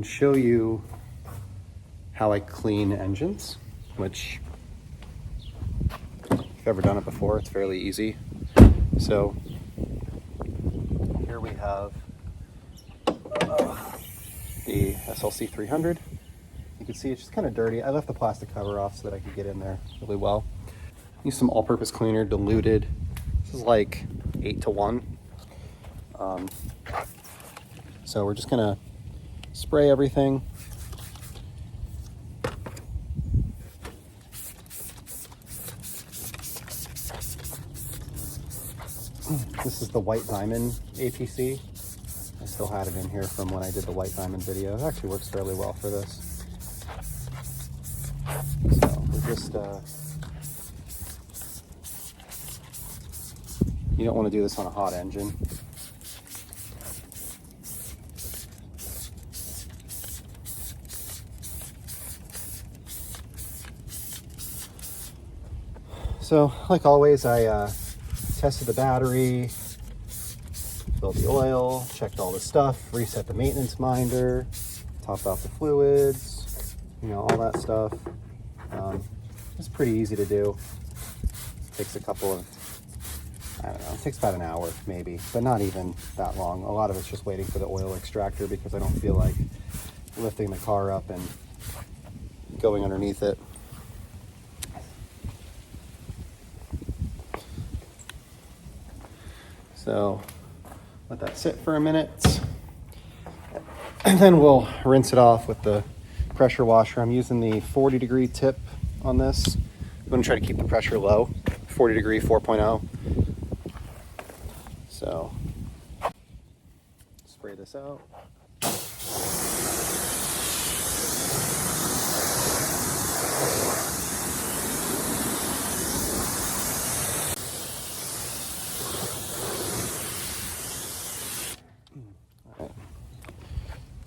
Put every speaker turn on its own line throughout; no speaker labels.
show you how I clean engines, which if you've ever done it before, it's fairly easy. So here we have the SLC 300. You can see it's just kind of dirty. I left the plastic cover off so that I could get in there really well. Use some all-purpose cleaner, diluted. This is like 8-to-1. So we're just gonna spray everything. This is the White Diamond APC. I still had it in here from when I did the White Diamond video. It actually works fairly well for this. So we're just, you don't want to do this on a hot engine. So, like always, I tested the battery, filled the oil, checked all the stuff, reset the maintenance minder, topped off the fluids, you know, all that stuff. It's pretty easy to do. Takes a couple of, I don't know, it takes about an hour maybe, but not even that long. A lot of it's just waiting for the oil extractor because I don't feel like lifting the car up and going underneath it. So let that sit for a minute, and then we'll rinse it off with the pressure washer. I'm using the 40-degree tip on this. I'm going to try to keep the pressure low, 40-degree 4.0. So spray this out.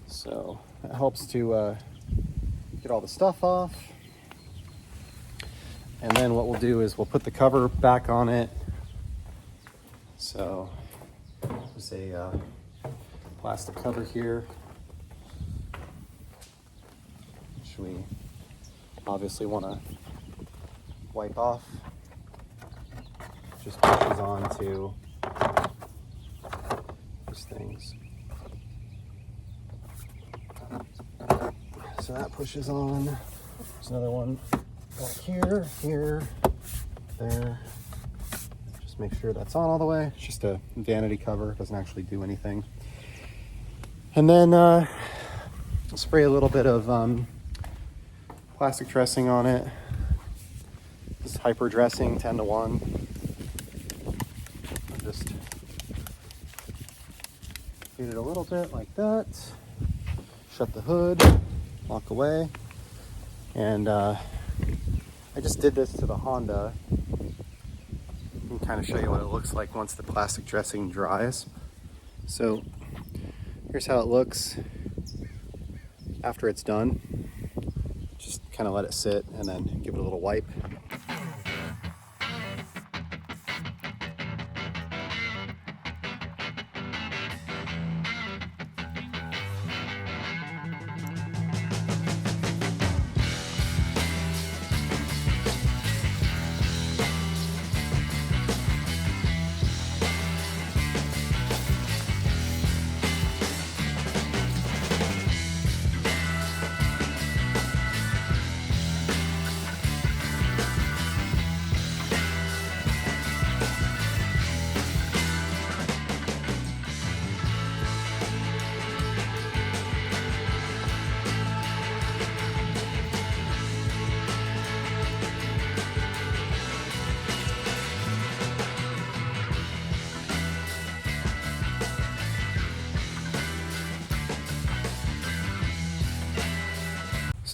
So that helps to get all the stuff off. And then what we'll do is we'll put the cover back on it. So there's a plastic cover here, which we obviously want to wipe off. Just pushes onto these things. So that pushes on. There's another one back here, here, there. Just make sure that's on all the way. It's just a vanity cover, doesn't actually do anything. And then spray a little bit of plastic dressing on it. This is hyper dressing, 10-to-1. Just feed it a little bit like that. Shut the hood, walk away. And I just did this to the Honda. I can kind of show you what it looks like once the plastic dressing dries. So here's how it looks after it's done. Just kind of let it sit and then give it a little wipe.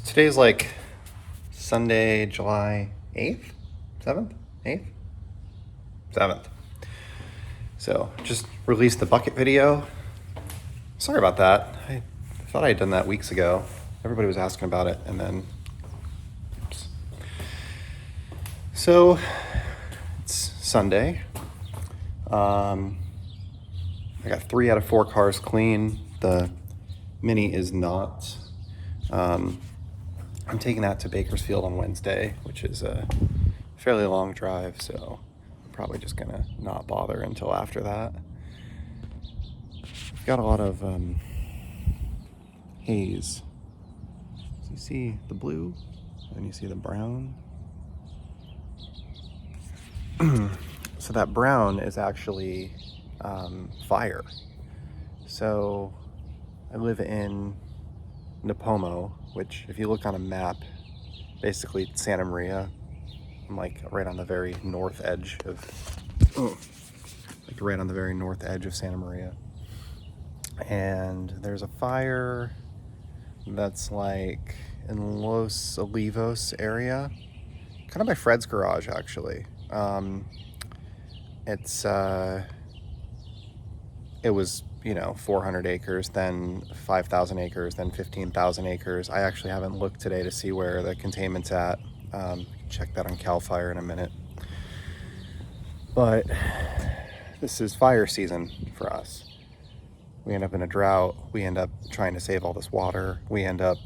Today's like Sunday, July 8th, 7th, 8th, 7th. So just released the bucket video. Sorry about that. I thought I had done that weeks ago. Everybody was asking about it, and then, oops. So it's Sunday. I got 3 out of 4 cars clean. The Mini is not. I'm taking that to Bakersfield on Wednesday, which is a fairly long drive, so I'm probably just gonna not bother until after that. We've got a lot of haze. So you see the blue, and you see the brown. So that brown is actually fire. So I live in Nipomo, which if you look on a map, basically Santa Maria. I'm like right on the very north edge of, Santa Maria. And there's a fire that's like in Los Olivos area, kind of by Fred's garage actually. It was, 400 acres, then 5,000 acres, then 15,000 acres. I actually haven't looked today to see where the containment's at. Check that on CAL FIRE in a minute. But this is fire season for us. We end up in a drought. We end up trying to save all this water. We end up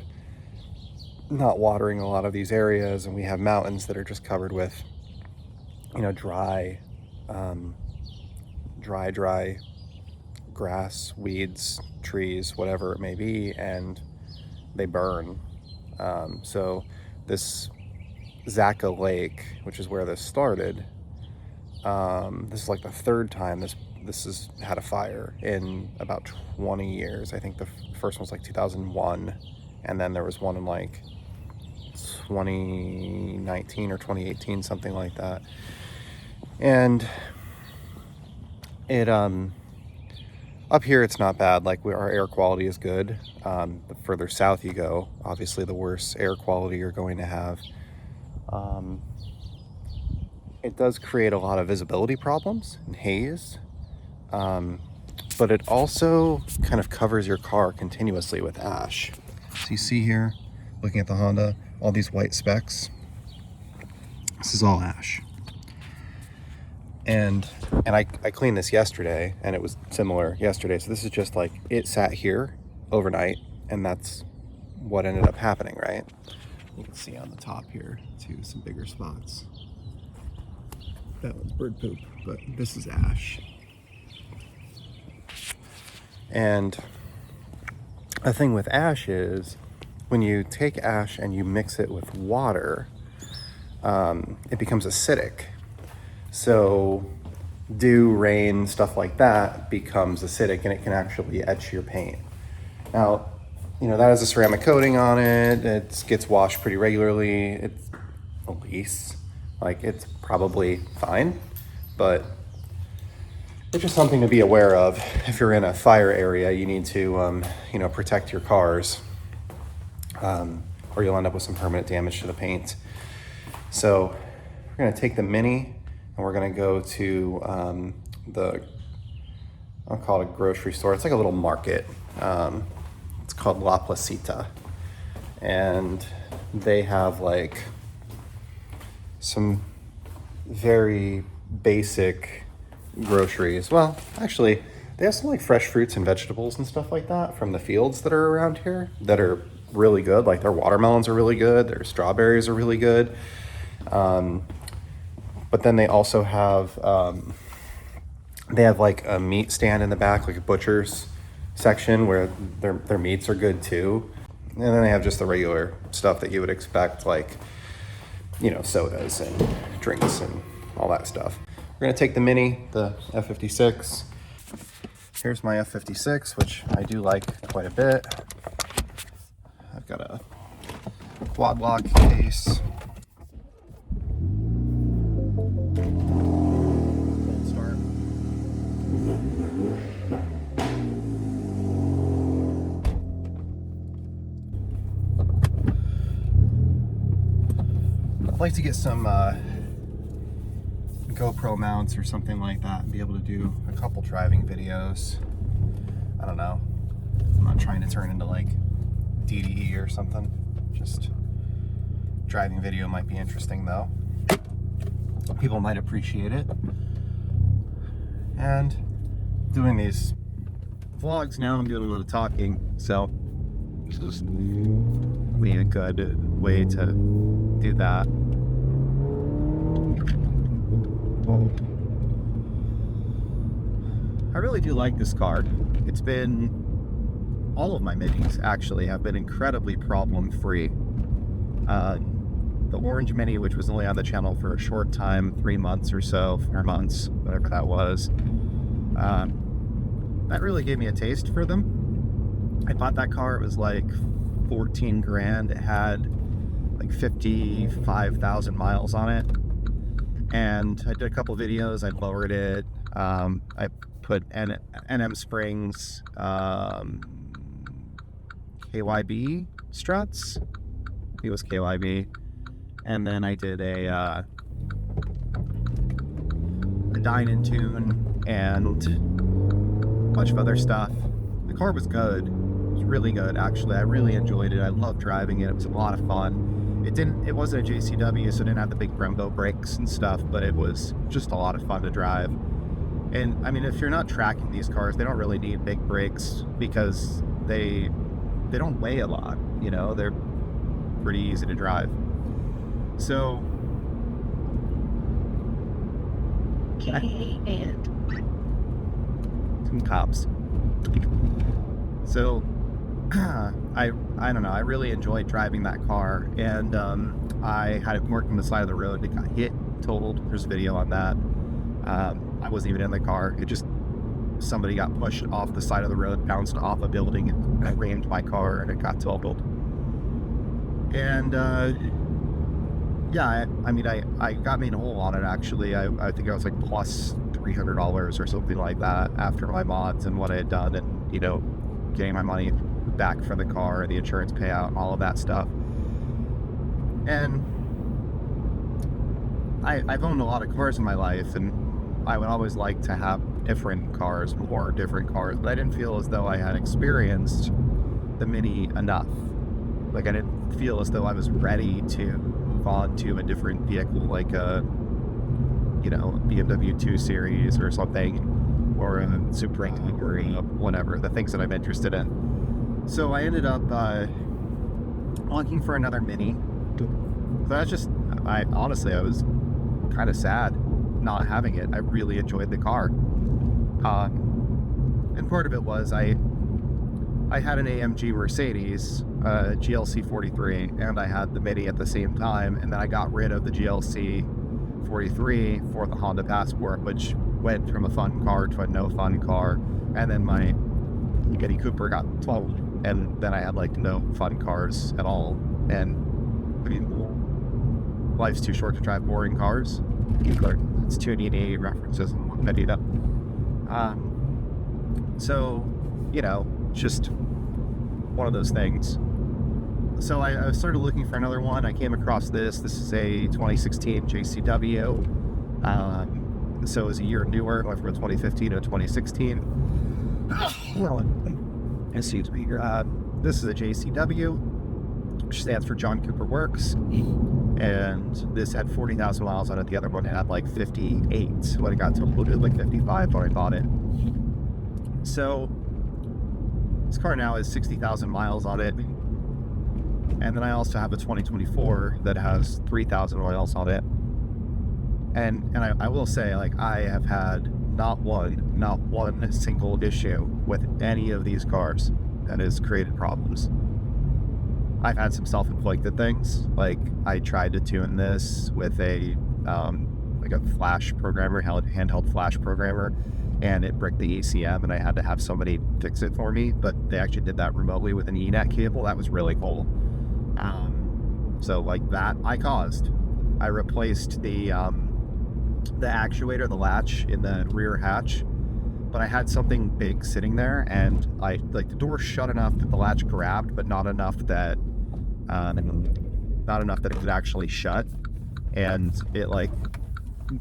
not watering a lot of these areas, and we have mountains that are just covered with, dry grass, weeds, trees, whatever it may be, and they burn. So this Zaka Lake, which is where this started, this is like the third time this has had a fire in about 20 years. I think the first one was like 2001, and then there was one in like 2019 or 2018, something like that. And it up here it's not bad. Like our air quality is good. The further south you go, obviously the worse air quality you're going to have. It does create a lot of visibility problems and haze, but it also kind of covers your car continuously with ash. So you see here, looking at the Honda, all these white specks. This is all ash. And I cleaned this yesterday, and it was similar yesterday. So this is just like, it sat here overnight, and that's what ended up happening, right? You can see on the top here, too, some bigger spots. That one's bird poop, but this is ash. And the thing with ash is, when you take ash and you mix it with water, it becomes acidic. So dew, rain, stuff like that becomes acidic, and it can actually etch your paint. Now, that has a ceramic coating on it. It gets washed pretty regularly. It's a lease. Like, it's probably fine, but it's just something to be aware of. If you're in a fire area, you need to, protect your cars, or you'll end up with some permanent damage to the paint. So we're gonna take the Mini, and we're gonna go to I'll call it a grocery store. It's like a little market. It's called La Placita. And they have like some very basic groceries. Well, actually, they have some like fresh fruits and vegetables and stuff like that from the fields that are around here that are really good. Like their watermelons are really good. Their strawberries are really good. But then they also have, like a meat stand in the back, like a butcher's section where their meats are good too. And then they have just the regular stuff that you would expect, like, sodas and drinks and all that stuff. We're gonna take the Mini, the F56. Here's my F56, which I do like quite a bit. I've got a quad lock case. I'd like to get some GoPro mounts or something like that and be able to do a couple driving videos. I don't know. I'm not trying to turn into like DDE or something. Just driving video might be interesting though. People might appreciate it. And doing these vlogs now, I'm doing a lot of talking, so It's just be a good way to do that. I really do like this car. It's been, all of my Minis actually have been incredibly problem-free. The orange Mini, which was only on the channel for a short time, 3 months or so, 4 months, whatever that was, that really gave me a taste for them. I bought that car, it was like 14 grand. It had like 55,000 miles on it. And I did a couple videos, I lowered it. I put NM springs, KYB struts. I think it was KYB. And then I did a dine-in tune and a bunch of other stuff. The car was good. It was really good, actually. I really enjoyed it. I loved driving it. It was a lot of fun. It wasn't a JCW, so it didn't have the big Brembo brakes and stuff, but it was just a lot of fun to drive. And I mean, if you're not tracking these cars, they don't really need big brakes because they don't weigh a lot, you know, they're pretty easy to drive. So some cops. So I don't know, I really enjoyed driving that car, and I had it worked on the side of the road. It got hit, totaled. There's a video on that. I wasn't even in the car. Somebody got pushed off the side of the road, bounced off a building, and I rammed my car, and it got totaled. And yeah, I mean, I got made whole on it, actually. I think I was like plus $300 or something like that after my mods and what I had done, and, you know, getting my money back for the car, the insurance payout, and all of that stuff. And I've owned a lot of cars in my life, and I would always like to have different cars, more different cars, but I didn't feel as though I had experienced the Mini enough. Like, I didn't feel as though I was ready to move on to a different vehicle, like a, you know, BMW 2 Series or something, or a Supreme, or whatever, the things that I'm interested in. So I ended up looking for another Mini. That's just, I was kind of sad not having it. I really enjoyed the car. And part of it was I had an AMG Mercedes GLC 43, and I had the Mini at the same time, and then I got rid of the GLC 43 for the Honda Passport, which went from a fun car to a no fun car, and then my Mini Cooper got totaled, and then I had like no fun cars at all. And I mean, life's too short to drive boring cars. It's 288 references in one video. So, you know, just one of those things. So I started looking for another one. I came across this. This is a 2016 JCW. So it was a year newer. Went from a 2015 to a 2016. Well, excuse me. This is a JCW, which stands for John Cooper Works. And this had 40,000 miles on it. The other one had like 58 when it got to like 55 when I bought it. So this car now has 60,000 miles on it. And then I also have a 2024 that has 3,000 miles on it. And I will say, like, I have had not one single issue with any of these cars that has created problems. I've had some self-inflicted things, like I tried to tune this with a like a flash programmer, handheld flash programmer, and it bricked the ECM, and I had to have somebody fix it for me, but they actually did that remotely with an ENET cable. That was really cool. So like that I caused. I replaced the actuator, the latch in the rear hatch, but I had something big sitting there, and the door shut enough that the latch grabbed, but not enough that it could actually shut, and it like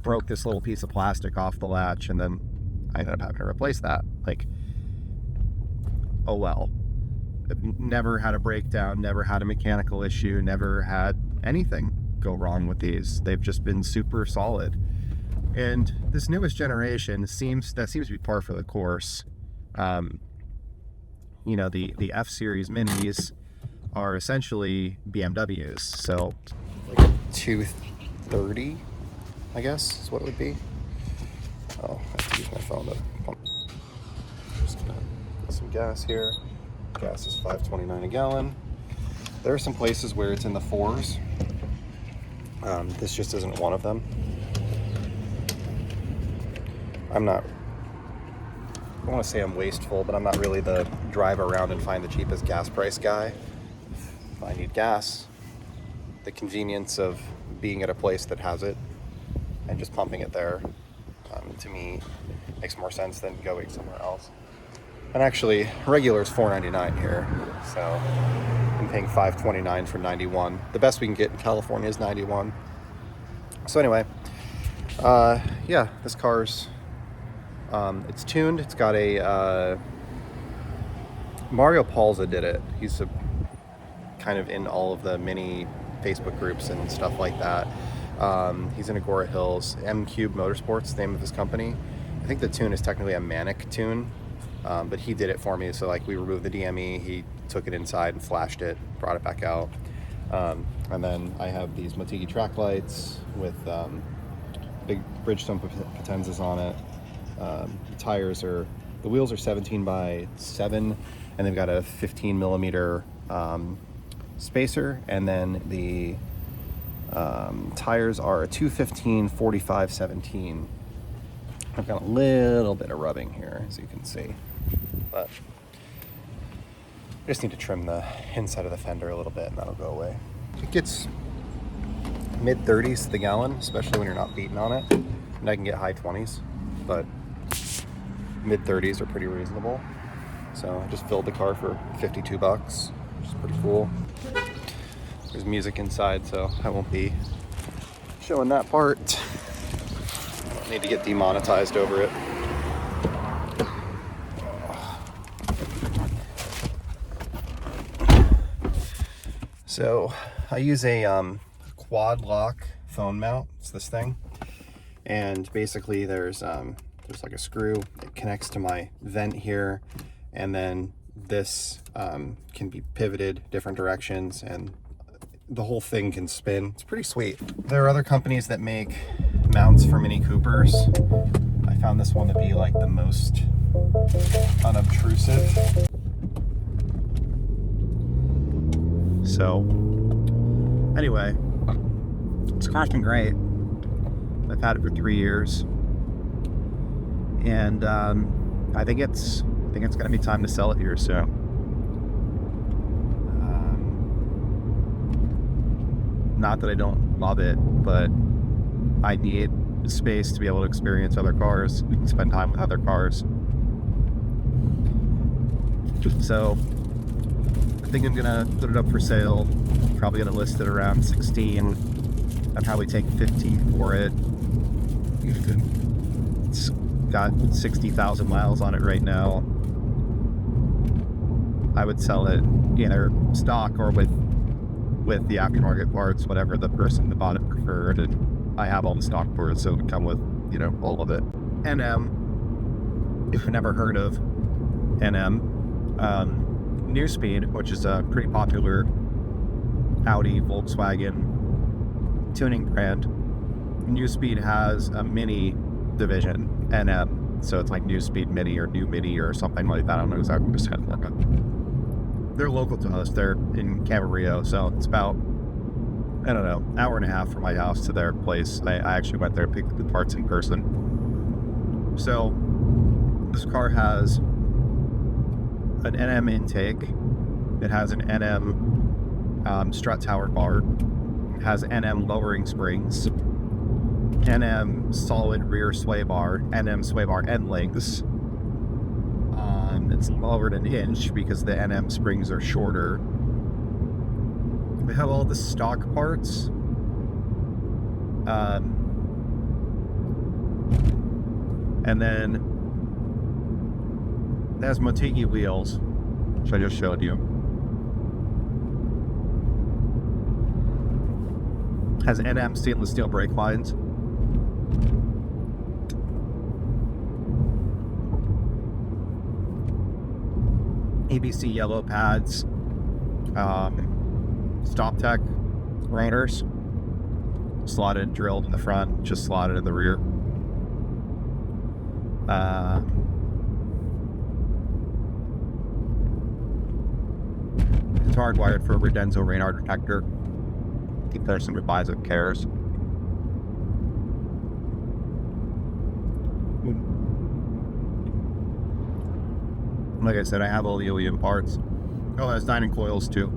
broke this little piece of plastic off the latch, and then I ended up having to replace that. Like, oh well. I've never had a breakdown, never had a mechanical issue, never had anything go wrong with these. They've just been super solid. And this newest generation seems to be par for the course. You know, the F series minis are essentially BMWs. So like 230, I guess is what it would be. Oh, I have to use my phone to pump. Just gonna put some gas here. Gas is $5.29 a gallon. There are some places where it's in the fours. This just isn't one of them. I don't want to say I'm wasteful, but I'm not really the drive around and find the cheapest gas price guy. If I need gas, the convenience of being at a place that has it and just pumping it there, to me, makes more sense than going somewhere else. And actually, regular is $4.99 here, so I'm paying $5.29 for 91. The best we can get in California is 91. So anyway, yeah, this car's it's tuned. It's got a Mario Palza did it. He's kind of in all of the mini Facebook groups and stuff like that. He's in Agora Hills. M Cube Motorsports, the name of his company. I think the tune is technically a Manic tune, but he did it for me. So like we removed the DME, he took it inside and flashed it, brought it back out. And then I have these Motegi track lights with big Bridgestone Potenzas on it. The wheels are 17 by 7, and they've got a 15 millimeter spacer, and then the tires are a 215 45 17. I've got a little bit of rubbing here, as you can see, but I just need to trim the inside of the fender a little bit and that'll go away. It gets mid 30s to the gallon, especially when you're not beating on it, and I can get high 20s, but mid 30s are pretty reasonable. So I just filled the car for 52 bucks, which is pretty cool. There's music inside, so I won't be showing that part. I need to get demonetized over it. So I use a quad lock phone mount. It's this thing, and basically there's like a screw. It connects to my vent here, and then this can be pivoted different directions, and the whole thing can spin. It's pretty sweet. There are other companies that make mounts for Mini Coopers. I found this one to be like the most unobtrusive. So anyway, this car's been great. I've had it for 3 years, and I think it's gonna be time to sell it here soon. Not that I don't love it, but I need space to be able to experience other cars, spend time with other cars. So I think I'm gonna put it up for sale. Probably gonna list it around 16. I'd probably take 15 for it. It's got 60,000 miles on it right now. I would sell it either stock or with the aftermarket parts, whatever the person that bought it preferred, and I have all the stock for it, so it would come with, you know, all of it. NM, if you've never heard of NM, New Speed, which is a pretty popular Audi, Volkswagen tuning brand. New Speed has a Mini division, NM, so it's like New Speed Mini or New Mini or something like that. I don't know exactly what it stands for. They're local to us. They're in Camarillo, so it's about, I don't know, hour and a half from my house to their place. I actually went there and picked up the parts in person. So this car has an NM intake. It has an NM strut tower bar. It has NM lowering springs, NM solid rear sway bar, NM sway bar end links. It's lowered an inch because the NM springs are shorter. We have all the stock parts. And then it has Motegi wheels, which I just showed you. Has NM stainless steel brake lines. ABC yellow pads,
Stop tech rotors, slotted, drilled in the front, just slotted in the rear. It's hardwired for a Redenso radar detector. I think there's some advice it cares. Like I said, I have all the OEM parts. Oh, there's dining coils too.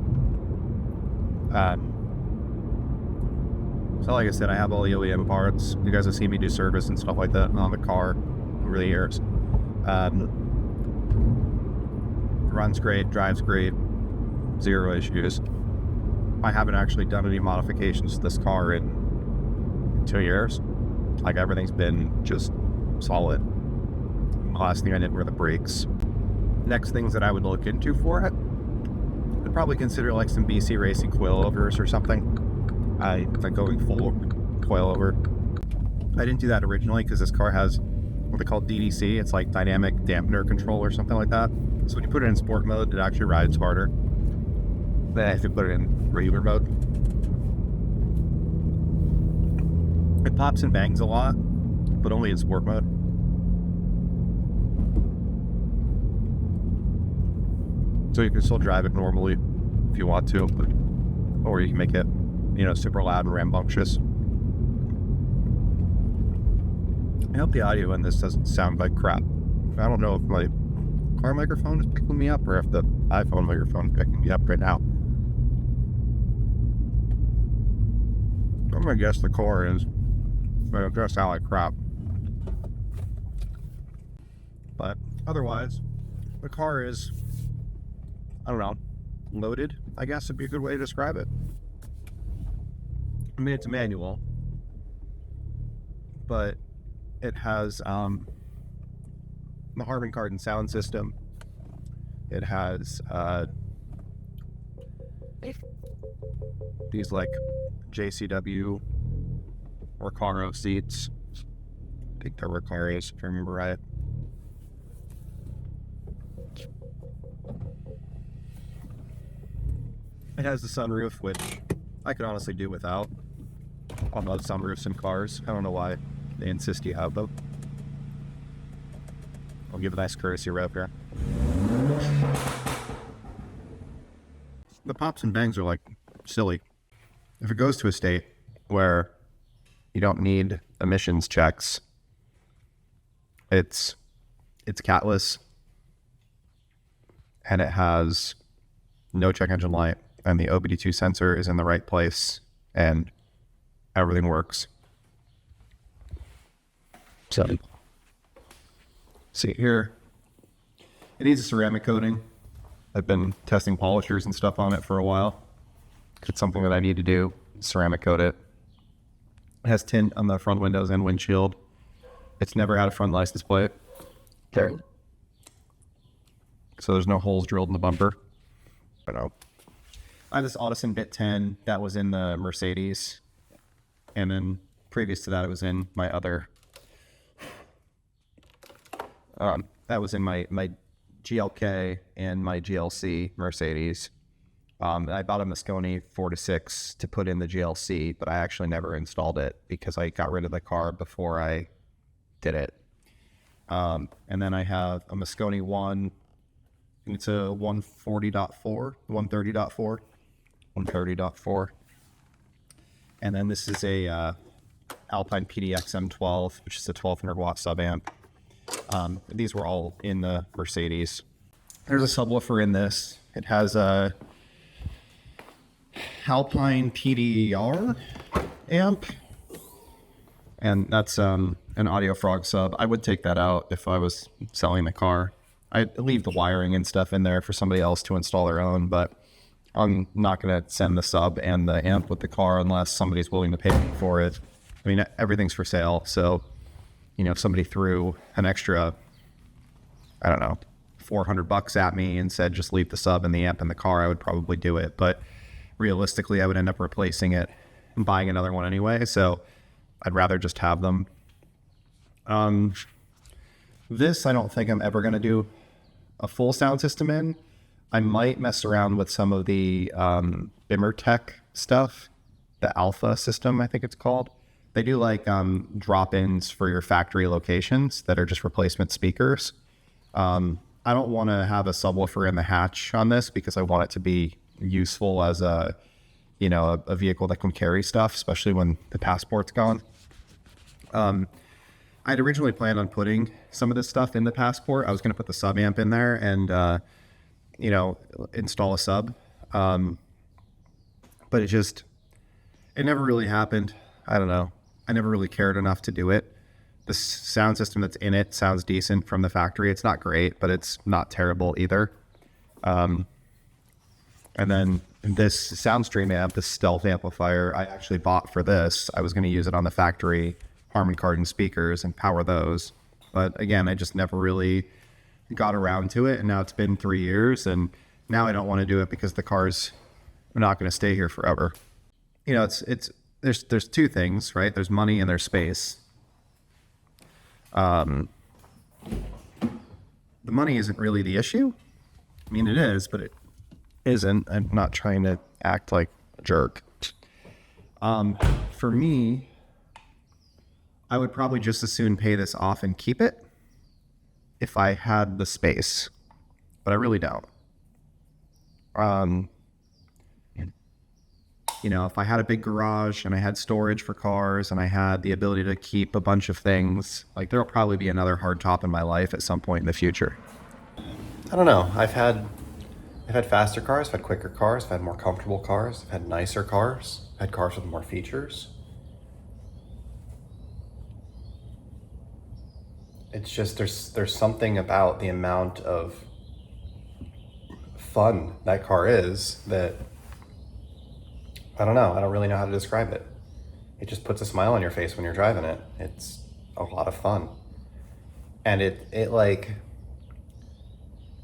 So like I said, I have all the OEM parts. You guys have seen me do service and stuff like that on the car over the years. Runs great, drives great, zero issues. I haven't actually done any modifications to this car in 2 years. Like, everything's been just solid. The last thing I did were the brakes. Next things that I would look into for it, I'd probably consider like some BC Racing coilovers or something. Like going full coilover. I didn't do that originally because this car has what they call DDC. It's like dynamic dampener control or something like that. So when you put it in sport mode, it actually rides harder than if you put it in regular mode. It pops and bangs a lot, but only in sport mode. So you can still drive it normally if you want to, or you can make it, super loud and rambunctious. I hope the audio in this doesn't sound like crap. I don't know if my car microphone is picking me up or if the iPhone microphone is picking me up right now. I'm gonna guess the core is, but it does sound like crap. But otherwise, the car is, I don't know, loaded, I guess would be a good way to describe it. I mean, it's a manual, but it has the Harman Kardon sound system. It has these like JCW Recaro seats. I think they're Recaros, if I remember right. It has the sunroof, which I could honestly do without. I love sunroofs in cars. I don't know why they insist you have them. I'll give a nice courtesy rev here. The pops and bangs are like silly. If it goes to a state where you don't need emissions checks, it's catless, and it has no check engine light, and the OBD2 sensor is in the right place, and everything works. So, see here, it needs a ceramic coating. I've been testing polishers and stuff on it for a while. It's something that I need to do, ceramic coat it. It has tint on the front windows and windshield. It's never had a front license plate. Okay. So there's no holes drilled in the bumper. I know. I have this Audison Bit 10 that was in the Mercedes. And then previous to that, it was in my other, that was in my GLK and my GLC Mercedes. I bought a Moscone 4-6 to put in the GLC, but I actually never installed it because I got rid of the car before I did it. And then I have a Moscone 1, and it's a 130.4. And then this is a Alpine PDX M12, which is a 1200 watt sub amp. These were all in the Mercedes. There's a subwoofer in this. It has a Alpine PDR amp, and that's an Audio Frog sub. I would take that out if I was selling the car. I'd leave the wiring and stuff in there for somebody else to install their own, but I'm not going to send the sub and the amp with the car unless somebody's willing to pay for it. I mean, everything's for sale, so, if somebody threw an extra, I don't know, $400 at me and said just leave the sub and the amp in the car, I would probably do it. But realistically, I would end up replacing it and buying another one anyway, so I'd rather just have them. This, I don't think I'm ever going to do a full sound system in. I might mess around with some of the Bimmer Tech stuff, the Alpha system, I think it's called. They do like drop-ins for your factory locations that are just replacement speakers. I don't want to have a subwoofer in the hatch on this because I want it to be useful as a vehicle that can carry stuff, especially when the Passport's gone. I'd originally planned on putting some of this stuff in the Passport. I was going to put the sub amp in there and, install a sub. But it never really happened. I don't know. I never really cared enough to do it. The sound system that's in it sounds decent from the factory. It's not great, but it's not terrible either. And then this Soundstream amp, this stealth amplifier, I actually bought for this. I was going to use it on the factory Harman Kardon speakers and power those. But again, I just never really got around to it. And now it's been 3 years and now I don't want to do it because the car's not going to stay here forever. There's two things, right? There's money and there's space. The money isn't really the issue. I mean, it is, but it isn't. I'm not trying to act like a jerk. For me, I would probably just as soon pay this off and keep it if I had the space, but I really don't. If I had a big garage and I had storage for cars and I had the ability to keep a bunch of things, like there'll probably be another hardtop in my life at some point in the future.
I don't know. I've had faster cars, I've had quicker cars, I've had more comfortable cars, I've had nicer cars, I've had cars with more features. It's just there's something about the amount of fun that car is that I don't know. I don't really know how to describe it. It just puts a smile on your face when you're driving it. It's a lot of fun. And it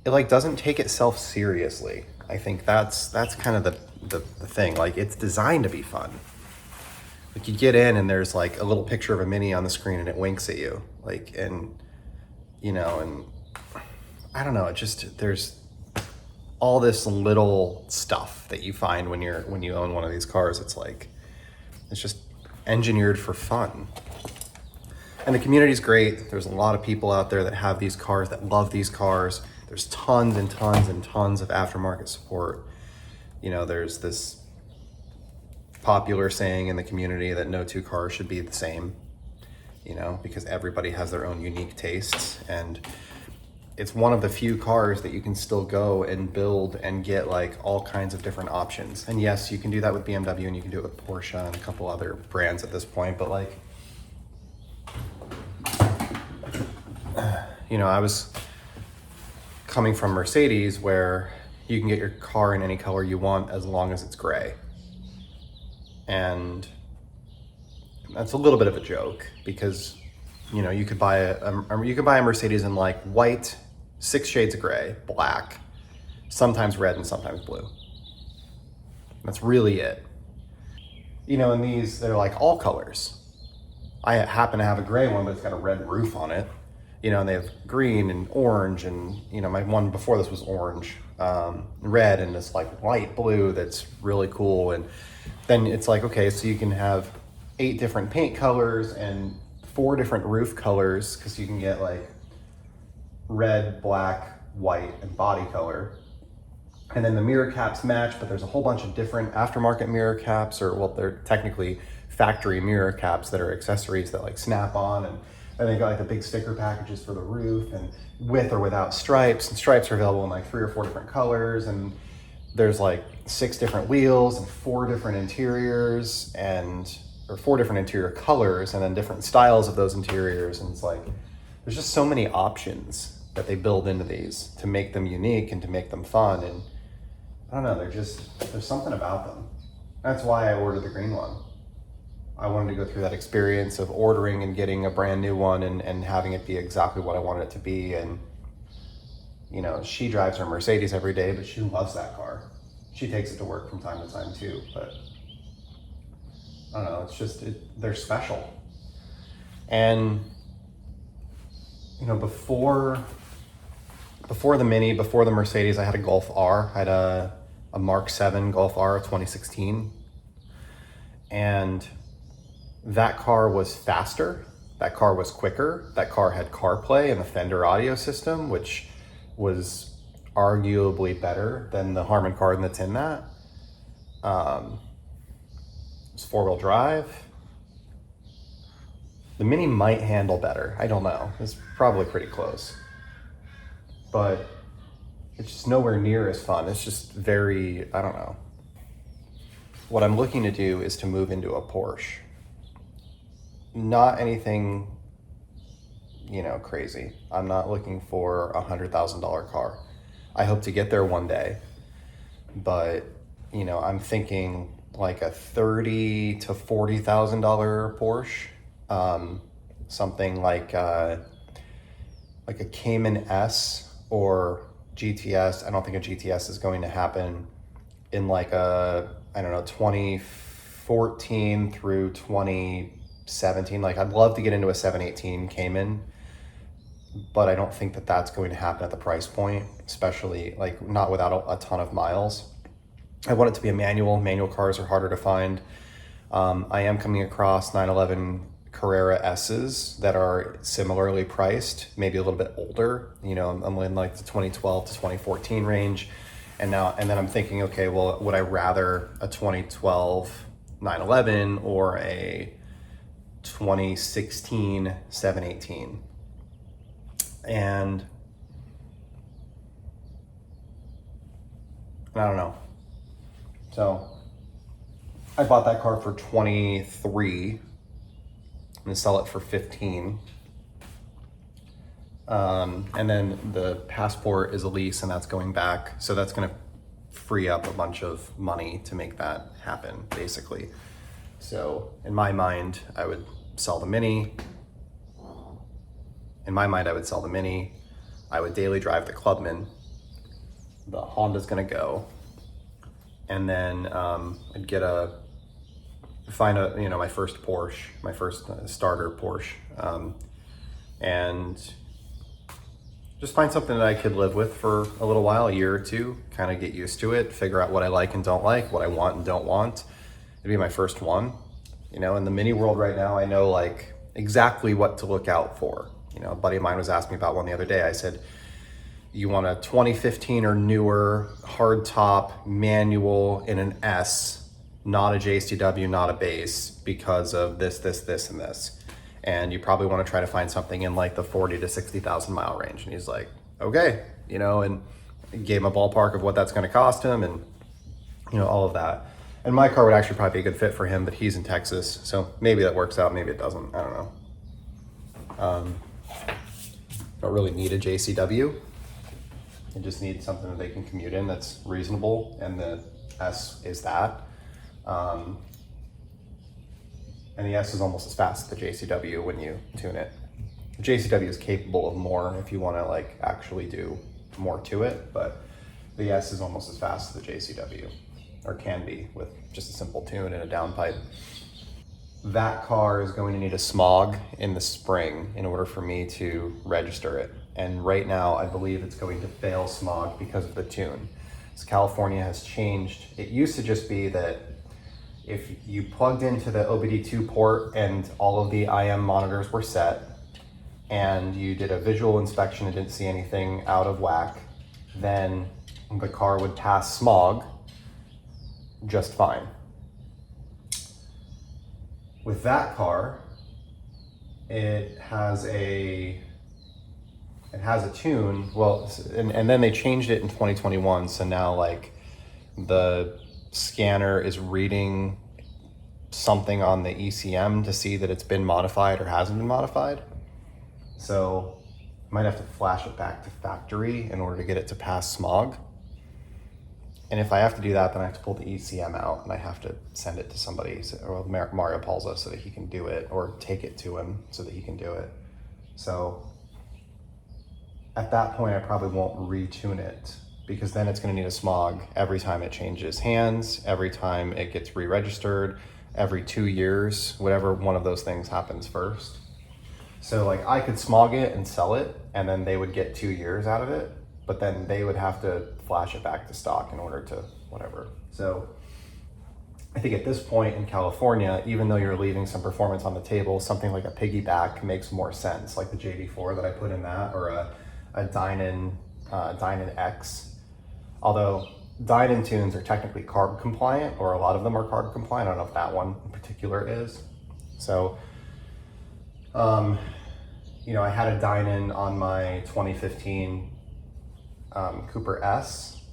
doesn't take itself seriously. I think that's kind of the thing. Like, it's designed to be fun. Like, you get in and there's like a little picture of a Mini on the screen and it winks at you. And I don't know, there's all this little stuff that you find when you own one of these cars. It's just engineered for fun. And the community's great. There's a lot of people out there that have these cars, that love these cars. There's tons and tons and tons of aftermarket support. There's this popular saying in the community that no two cars should be the same, because everybody has their own unique tastes. And it's one of the few cars that you can still go and build and get like all kinds of different options. And yes, you can do that with BMW and you can do it with Porsche and a couple other brands at this point. But I was coming from Mercedes where you can get your car in any color you want as long as it's gray. And that's a little bit of a joke because, you could buy a Mercedes in like white, 6 shades of gray, black, sometimes red and sometimes blue. That's really it. And these, they're like all colors. I happen to have a gray one, but it's got a red roof on it. And they have green and orange and, my one before this was orange, red and this like light blue that's really cool. And then it's like, okay, so you can have 8 different paint colors and 4 different roof colors because you can get like red, black, white, and body color. And then the mirror caps match, but there's a whole bunch of different aftermarket mirror caps, or well, they're technically factory mirror caps that are accessories that like snap on. And they got like the big sticker packages for the roof and with or without stripes. And stripes are available in like 3 or 4 different colors. And there's like 6 different wheels and 4 different interiors or 4 different interior colors and then different styles of those interiors. And it's like, there's just so many options that they build into these to make them unique and to make them fun. And I don't know, there's something about them. That's why I ordered the green one. I wanted to go through that experience of ordering and getting a brand new one and having it be exactly what I wanted it to be. And, she drives her Mercedes every day, but she loves that car. She takes it to work from time to time too, but I don't know, they're special. And, before before the Mini, before the Mercedes, I had a Golf R. I had a Mark 7 Golf R 2016. And that car was faster. That car was quicker. That car had CarPlay and the Fender audio system, which was arguably better than the Harman Kardon that's in that. It's 4-wheel drive. The Mini might handle better. I don't know. It's probably pretty close. But it's just nowhere near as fun. It's just very, I don't know. What I'm looking to do is to move into a Porsche. Not anything, you know, crazy. I'm not looking for a $100,000 car. I hope to get there one day. But, you know, I'm thinking like a $30,000 to $40,000 Porsche. Something like a Cayman S or GTS. I don't think a GTS is going to happen in like a, I don't know, 2014 through 2017. Like I'd love to get into a 718 Cayman, but I don't think that that's going to happen at the price point, especially like not without a ton of miles. I want it to be a manual. Manual cars are harder to find. I am coming across 911 Carrera S's that are similarly priced, maybe a little bit older. You know, I'm in like the 2012 to 2014 range. And then I'm thinking, okay, well, would I rather a 2012 911 or a 2016 718? And I don't know. So I bought that car for 23. I'm gonna sell it for 15. And then the Passport is a lease and that's going back. So that's gonna free up a bunch of money to make that happen, basically. So in my mind, I would sell the Mini. I would daily drive the Clubman. The Honda's gonna go. And then I'd find my first Porsche, my first starter Porsche. And just find something that I could live with for a little while, a year or two, kind of get used to it, figure out what I like and don't like, what I want and don't want. It'd be my first one. You know, in the Mini world right now, I know like exactly what to look out for. You know, a buddy of mine was asking me about one the other day. I said, you want a 2015 or newer, hard top, manual in an S, not a JCW, not a base, because of this, and this. And you probably want to try to find something in like the 40 to 60,000 mile range. And he's like, okay, you know, and gave him a ballpark of what that's going to cost him and, you know, all of that. And my car would actually probably be a good fit for him, but he's in Texas. So maybe that works out, maybe it doesn't. I don't know. Don't really need a JCW. I just need something that they can commute in that's reasonable. And the S is that. And the S is almost as fast as the JCW when you tune it. The JCW is capable of more if you want to like actually do more to it, but the S is almost as fast as the JCW, or can be with just a simple tune and a downpipe. That car is going to need a smog in the spring in order for me to register it. And right now I believe it's going to fail smog because of the tune. So California has changed. It used to just be that if you plugged into the OBD2 port and all of the IM monitors were set and you did a visual inspection and didn't see anything out of whack, then the car would pass smog just fine. With that car, it has a tune, well, and then they changed it in 2021, so now like the scanner is reading something on the ECM to see that it's been modified or hasn't been modified. So I might have to flash it back to factory in order to get it to pass smog. And if I have to do that, then I have to pull the ECM out and I have to send it to somebody, or Mario Palza, so that he can do it, or take it to him so that he can do it. So at that point, I probably won't retune it, because then it's going to need a smog every time it changes hands, every time it gets re-registered, every 2 years, whatever one of those things happens first. So like I could smog it and sell it, and then they would get 2 years out of it. but then they would have to flash it back to stock in order to whatever. So I think at this point in California, even though you're leaving some performance on the table, something like a piggyback makes more sense, like the JD4 that I put in that, or a Dynan X. Although Dynan tunes are technically carb compliant, or a lot of them are carb compliant. I don't know if that one in particular is. So, you know, I had a Dynan on my 2015 Cooper S,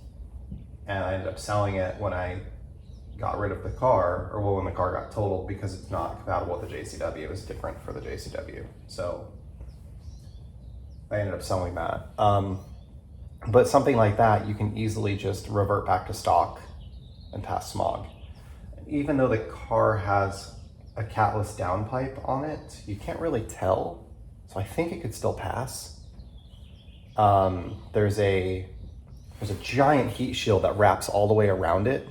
and I ended up selling it when I got rid of the car, or well, when the car got totaled, because it's not compatible with the JCW. It was different for the JCW. So I ended up selling that. But something like that, you can easily just revert back to stock and pass smog. Even though the car has a catless downpipe on it, you can't really tell. So I think it could still pass. There's a giant heat shield that wraps all the way around it.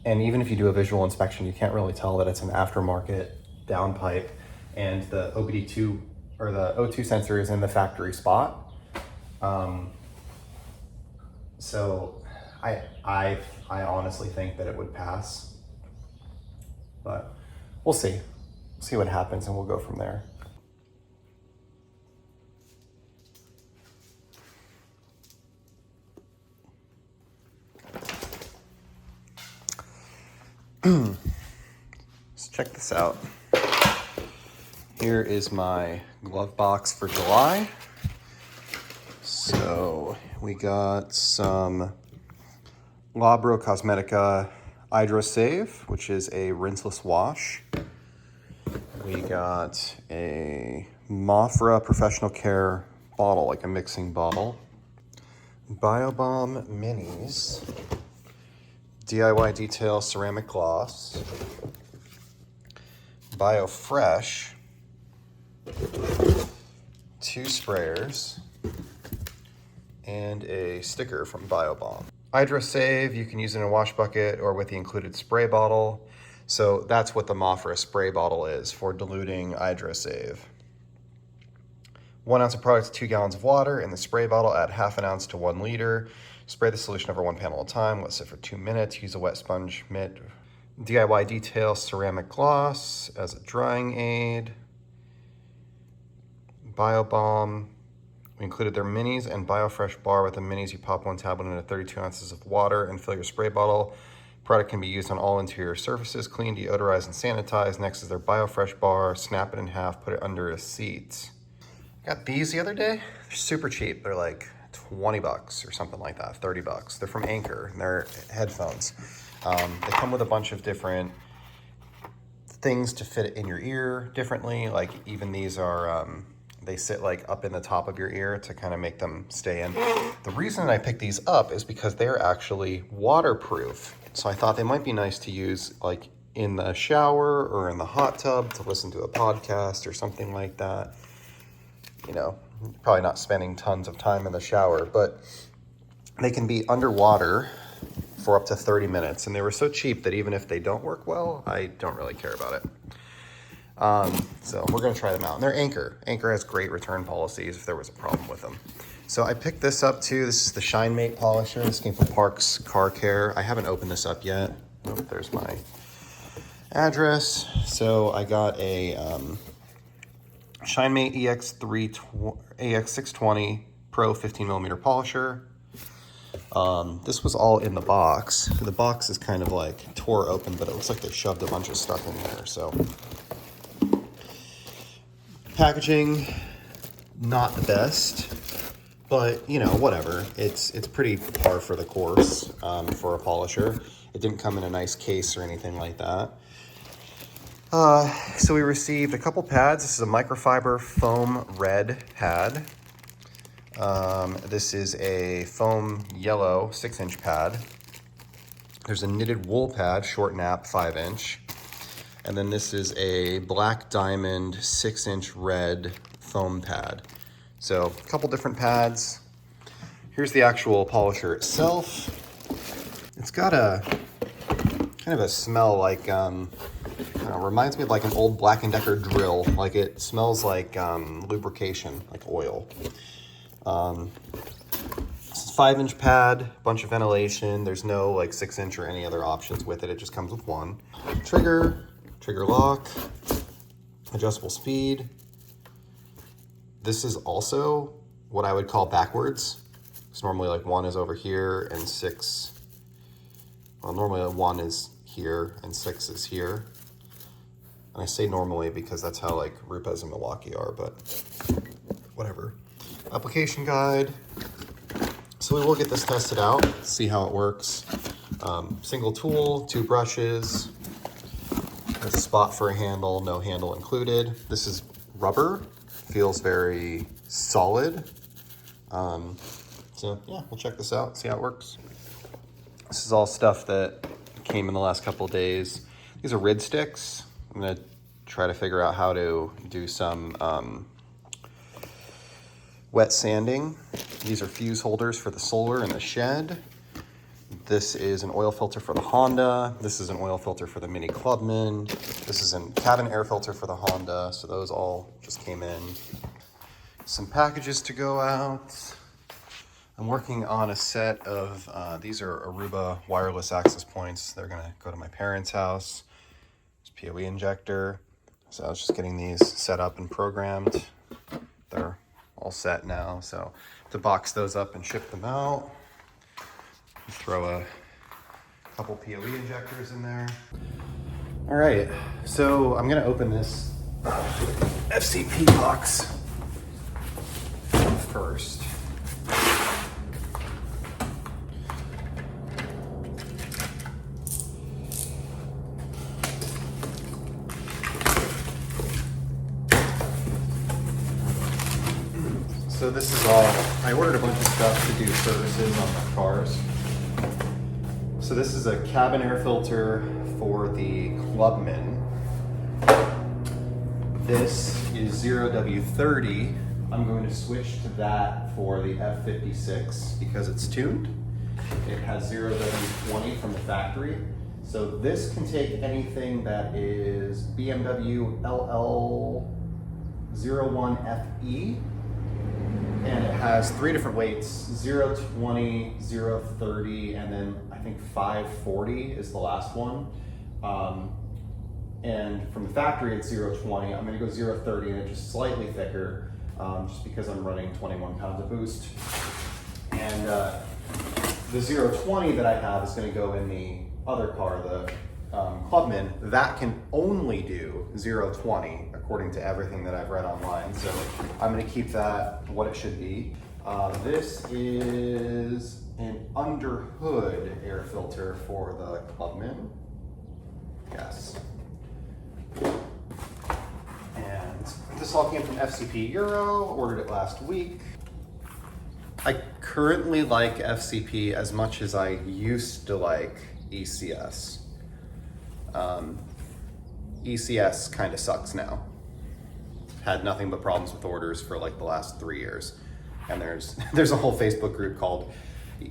And even if you do a visual inspection, you can't really tell that it's an aftermarket downpipe, and the OBD2 or the O2 sensor is in the factory spot. So I honestly think that it would pass, but we'll see. See what happens, and we'll go from there. Let's check this out. Here is my glove box for July. So we got some Labro Cosmetica Hydro Save, which is a rinseless wash. We got a Mafra Professional Care bottle, like a mixing bottle. BioBomb Minis. DIY Detail Ceramic Gloss. BioFresh. 2 sprayers. And a sticker from BioBomb. Hydro Save, you can use it in a wash bucket or with the included spray bottle. So that's what the Mafra spray bottle is for diluting Hydro Save. 1 ounce of product to 2 gallons of water. In the spray bottle, add ½ an ounce to 1 liter. Spray the solution over 1 panel at a time. Let sit for 2 minutes. Use a wet sponge mitt. DIY Detail Ceramic Gloss as a drying aid. BioBomb. We included their minis and BioFresh bar. With the minis, you pop 1 tablet into 32 ounces of water and fill your spray bottle. Product can be used on all interior surfaces. Clean, deodorize, and sanitize. Next is their BioFresh bar. Snap it in half. Put it under a seat. I got these the other day. They're super cheap. They're like 20 bucks or something like that, 30 bucks. They're from Anchor, and they're headphones. They come with a bunch of different things to fit in your ear differently. Like even these are, they sit like up in the top of your ear to kind of make them stay in. The reason I picked these up is because they're actually waterproof. So I thought they might be nice to use like in the shower or in the hot tub to listen to a podcast or something like that. You know, probably not spending tons of time in the shower, but they can be underwater for up to 30 minutes. And they were so cheap that even if they don't work well, I don't really care about it. So we're going to try them out. And they're Anchor. Anchor has great return policies if there was a problem with them. So I picked this up too. This is the Shinemate polisher. This came from Parks Car Care. I haven't opened this up yet. Oh, there's my address. So I got a Shinemate EX620 Pro 15mm polisher. This was all in the box. The box is kind of like tore open, but it looks like they shoved a bunch of stuff in there. So packaging, not the best, but you know, whatever. It's pretty par for the course for a polisher. It didn't come in a nice case or anything like that. So we received a couple pads. This is a microfiber foam red pad. This is a foam yellow 6-inch pad. There's a knitted wool pad, short nap 5-inch. And then this is a black diamond 6-inch red foam pad. So a couple different pads. Here's the actual polisher itself. It's got a kind of a smell like, I don't know, reminds me of like an old Black & Decker drill. Like it smells like lubrication, like oil. 5-inch pad, bunch of ventilation. There's no like 6-inch or any other options with it. It just comes with one. Trigger lock, adjustable speed. This is also what I would call backwards. Because normally like 1 is over here and 6, well, normally 1 is here and 6 is here. And I say normally because that's how like Rupas and Milwaukee are, but whatever. Application guide. So we will get this tested out, see how it works. Single tool, 2 brushes. There's a spot for a handle, no handle included. This is rubber, feels very solid. So yeah, we'll check this out, see how it works. This is all stuff that came in the last couple of days. These are rid sticks. I'm gonna try to figure out how to do some wet sanding. These are fuse holders for the solar in the shed. This is an oil filter for the Honda. This is an oil filter for the Mini Clubman. This is a cabin air filter for the Honda. So those all just came in. Some packages to go out. I'm working on a set of, these are Aruba wireless access points. They're gonna go to my parents' house. It's PoE injector. So I was just getting these set up and programmed. They're all set now. So to box those up and ship them out. Throw a couple PoE injectors in there. All right, so I'm gonna open this FCP box first. So this is all, I ordered a bunch of stuff to do services on my cars. So this is a cabin air filter for the Clubman. This is 0W30. I'm going to switch to that for the F56 because it's tuned. It has 0W20 from the factory. So this can take anything that is BMW LL01FE. And it has 3 different weights, 020, 030, and then I think 540 is the last one. And from the factory it's 020. I'm gonna go 030 and it's just slightly thicker, just because I'm running 21 pounds of boost. And the 020 that I have is gonna go in the other car, the Clubman. That can only do 020 according to everything that I've read online. So I'm gonna keep that what it should be. This is an under hood air filter for the Clubman. Yes. And this all came from FCP Euro, ordered it last week. I currently like FCP as much as I used to like ECS. ECS kind of sucks now. Had nothing but problems with orders for like the last 3 years. And there's a whole Facebook group called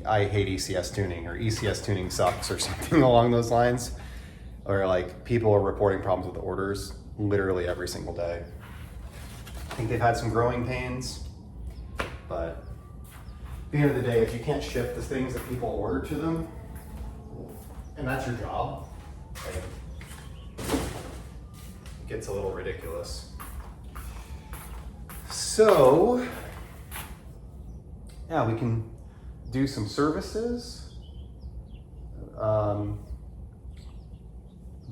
I hate ECS tuning, or ECS tuning sucks, or something along those lines. Or like people are reporting problems with the orders literally every single day. I think they've had some growing pains, but at the end of the day, if you can't ship the things that people order to them, and that's your job, like, it gets a little ridiculous. So, yeah, we can do some services.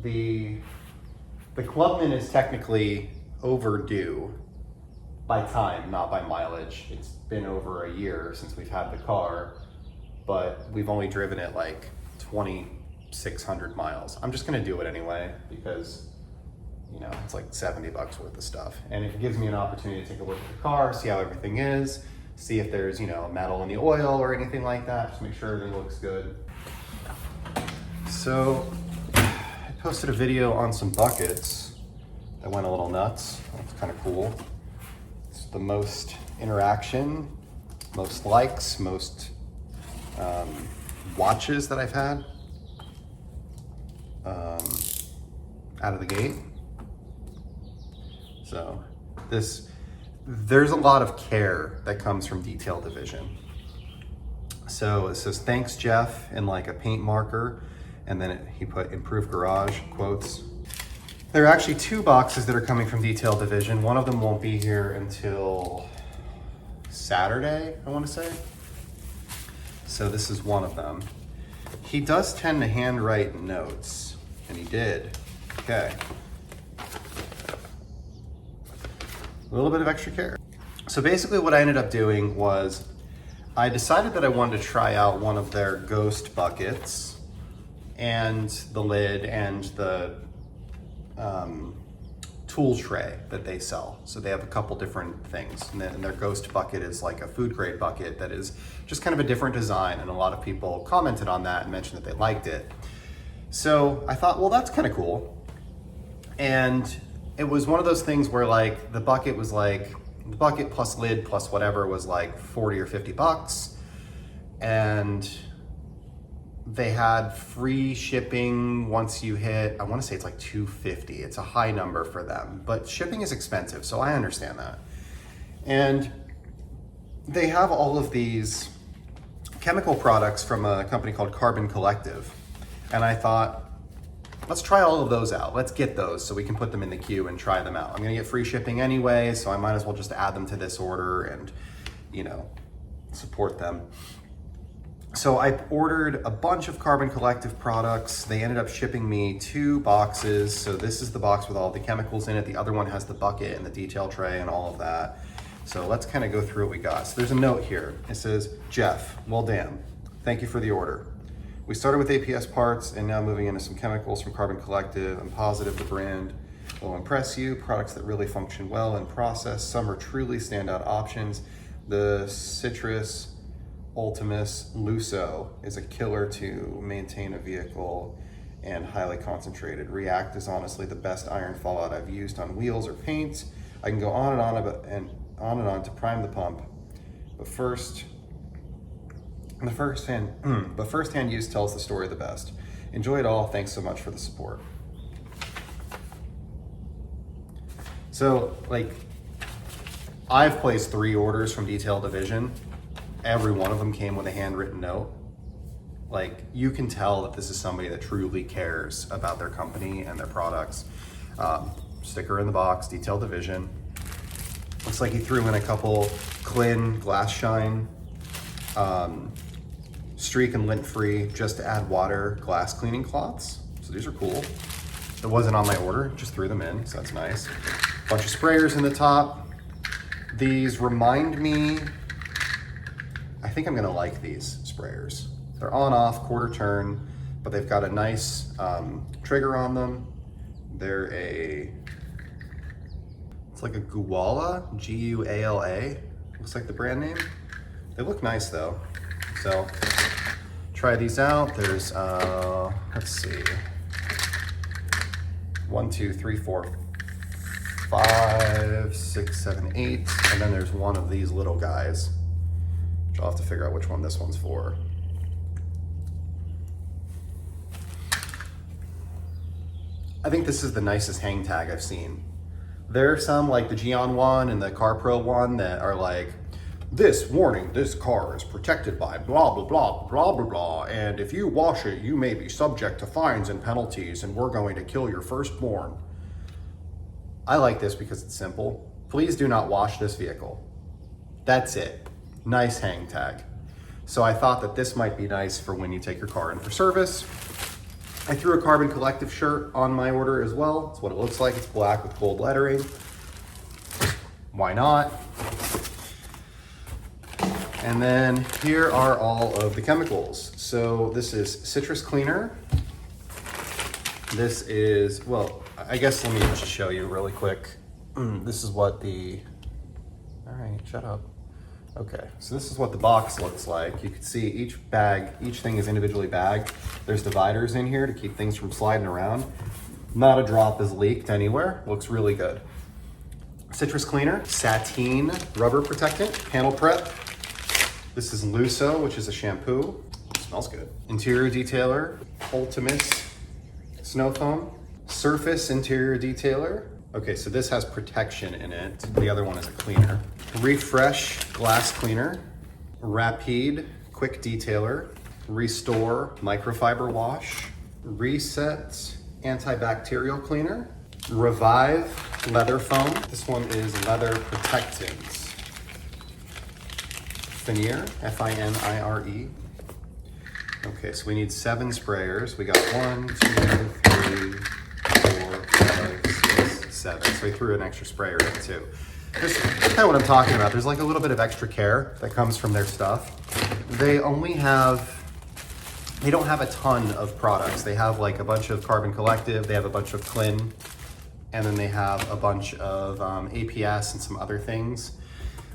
The Clubman is technically overdue by time, not by mileage. It's been over a year since we've had the car, but we've only driven it like 2,600 miles. I'm just gonna do it anyway because, you know, it's like $70 worth of stuff. And it gives me an opportunity to take a look at the car, see how everything is, see if there's, you know, metal in the oil or anything like that, just make sure everything looks good. So I posted a video on some buckets that went a little nuts. That's kind of cool. It's the most interaction, most likes, most watches that I've had out of the gate. So there's a lot of care that comes from Detail Division. So it says, thanks, Jeff, in like a paint marker. And then he put improved garage quotes. There are actually 2 boxes that are coming from Detail Division. One of them won't be here until Saturday, I want to say. So this is one of them. He does tend to handwrite notes, and he did. Okay. A little bit of extra care. So basically what I ended up doing was I decided that I wanted to try out one of their ghost buckets and the lid and the tool tray that they sell. So they have a couple different things, and then their ghost bucket is like a food grade bucket that is just kind of a different design, and a lot of people commented on that and mentioned that they liked it. So I thought, well, that's kind of cool. And it was one of those things where like the bucket was like, the bucket plus lid plus whatever was like 40 or 50 bucks. And they had free shipping once you hit, I want to say it's like $250. It's a high number for them, but shipping is expensive, so I understand that. And they have all of these chemical products from a company called Carbon Collective. And I thought, let's try all of those out. Let's get those so we can put them in the queue and try them out. I'm gonna get free shipping anyway, so I might as well just add them to this order and, you know, support them. So I ordered a bunch of Carbon Collective products. They ended up shipping me 2 boxes. So this is the box with all the chemicals in it. The other one has the bucket and the detail tray and all of that. So let's kind of go through what we got. So there's a note here. It says, Jeff, well, damn. Thank you for the order. We started with APS parts and now moving into some chemicals from Carbon Collective. I'm positive the brand will impress you. Products that really function well in process. Some are truly standout options. The Citrus Ultimus Luso is a killer to maintain a vehicle and highly concentrated. React is honestly the best iron fallout I've used on wheels or paint. I can go on and on to prime the pump, but first-hand use tells the story the best. Enjoy it all. Thanks so much for the support. So, like, I've placed 3 orders from Detail Division. Every one of them came with a handwritten note. Like, you can tell that this is somebody that truly cares about their company and their products. Sticker in the box, Detail Division. Looks like he threw in a couple Clean Glass Shine, streak and lint free, just to add water glass cleaning cloths. So these are cool. It wasn't on my order, just threw them in, so that's nice. Bunch of sprayers in the top. These remind me, I think I'm gonna like these sprayers. They're on off, quarter turn, but they've got a nice trigger on them. They're it's like a Guala, G-U-A-L-A, looks like the brand name. They look nice though. So try these out. There's, let's see, 1, 2, 3, 4, 5, 6, 7, 8, and then there's one of these little guys. I'll have to figure out which one this one's for. I think this is the nicest hang tag I've seen. There are some like the Geon one and the Car Pro one that are like, this warning, this car is protected by blah, blah, blah, blah, blah, blah. And if you wash it, you may be subject to fines and penalties, and we're going to kill your firstborn. I like this because it's simple. Please do not wash this vehicle. That's it. Nice hang tag. So I thought that this might be nice for when you take your car in for service. I threw a Carbon Collective shirt on my order as well. It's what it looks like. It's black with gold lettering. Why not? And then here are all of the chemicals. So this is citrus cleaner. This is, well, I guess let me just show you really quick. This is what the, all right, shut up. Okay, so this is what the box looks like. You can see each bag, each thing is individually bagged. There's dividers in here to keep things from sliding around. Not a drop is leaked anywhere. Looks really good. Citrus cleaner, sateen rubber protectant, panel prep. This is Luso, which is a shampoo. Smells good. Interior detailer, Ultimus snow foam, surface interior detailer. Okay, so this has protection in it. The other one is a cleaner. Refresh glass cleaner, Rapide quick detailer, restore microfiber wash, reset antibacterial cleaner, revive leather foam. This one is leather protectants. Finire, F-I-N-I-R-E. Okay, so we need 7 sprayers. We got 1, 2, 3, 4, 5, 6, 7. So we threw an extra sprayer in too. That's kind of what I'm talking about. There's like a little bit of extra care that comes from their stuff. They don't have a ton of products. They have like a bunch of Carbon Collective, they have a bunch of Clean, and then they have a bunch of APS and some other things.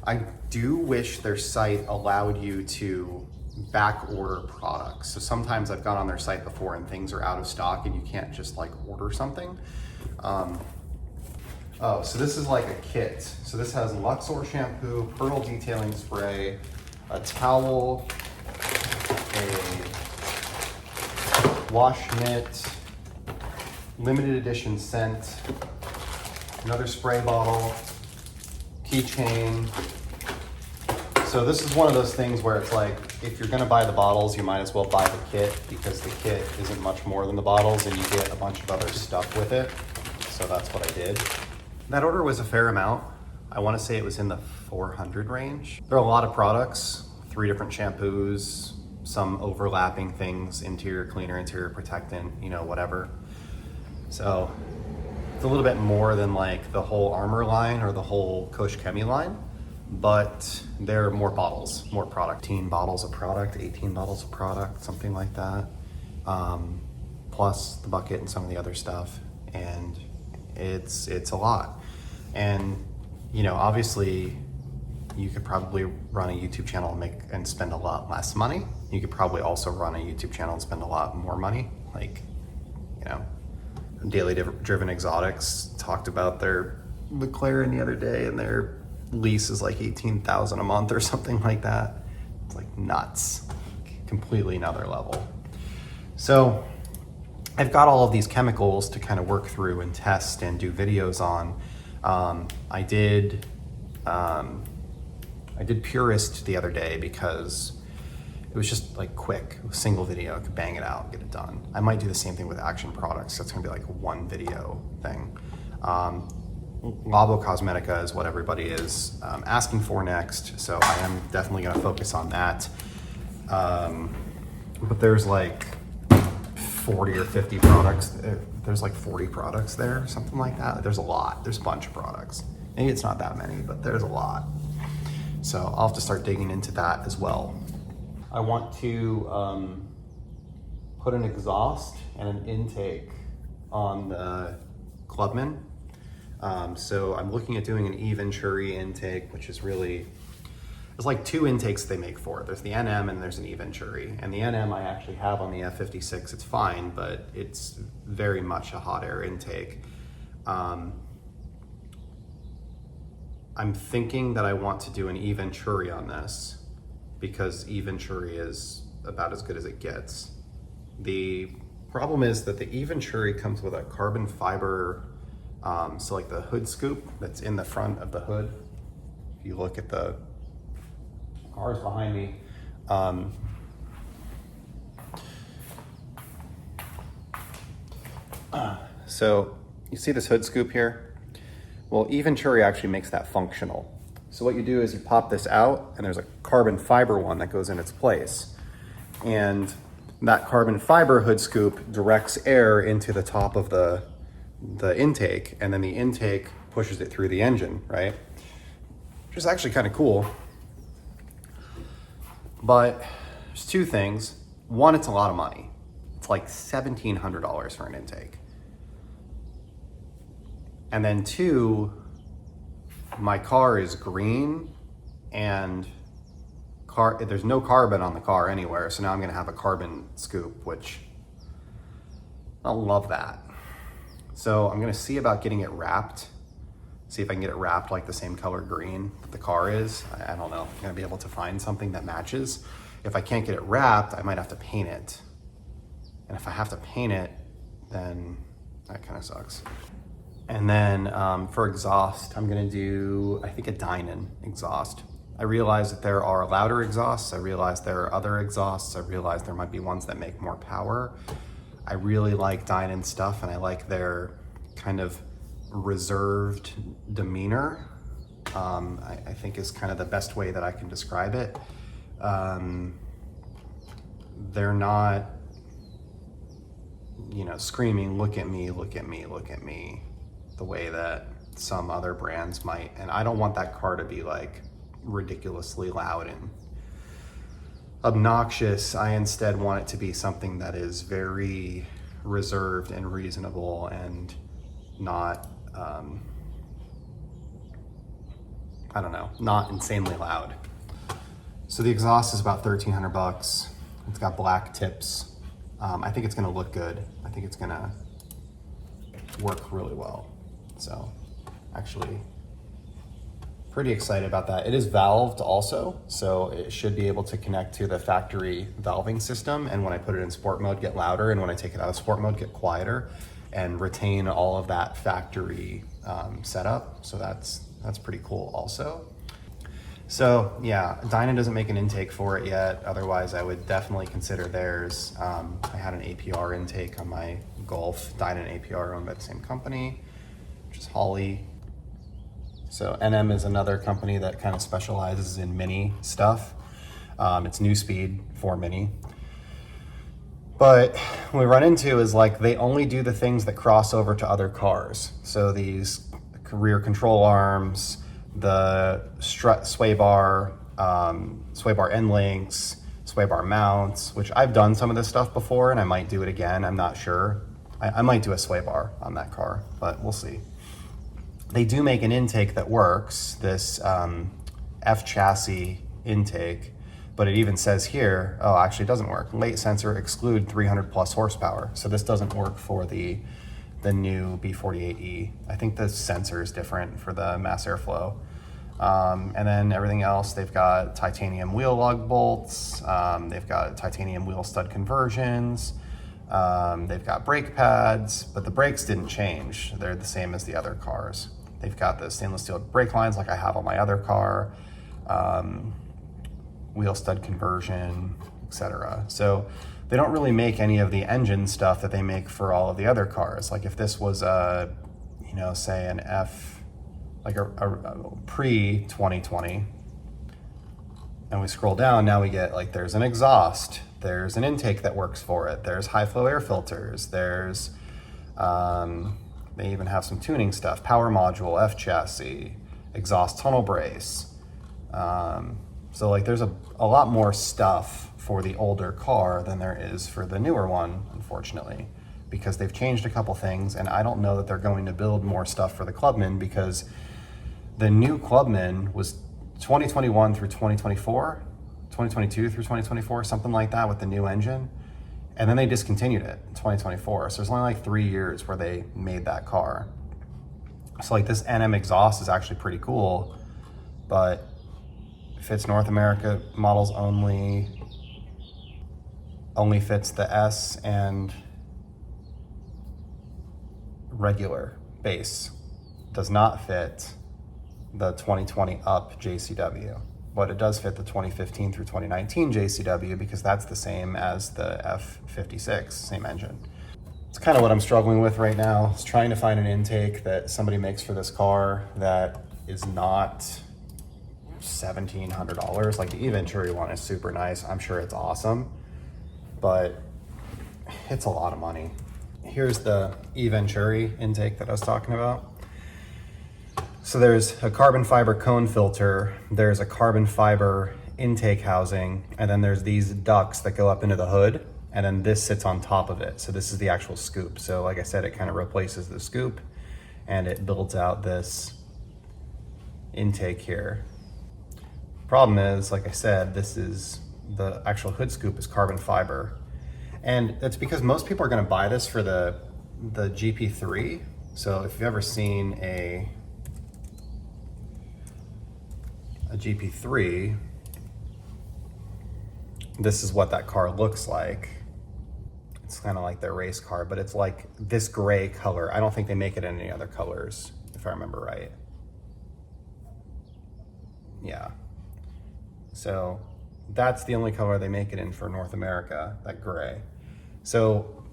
I do wish their site allowed you to back order products. So sometimes I've gone on their site before and things are out of stock and you can't just like order something. Oh, so this is like a kit. So this has Luxor shampoo, Pearl detailing spray, a towel, a wash mitt, limited edition scent, another spray bottle, keychain. So this is one of those things where it's like, if you're gonna buy the bottles, you might as well buy the kit because the kit isn't much more than the bottles and you get a bunch of other stuff with it. So that's what I did. That order was a fair amount. I wanna say it was in the 400 range. There are a lot of products, 3 different shampoos, some overlapping things, interior cleaner, interior protectant, you know, whatever. So it's a little bit more than like the whole Armor line or the whole Kosh Chemi line, but there are more bottles, more product. 18 bottles of product, 18 bottles of product, something like that. Plus the bucket and some of the other stuff. And it's a lot. And, you know, obviously you could probably run a YouTube channel and spend a lot less money. You could probably also run a YouTube channel and spend a lot more money. Like, you know, Daily Driven Exotics talked about their McLaren the other day and their lease is like $18,000 a month or something like that. It's like nuts, completely another level. So I've got all of these chemicals to kind of work through and test and do videos on. I did Purist the other day because it was just like quick, a single video, I could bang it out, get it done. I might do the same thing with Action Products. So it's gonna be like one video thing. Labo Cosmetica is what everybody is asking for next. So I am definitely gonna focus on that. But there's like 40 or 50 products. There's like 40 products there, something like that. There's a lot, there's a bunch of products. Maybe it's not that many, but there's a lot. So I'll have to start digging into that as well. I want to put an exhaust and an intake on the Clubman. So I'm looking at doing an E Venturi intake, which is really, there's like 2 intakes they make for it. There's the NM and there's an E Venturi. And the NM I actually have on the F56, it's fine, but it's very much a hot air intake. I'm thinking that I want to do an E Venturi on this because E Venturi is about as good as it gets. The problem is that the E Venturi comes with a carbon fiber, so like the hood scoop that's in the front of the hood. If you look at the cars behind me, so you see this hood scoop here? Well, E Venturi actually makes that functional. So what you do is you pop this out and there's a carbon fiber one that goes in its place. And that carbon fiber hood scoop directs air into the top of the intake, and then the intake pushes it through the engine, right? Which is actually kind of cool. But there's 2 things. One, it's a lot of money. It's like $1,700 for an intake. And then 2, my car is green and there's no carbon on the car anywhere. So now I'm gonna have a carbon scoop, which I don't love that. So I'm gonna see about getting it wrapped. See if I can get it wrapped like the same color green that the car is. I don't know, I'm gonna be able to find something that matches. If I can't get it wrapped, I might have to paint it. And if I have to paint it, then that kind of sucks. And then for exhaust, I'm gonna do, I think, a Dynon exhaust. I realize that there are louder exhausts. I realize there are other exhausts. I realize there might be ones that make more power. I really like Dynan stuff, and I like their kind of reserved demeanor. I think is kind of the best way that I can describe it. They're not, you know, screaming, look at me, look at me, look at me, the way that some other brands might. And I don't want that car to be like ridiculously loud and obnoxious. I instead want it to be something that is very reserved and reasonable and not, I don't know, not insanely loud. So the exhaust is about $1,300. It's got black tips. I think it's gonna look good. I think it's gonna work really well. So actually pretty excited about that. It is valved also, so it should be able to connect to the factory valving system. And when I put it in sport mode, get louder. And when I take it out of sport mode, get quieter and retain all of that factory setup. So that's pretty cool also. So yeah, Dynan doesn't make an intake for it yet. Otherwise, I would definitely consider theirs. I had an APR intake on my Golf. Dynan and APR owned by the same company, which is Holly. So NM is another company that kind of specializes in mini stuff. It's New Speed for mini. But what we run into is like they only do the things that cross over to other cars. So these rear control arms, the sway bar end links, sway bar mounts, which I've done some of this stuff before and I might do it again. I'm not sure. I might do a sway bar on that car, but we'll see. They do make an intake that works, this F chassis intake, but it even says here, oh, actually it doesn't work. Late sensor exclude 300 plus horsepower. So this doesn't work for the new B48E. I think the sensor is different for the mass airflow. And then everything else, they've got titanium wheel lug bolts, they've got titanium wheel stud conversions, they've got brake pads, but the brakes didn't change. They're the same as the other cars. They've got the stainless steel brake lines like I have on my other car, wheel stud conversion, etc. So they don't really make any of the engine stuff that they make for all of the other cars. Like if this was a, you know, say an F, like a pre-2020, and we scroll down, now we get like there's an exhaust, there's an intake that works for it, there's high flow air filters, there's, they even have some tuning stuff, power module, F chassis, exhaust tunnel brace. So like there's a lot more stuff for the older car than there is for the newer one, unfortunately, because they've changed a couple things, and I don't know that they're going to build more stuff for the Clubman, because the new Clubman was 2021 through 2024, 2022 through 2024, something like that with the new engine. And then they discontinued it in 2024. So there's only like 3 years where they made that car. So like this NM exhaust is actually pretty cool, but fits North America models only fits the S and regular base. Does not fit the 2020 up JCW, but it does fit the 2015 through 2019 JCW because that's the same as the F56, same engine. It's kind of what I'm struggling with right now. Is trying to find an intake that somebody makes for this car that is not $1,700. Like the E-Venturi one is super nice. I'm sure it's awesome, but it's a lot of money. Here's the E-Venturi intake that I was talking about. So there's a carbon fiber cone filter, there's a carbon fiber intake housing, and then there's these ducts that go up into the hood, and then this sits on top of it. So this is the actual scoop. So like I said, it kind of replaces the scoop and it builds out this intake here. Problem is, like I said, this is the actual hood scoop is carbon fiber. And that's because most people are gonna buy this for the GP3. So if you've ever seen a GP3, this is what that car looks like. It's kind of like their race car, but it's like this gray color. I don't think they make it in any other colors, if I remember right. Yeah. So that's the only color they make it in for North America, that gray. So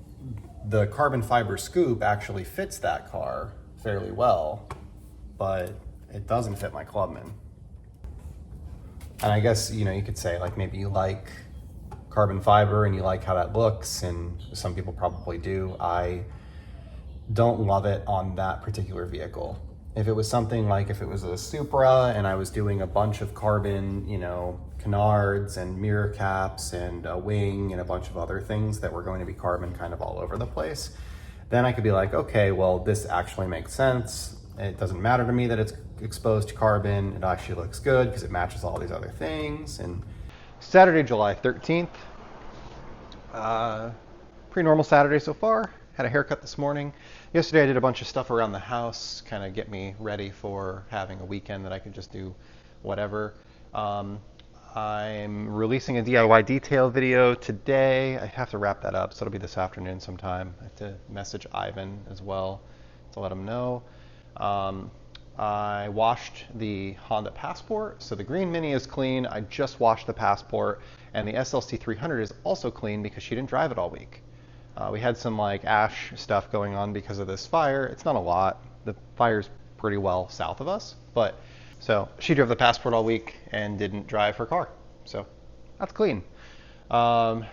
the carbon fiber scoop actually fits that car fairly well, but it doesn't fit my Clubman. And I guess, you know, you could say like maybe you like carbon fiber and you like how that looks, and some people probably do. I don't love it on that particular vehicle. If it was something like if it was a Supra and I was doing a bunch of carbon, you know, canards and mirror caps and a wing and a bunch of other things that were going to be carbon kind of all over the place, then I could be like, okay, well, this actually makes sense. It doesn't matter to me that it's exposed to carbon. It actually looks good because it matches all these other things. And Saturday, July 13th. Pretty normal Saturday so far. Had a haircut this morning. Yesterday I did a bunch of stuff around the house, kind of get me ready for having a weekend that I could just do whatever. I'm releasing a DIY detail video today. I have to wrap that up, so it'll be this afternoon sometime. I have to message Ivan as well to let him know. I washed the Honda Passport, so the green Mini is clean. I just washed the Passport, and the SLC 300 is also clean because she didn't drive it all week. We had some like ash stuff going on because of this fire. It's not a lot. The fire's pretty well south of us, but so she drove the Passport all week and didn't drive her car. So that's clean. So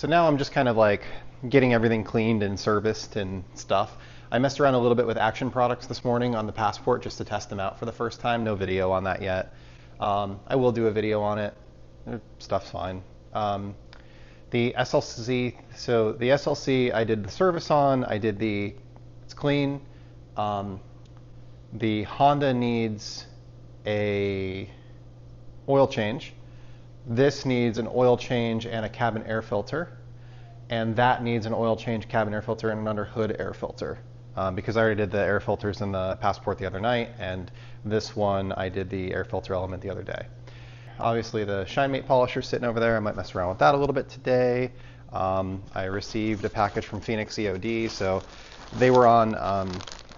now I'm just kind of like getting everything cleaned and serviced and stuff. I messed around a little bit with Action products this morning on the Passport just to test them out for the first time. No video on that yet. I will do a video on it. Stuff's fine. The SLC, so the SLC I did the service on, it's clean. The Honda needs a oil change. This needs an oil change and a cabin air filter. And that needs an oil change, cabin air filter, and an under hood air filter. Because I already did the air filters in the Passport the other night, and this one I did the air filter element the other day. Obviously the Shinemate polisher sitting over there. I might mess around with that a little bit today. I received a package from Phoenix EOD, so they were on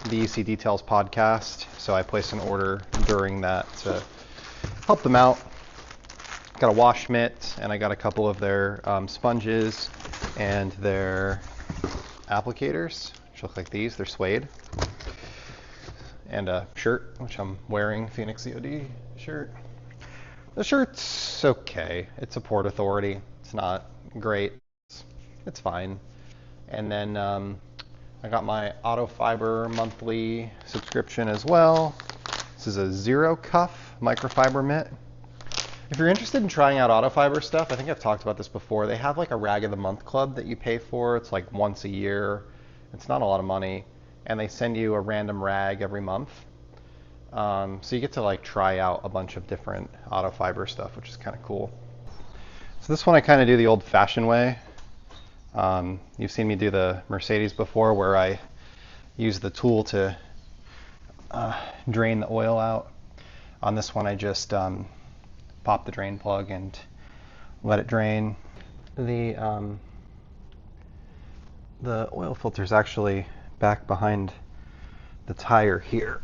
the EC Details podcast, so I placed an order during that to help them out. Got a wash mitt, and I got a couple of their sponges and their applicators, which look like these. They're suede. And a shirt, which I'm wearing, Phoenix EOD shirt. The shirt's okay. It's a Port Authority. It's not great. It's fine. And then I got my Auto Fiber monthly subscription as well. This is a Zero Cuff microfiber mitt. If you're interested in trying out Auto Fiber stuff, I think I've talked about this before. They have like a Rag of the Month club that you pay for. It's like once a year. It's not a lot of money. And they send you a random rag every month. So you get to like try out a bunch of different Auto Fiber stuff, which is kind of cool. So this one I kind of do the old-fashioned way. You've seen me do the Mercedes before, where I use the tool to drain the oil out. On this one I just pop the drain plug and let it drain. The oil filter is actually back behind the tire here.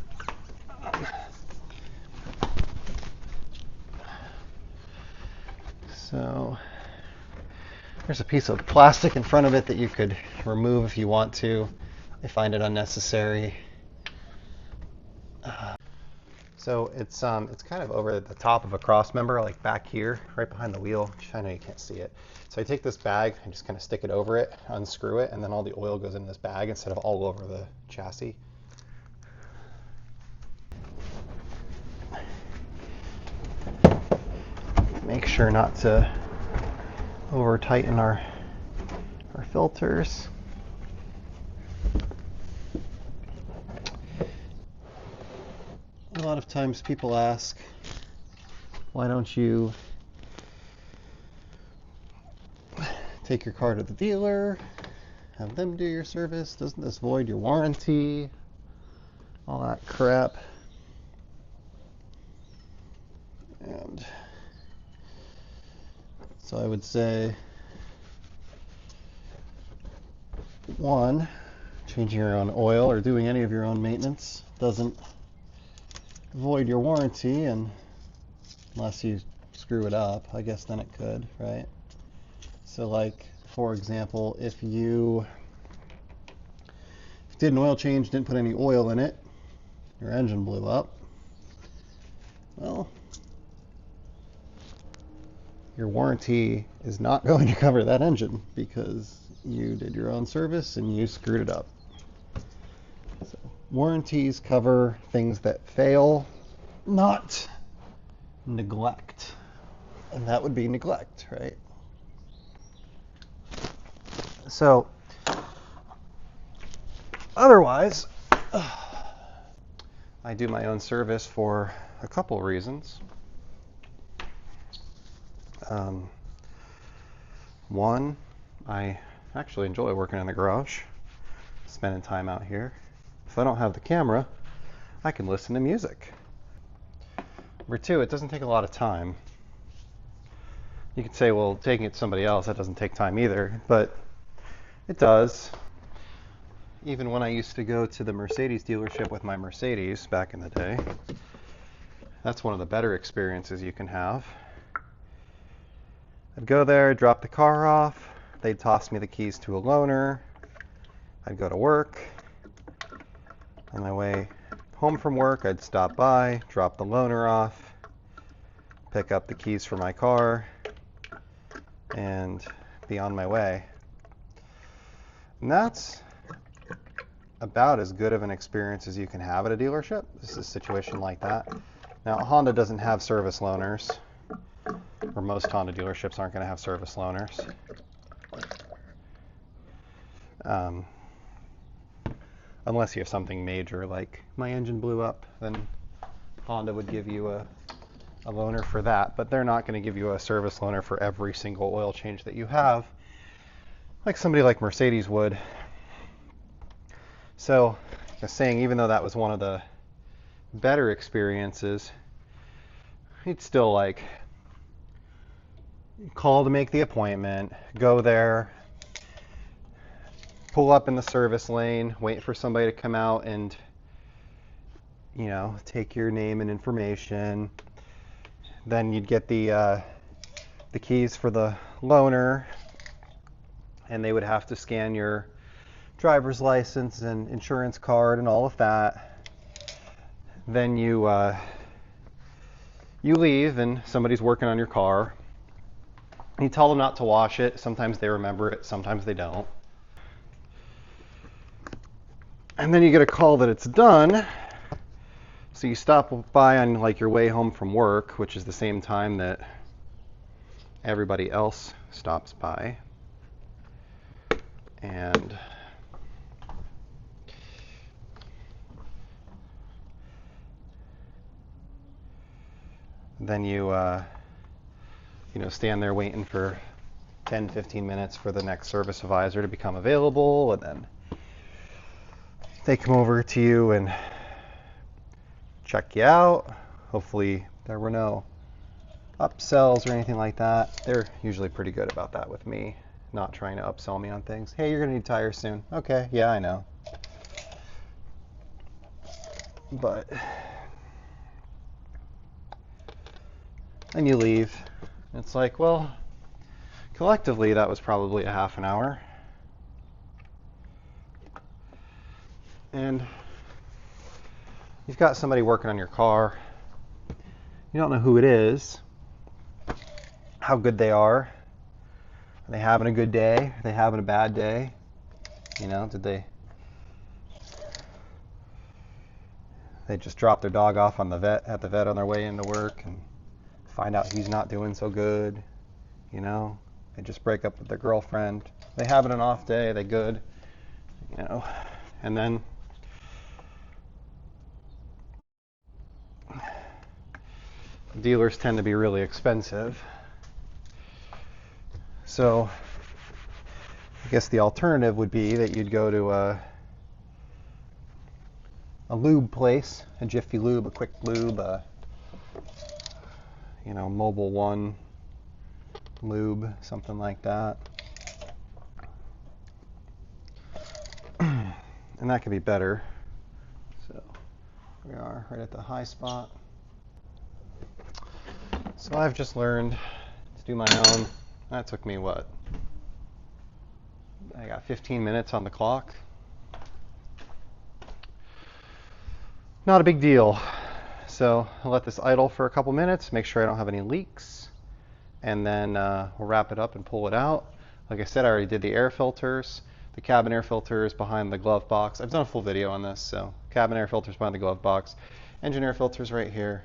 So there's a piece of plastic in front of it that you could remove if you want to. I find it unnecessary. So it's kind of over the top of a cross member, like back here, right behind the wheel. I know you can't see it. So I take this bag and just kind of stick it over it, unscrew it, and then all the oil goes in this bag instead of all over the chassis. Make sure not to over tighten our filters. A lot of times people ask, why don't you take your car to the dealer, have them do your service? Doesn't this void your warranty? All that crap. And so I would say, one, changing your own oil or doing any of your own maintenance doesn't void your warranty, and unless you screw it up, I guess then it could, right? So like, for example, if you did an oil change, didn't put any oil in it, your engine blew up, well, your warranty is not going to cover that engine because you did your own service and you screwed it up. So warranties cover things that fail, not neglect. And that would be neglect, right? So otherwise, I do my own service for a couple reasons. One, I actually enjoy working in the garage, spending time out here. If I don't have the camera, I can listen to music. Number two, it doesn't take a lot of time. You could say, well, taking it to somebody else, that doesn't take time either, but it does. Even when I used to go to the Mercedes dealership with my Mercedes back in the day, that's one of the better experiences you can have. I'd go there, drop the car off, they'd toss me the keys to a loaner, I'd go to work. On my way home from work, I'd stop by, drop the loaner off, pick up the keys for my car, and be on my way. And that's about as good of an experience as you can have at a dealership. This is a situation like that. Now, Honda doesn't have service loaners, or most Honda dealerships aren't going to have service loaners. Unless you have something major like my engine blew up, then Honda would give you a loaner for that, but they're not going to give you a service loaner for every single oil change that you have, like somebody like Mercedes would. So, just saying, even though that was one of the better experiences, you'd still like call to make the appointment, go there, pull up in the service lane, wait for somebody to come out and, you know, take your name and information. Then you'd get the keys for the loaner, and they would have to scan your driver's license and insurance card and all of that. Then you leave, and somebody's working on your car. You tell them not to wash it. Sometimes they remember it, sometimes they don't. And then you get a call that it's done. So you stop by on like your way home from work, which is the same time that everybody else stops by. And then you stand there waiting for 10-15 minutes for the next service advisor to become available, and then they come over to you and check you out. Hopefully there were no upsells or anything like that. They're usually pretty good about that with me, not trying to upsell me on things. Hey, you're gonna need tires soon. Okay, yeah, I know. But then you leave. It's like, well, collectively that was probably a half an hour. And you've got somebody working on your car. You don't know who it is, how good they are. Are they having a good day? Are they having a bad day? You know, did they just drop their dog off on at the vet on their way into work and find out he's not doing so good? You know, they just break up with their girlfriend. They having an off day? Are they good? You know, and then dealers tend to be really expensive. So I guess the alternative would be that you'd go to a lube place, a Jiffy Lube, a Quick Lube, Mobile One Lube, something like that. And that could be better. So we are right at the high spot. So I've just learned to do my own. That took me what? I got 15 minutes on the clock. Not a big deal. So I'll let this idle for a couple minutes, make sure I don't have any leaks, and then we'll wrap it up and pull it out. Like I said, I already did the air filters. The cabin air filters behind the glove box. I've done a full video on this, so cabin air filters behind the glove box. Engine air filters right here.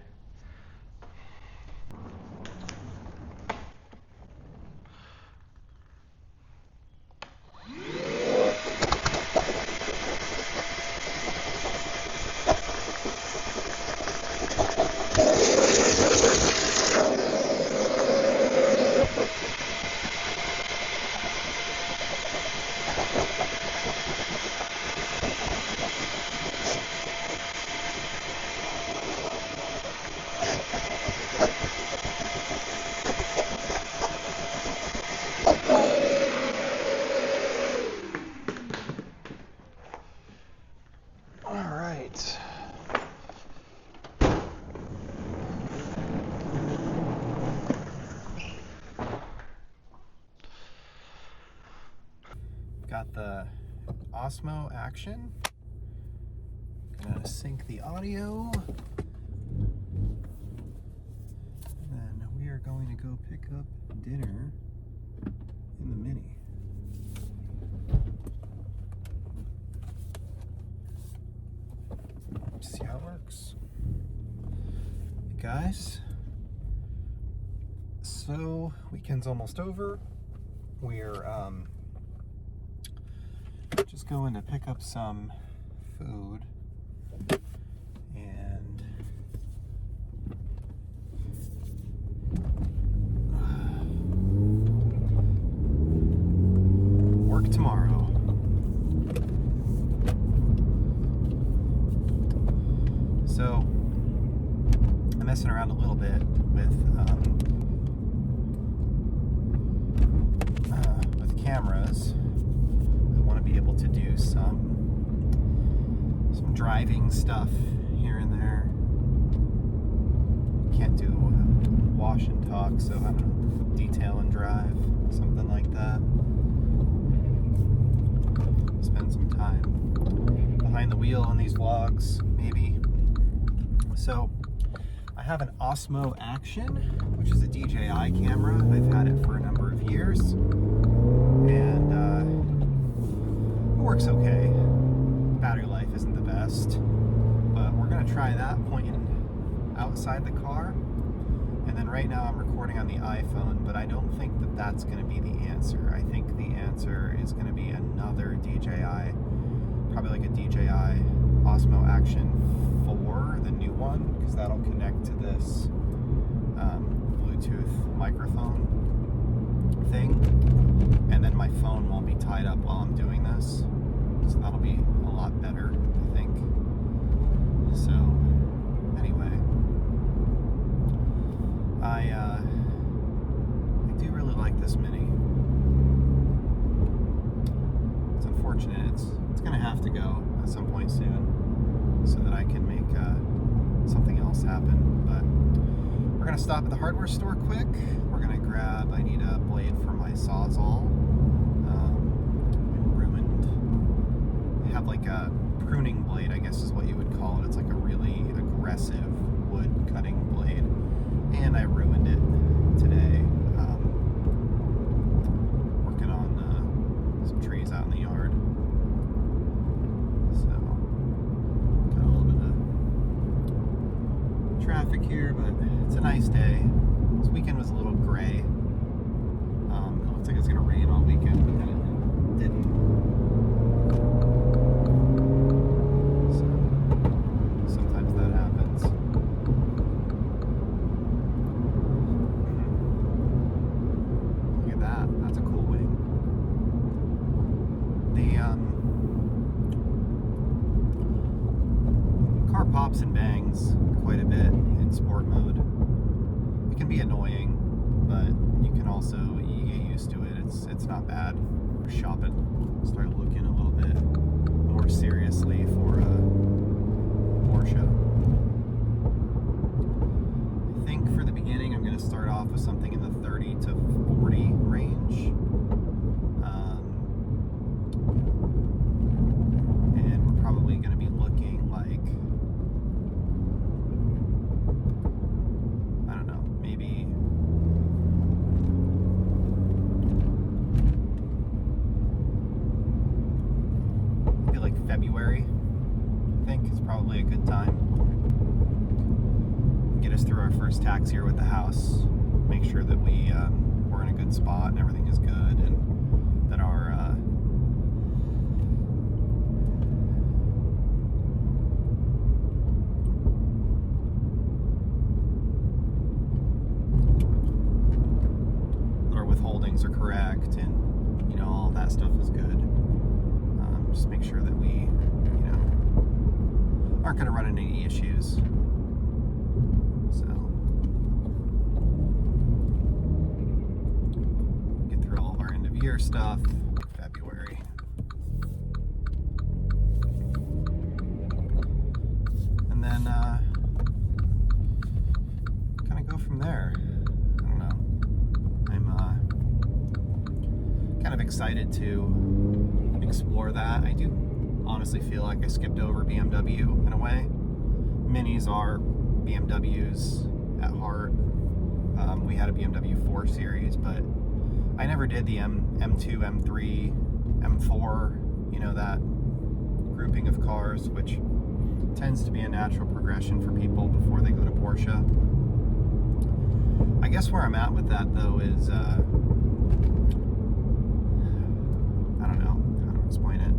Got the Osmo Action. Gonna sync the audio. And then we are going to go pick up dinner in the Mini. See how it works. Hey guys, so weekend's almost over. We're just going to pick up some food, and work tomorrow. So I'm messing around a little bit with cameras. Be able to do some driving stuff here and there. Can't do wash and talk, so I don't know, detail and drive, something like that. Spend some time behind the wheel on these vlogs, maybe. So I have an Osmo Action, which is a DJI camera. I've had it for a number of years, and it works okay. Battery life isn't the best, but we're gonna try that pointing outside the car. And then right now I'm recording on the iPhone, but I don't think that that's gonna be the answer. I think the answer is gonna be another DJI, probably like a DJI Osmo Action 4, the new one, because that'll connect to this Bluetooth microphone thing. And then my phone won't be tied up while I'm doing this, so that'll be a lot better, I think. So anyway, I do really like this Mini. It's unfortunate it's gonna have to go at some point soon, so that I can make something else happen. But we're gonna stop at the hardware store quick. We're gonna grab, I need a blade for my Sawzall. They have like a pruning blade, I guess is what you would call it. It's like a really aggressive wood cutting blade. And I ruined it today, working on some trees out in the yard. So, got a little bit of traffic here, but it's a nice day. This weekend was a little gray. It looks like it's gonna rain all weekend, but then it didn't. So sometimes that happens. Look at that. That's a cool wing. The car pops and bangs quite a bit in sport mode. It can be annoying, but you can also, you get used to it. It's not bad. We're shopping. Start looking a little bit more seriously for Porsche. I think think for the beginning I'm going to start off with something in the 30 to 40 range. And we're probably going to be looking like, I don't know, maybe like February, I think is probably a good time. Get us through our first tax year with the house, make sure that we're in a good spot and everything is good, and that our withholdings are correct, and all that stuff is good. Just make sure that we aren't going to run into any issues. So get through all of our end of year stuff February. And then kind of go from there. I don't know. I'm kind of excited to explore that. I do honestly feel like I skipped over BMW in a way. Minis are BMWs at heart. We had a BMW 4 Series, but I never did the M2, M3, M4, that grouping of cars, which tends to be a natural progression for people before they go to Porsche. I guess where I'm at with that, though, is I don't know how to explain it.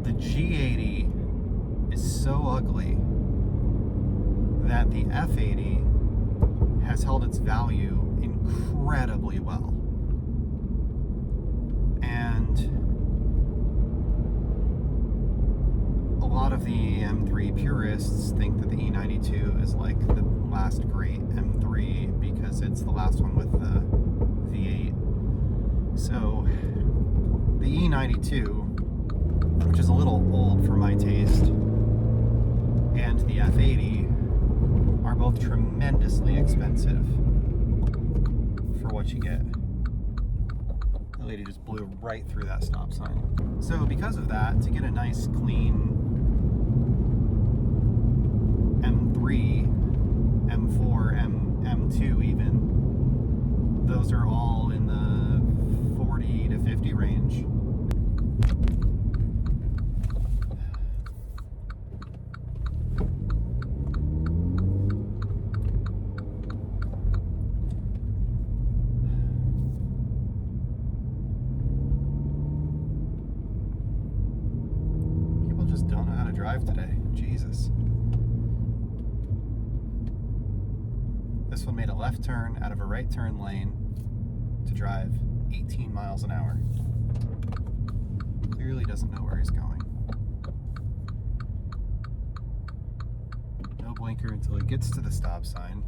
The G80 is so ugly that the F80 has held its value incredibly well. And a lot of the M3 purists think that the E92 is like the last great M3 because it's the last one with the V8. So the E92, which is a little old for my taste, and the F80 are both tremendously expensive for what you get. The lady just blew right through that stop sign. So because of that, to get a nice clean M3, M4, M2 even, those are all in the 40 to 50 range. Don't know how to drive today. Jesus. This one made a left turn out of a right turn lane to drive 18 miles an hour. Clearly doesn't know where he's going. No blinker until he gets to the stop sign.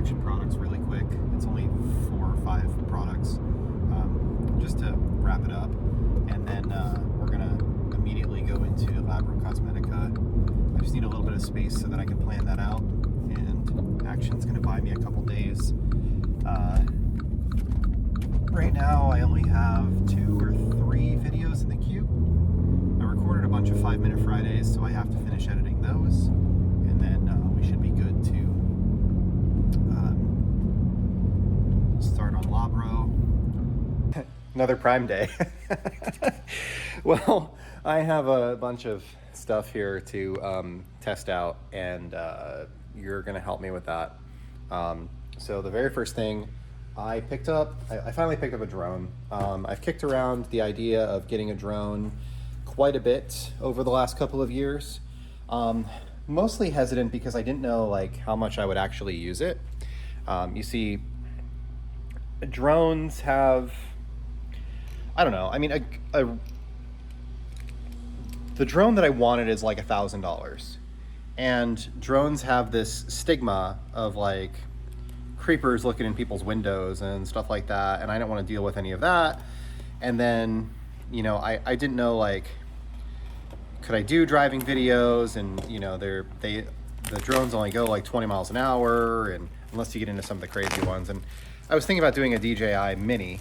action products really quick. It's only 4 or 5 products, just to wrap it up. And then we're gonna immediately go into Labrum Cosmetica. I just need a little bit of space so that I can plan that out. And Action's gonna buy me a couple days Right now I only have 2 or 3 videos in the queue. I recorded a bunch of 5-Minute Fridays, so I have to finish editing those, and then we should be good to start on Labro. Another Prime Day. Well, I have a bunch of stuff here to test out, and you're going to help me with that. So the very first thing I finally picked up a drone. I've kicked around the idea of getting a drone quite a bit over the last couple of years. Mostly hesitant because I didn't know like how much I would actually use it. You see, drones have, I don't know, I mean, the drone that I wanted is like $1,000. And drones have this stigma of like creepers looking in people's windows and stuff like that, and I didn't want to deal with any of that. And then, you know, I didn't know, like, could I do driving videos? And, you know, the drones only go like 20 miles an hour, and unless you get into some of the crazy ones. And I was thinking about doing a DJI Mini,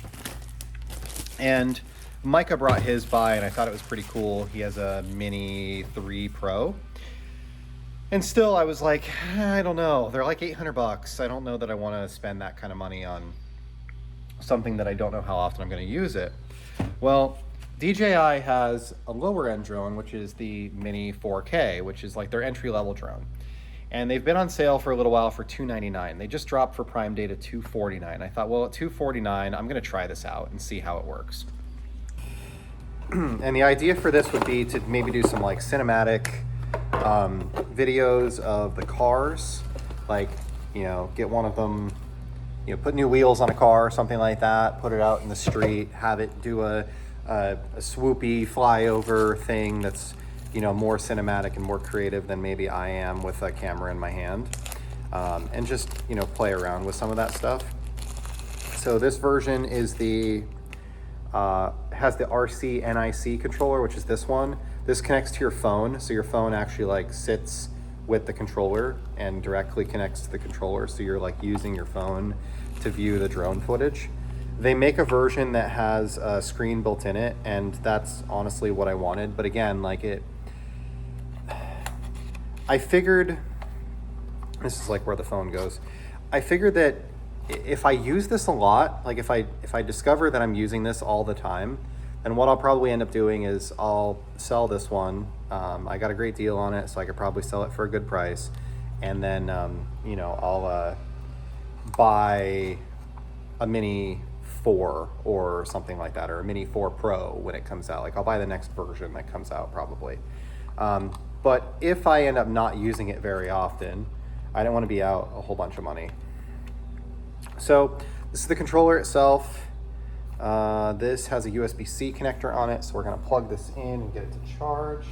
and Micah brought his by, and I thought it was pretty cool. He has a Mini 3 Pro. And still, I was like, I don't know. They're like $800. I don't know that I want to spend that kind of money on something that I don't know how often I'm going to use it. Well, DJI has a lower end drone, which is the Mini 4K, which is like their entry level drone. And they've been on sale for a little while for $299. They just dropped for Prime Day to $249. I thought, well, at $249, I'm going to try this out and see how it works. And the idea for this would be to maybe do some like cinematic videos of the cars, like, you know, get one of them, you know, put new wheels on a car or something like that, put it out in the street, have it do a swoopy flyover thing that's, you know, more cinematic and more creative than maybe I am with a camera in my hand, and just, you know, play around with some of that stuff. So this version is has the RC NIC controller, which is this one. This connects to your phone, so your phone actually like sits with the controller and directly connects to the controller, so you're like using your phone to view the drone footage. They make a version that has a screen built in it, and that's honestly what I wanted. But again, like I figured, this is like where the phone goes. I figured that if I use this a lot, like if I discover that I'm using this all the time, and what I'll probably end up doing is I'll sell this one. I got a great deal on it, so I could probably sell it for a good price. And then, you know, I'll buy a Mini 4 or something like that, or a Mini 4 Pro when it comes out. Like, I'll buy the next version that comes out probably. But if I end up not using it very often, I don't want to be out a whole bunch of money. So this is the controller itself. This has a USB-C connector on it, so we're going to plug this in and get it to charge.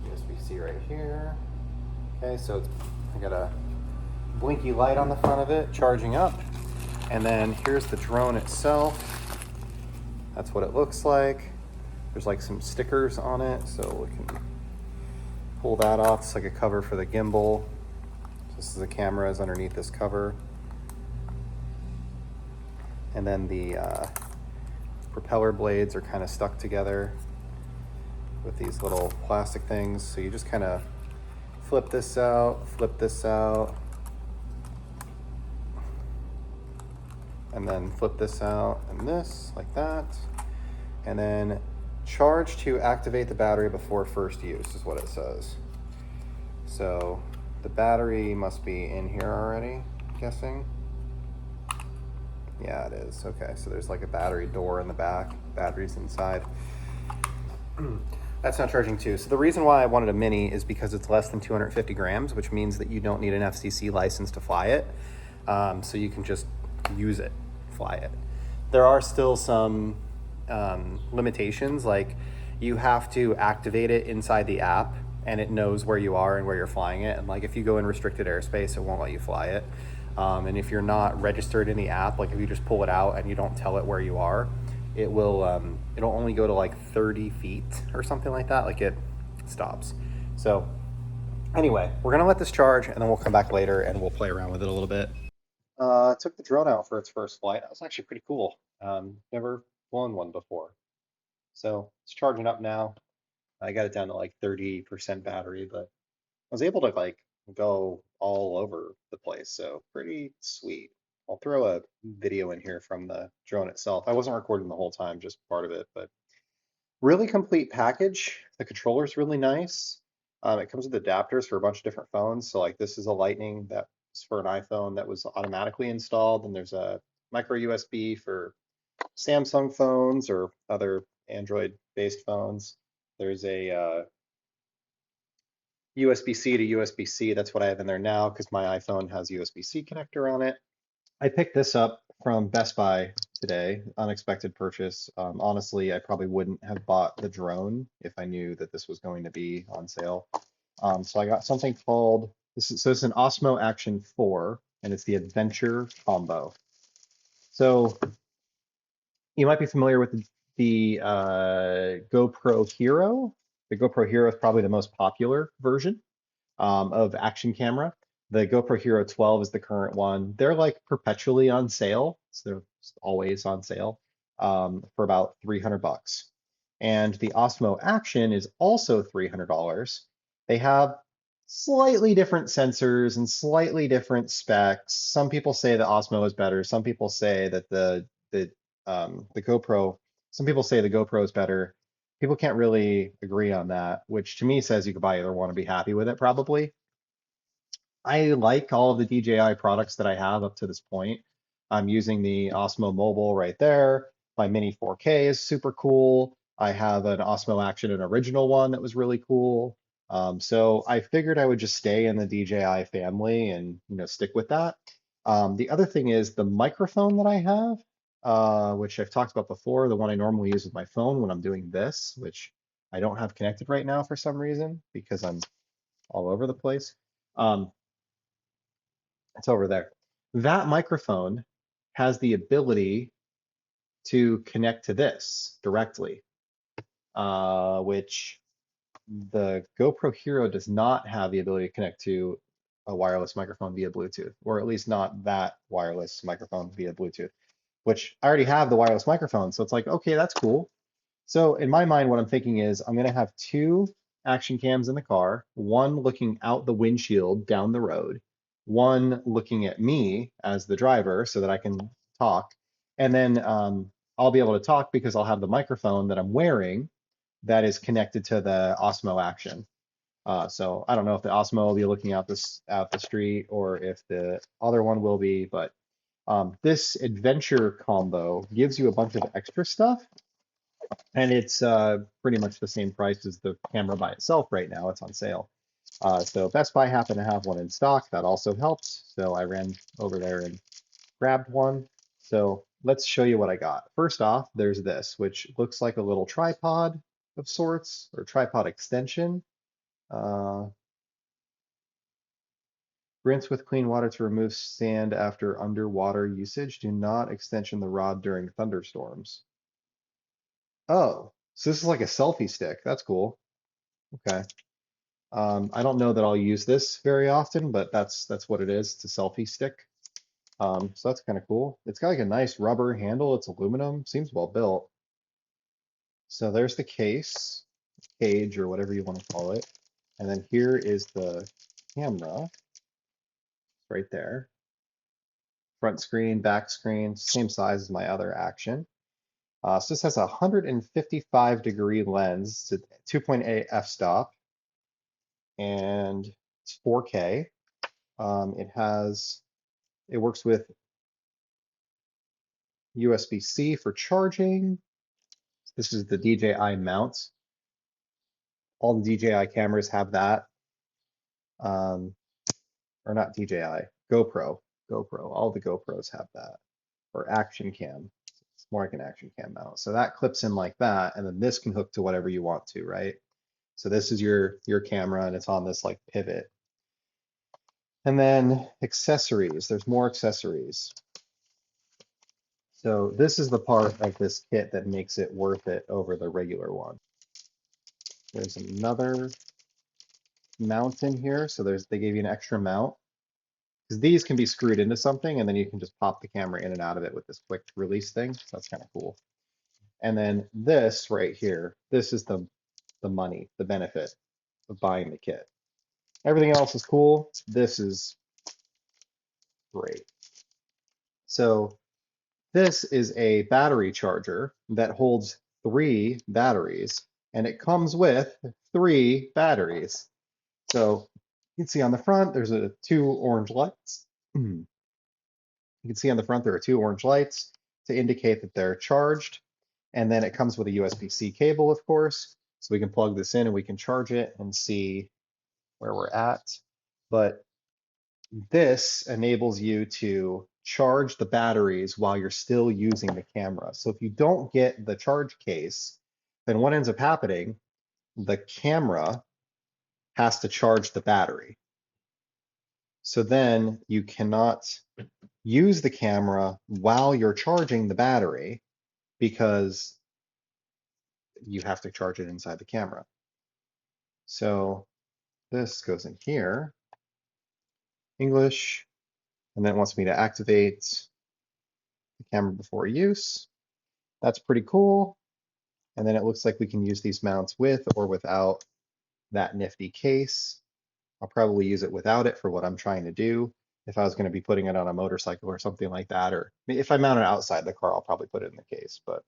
USB-C right here. Okay, so I got a blinky light on the front of it, charging up. And then here's the drone itself. That's what it looks like. There's like some stickers on it, so we can pull that off. It's like a cover for the gimbal. This is the cameras underneath this cover. And then the propeller blades are kind of stuck together with these little plastic things. So you just kind of flip this out, and then flip this out and this, like that. And then charge to activate the battery before first use is what it says. So the battery must be in here already, I'm guessing. Yeah, it is. Okay, so there's like a battery door in the back, batteries inside. That's not charging too. So the reason why I wanted a Mini is because it's less than 250 grams, which means that you don't need an FCC license to fly it. So you can just use it, fly it. There are still some limitations, like you have to activate it inside the app and it knows where you are and where you're flying it. And like if you go in restricted airspace, it won't let you fly it. And if you're not registered in the app, like if you just pull it out and you don't tell it where you are, it will it'll only go to like 30 feet or something like that. Like it stops. So anyway, we're gonna let this charge and then we'll come back later and we'll play around with it a little bit. Took the drone out for its first flight. That was actually pretty cool. Never flown one before. So it's charging up now. I got it down to like 30% battery, but I was able to like go all over the place. So pretty sweet. I'll throw a video in here from the drone itself. I wasn't recording the whole time, just part of it, but really complete package. The controller's really nice. It comes with adapters for a bunch of different phones. So like this is a Lightning that's for an iPhone that was automatically installed, and there's a micro USB for Samsung phones or other Android-based phones. There's a USB-C to USB-C. That's what I have in there now because my iPhone has USB-C connector on it. I picked this up from Best Buy today, unexpected purchase. Honestly, I probably wouldn't have bought the drone if I knew that this was going to be on sale. So I got something called, it's an Osmo Action 4, and it's the Adventure Combo. So you might be familiar with the GoPro Hero. The GoPro Hero is probably the most popular version of action camera. The GoPro Hero 12 is the current one. They're like perpetually on sale, so they're always on sale for about 300 bucks. And the Osmo Action is also $300. They have slightly different sensors and slightly different specs. Some people say the Osmo is better. Some people say that the GoPro. Some people say the GoPro is better. People can't really agree on that, which to me says you could buy either one and be happy with it probably. I like all of the DJI products that I have up to this point. I'm using the Osmo Mobile right there. My Mini 4K is super cool. I have an Osmo Action, an original one that was really cool. So I figured I would just stay in the DJI family and stick with that. The other thing is the microphone that I have, which I've talked about before, the one I normally use with my phone when I'm doing this, which I don't have connected right now for some reason because I'm all over the place. Um, it's over there. That microphone has the ability to connect to this directly, which the GoPro Hero does not have the ability to connect to a wireless microphone via Bluetooth, or at least not that wireless microphone via Bluetooth, which I already have the wireless microphone. So it's like, okay, that's cool. So in my mind, what I'm thinking is I'm going to have two action cams in the car, one looking out the windshield down the road, one looking at me as the driver so that I can talk. And then I'll be able to talk because I'll have the microphone that I'm wearing that is connected to the Osmo Action. So I don't know if the Osmo will be looking out the street or if the other one will be, but this adventure combo gives you a bunch of extra stuff, and it's pretty much the same price as the camera by itself right now. It's on sale. So Best Buy happened to have one in stock. That also helps. So I ran over there and grabbed one. So let's show you what I got. First off, there's this, which looks like a little tripod of sorts, or tripod extension. Rinse with clean water to remove sand after underwater usage. Do not extension the rod during thunderstorms. Oh, so this is like a selfie stick. That's cool. Okay. I don't know that I'll use this very often, but that's what it is. It's a selfie stick. So that's kind of cool. It's got like a nice rubber handle. It's aluminum. Seems well built. So there's the case, cage, or whatever you want to call it. And then here is the camera right there. Front screen, back screen, same size as my other Action. So this has a 155-degree lens, it's 2.8 f-stop, and it's 4K. It works with USB-C for charging. This is the DJI mount. All the DJI cameras have that. Or not DJI, GoPro. All the GoPros have that. Or Action Cam. It's more like an Action Cam mount. So that clips in like that, and then this can hook to whatever you want to, right? So this is your camera, and it's on this like pivot. And then accessories. There's more accessories. So this is the part of this kit that makes it worth it over the regular one. There's another mount in here. So they gave you an extra mount. because these can be screwed into something and then you can just pop the camera in and out of it with this quick release thing. So that's kind of cool. And then this right here, this is the money, the benefit of buying the kit. Everything else is cool. This is great. So this is a battery charger that holds 3 batteries, and it comes with 3 batteries. So you can see on the front, there's 2 orange lights. You can see on the front there are 2 orange lights to indicate that they're charged. And then it comes with a USB-C cable, of course. So we can plug this in and we can charge it and see where we're at. But this enables you to charge the batteries while you're still using the camera. So if you don't get the charge case, then what ends up happening, the camera has to charge the battery. So then you cannot use the camera while you're charging the battery because you have to charge it inside the camera. So this goes in here, English, and then it wants me to activate the camera before use. That's pretty cool. And then it looks like we can use these mounts with or without that nifty case. I'll probably use it without it for what I'm trying to do. If I was going to be putting it on a motorcycle or something like that, or if I mount it outside the car, I'll probably put it in the case. But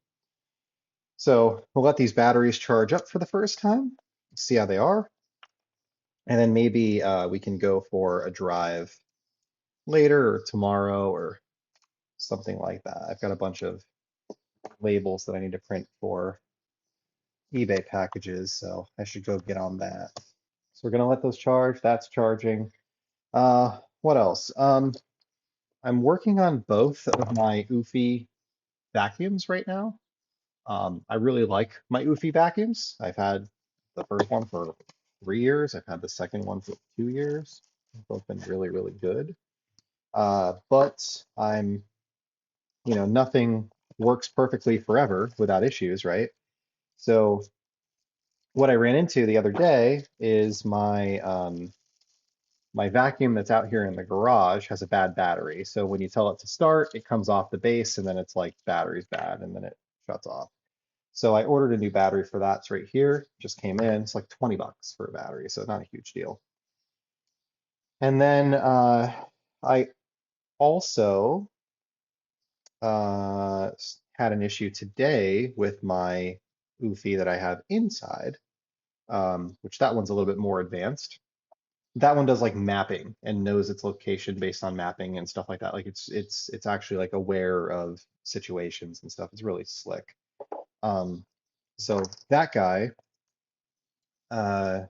so we'll let these batteries charge up for the first time, see how they are. And then maybe we can go for a drive later or tomorrow or something like that. I've got a bunch of labels that I need to print for eBay packages, so I should go get on that. So we're gonna let those charge. That's charging. What else? I'm working on both of my Eufy vacuums right now. I really like my Eufy vacuums. I've had the first one for 3 years. I've had the second one for 2 years. They've both been really, really good. But nothing works perfectly forever without issues, right? So what I ran into the other day is my vacuum that's out here in the garage has a bad battery. So when you tell it to start, it comes off the base and then it's like battery's bad and then it shuts off. So I ordered a new battery for that. It's right here. Just came in. It's like 20 bucks for a battery, so not a huge deal. And then I also had an issue today with my Eufy that I have inside, which that one's a little bit more advanced. That one does like mapping and knows its location based on mapping and stuff like that. Like it's actually like aware of situations and stuff. It's really slick. So that guy, uh,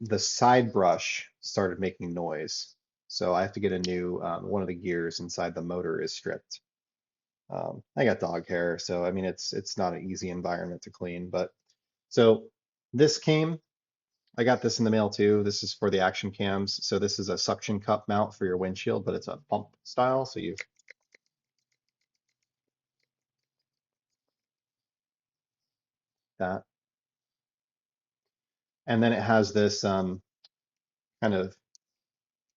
the side brush started making noise. So I have to get a new one of the gears inside the motor is stripped. I got dog hair, so I mean it's not an easy environment to clean. But so this came. I got this in the mail too. This is for the action cams. So this is a suction cup mount for your windshield, but it's a pump style. So you that, and then it has this kind of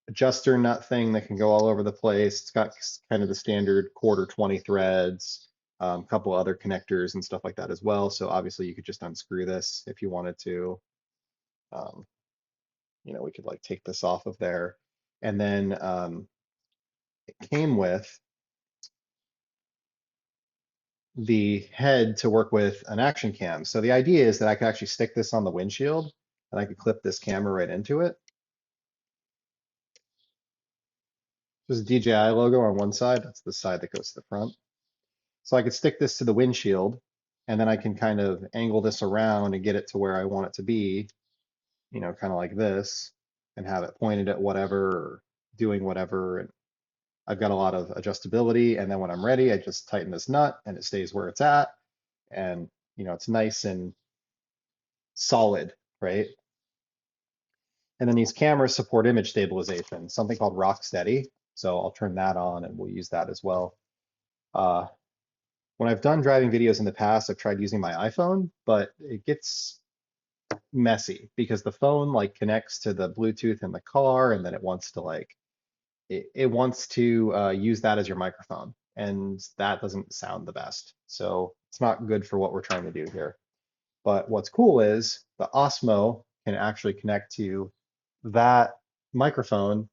adjuster nut thing that can go all over the place. It's got kind of the standard quarter 20 threads, a couple other connectors and stuff like that as well. So obviously you could just unscrew this if you wanted to. Um, we could like take this off of there. And then it came with the head to work with an action cam. So the idea is that I could actually stick this on the windshield and I could clip this camera right into it. There's a DJI logo on one side. That's the side that goes to the front. So I could stick this to the windshield and then I can kind of angle this around and get it to where I want it to be, kind of like this, and have it pointed at whatever or doing whatever. And I've got a lot of adjustability. And then when I'm ready, I just tighten this nut and it stays where it's at. And, it's nice and solid, right? And then these cameras support image stabilization, something called Rocksteady. So I'll turn that on and we'll use that as well. When I've done driving videos in the past, I've tried using my iPhone, but it gets messy because the phone like connects to the Bluetooth in the car, and then it wants to like it wants to use that as your microphone, and that doesn't sound the best. So it's not good for what we're trying to do here. But what's cool is the Osmo can actually connect to that microphone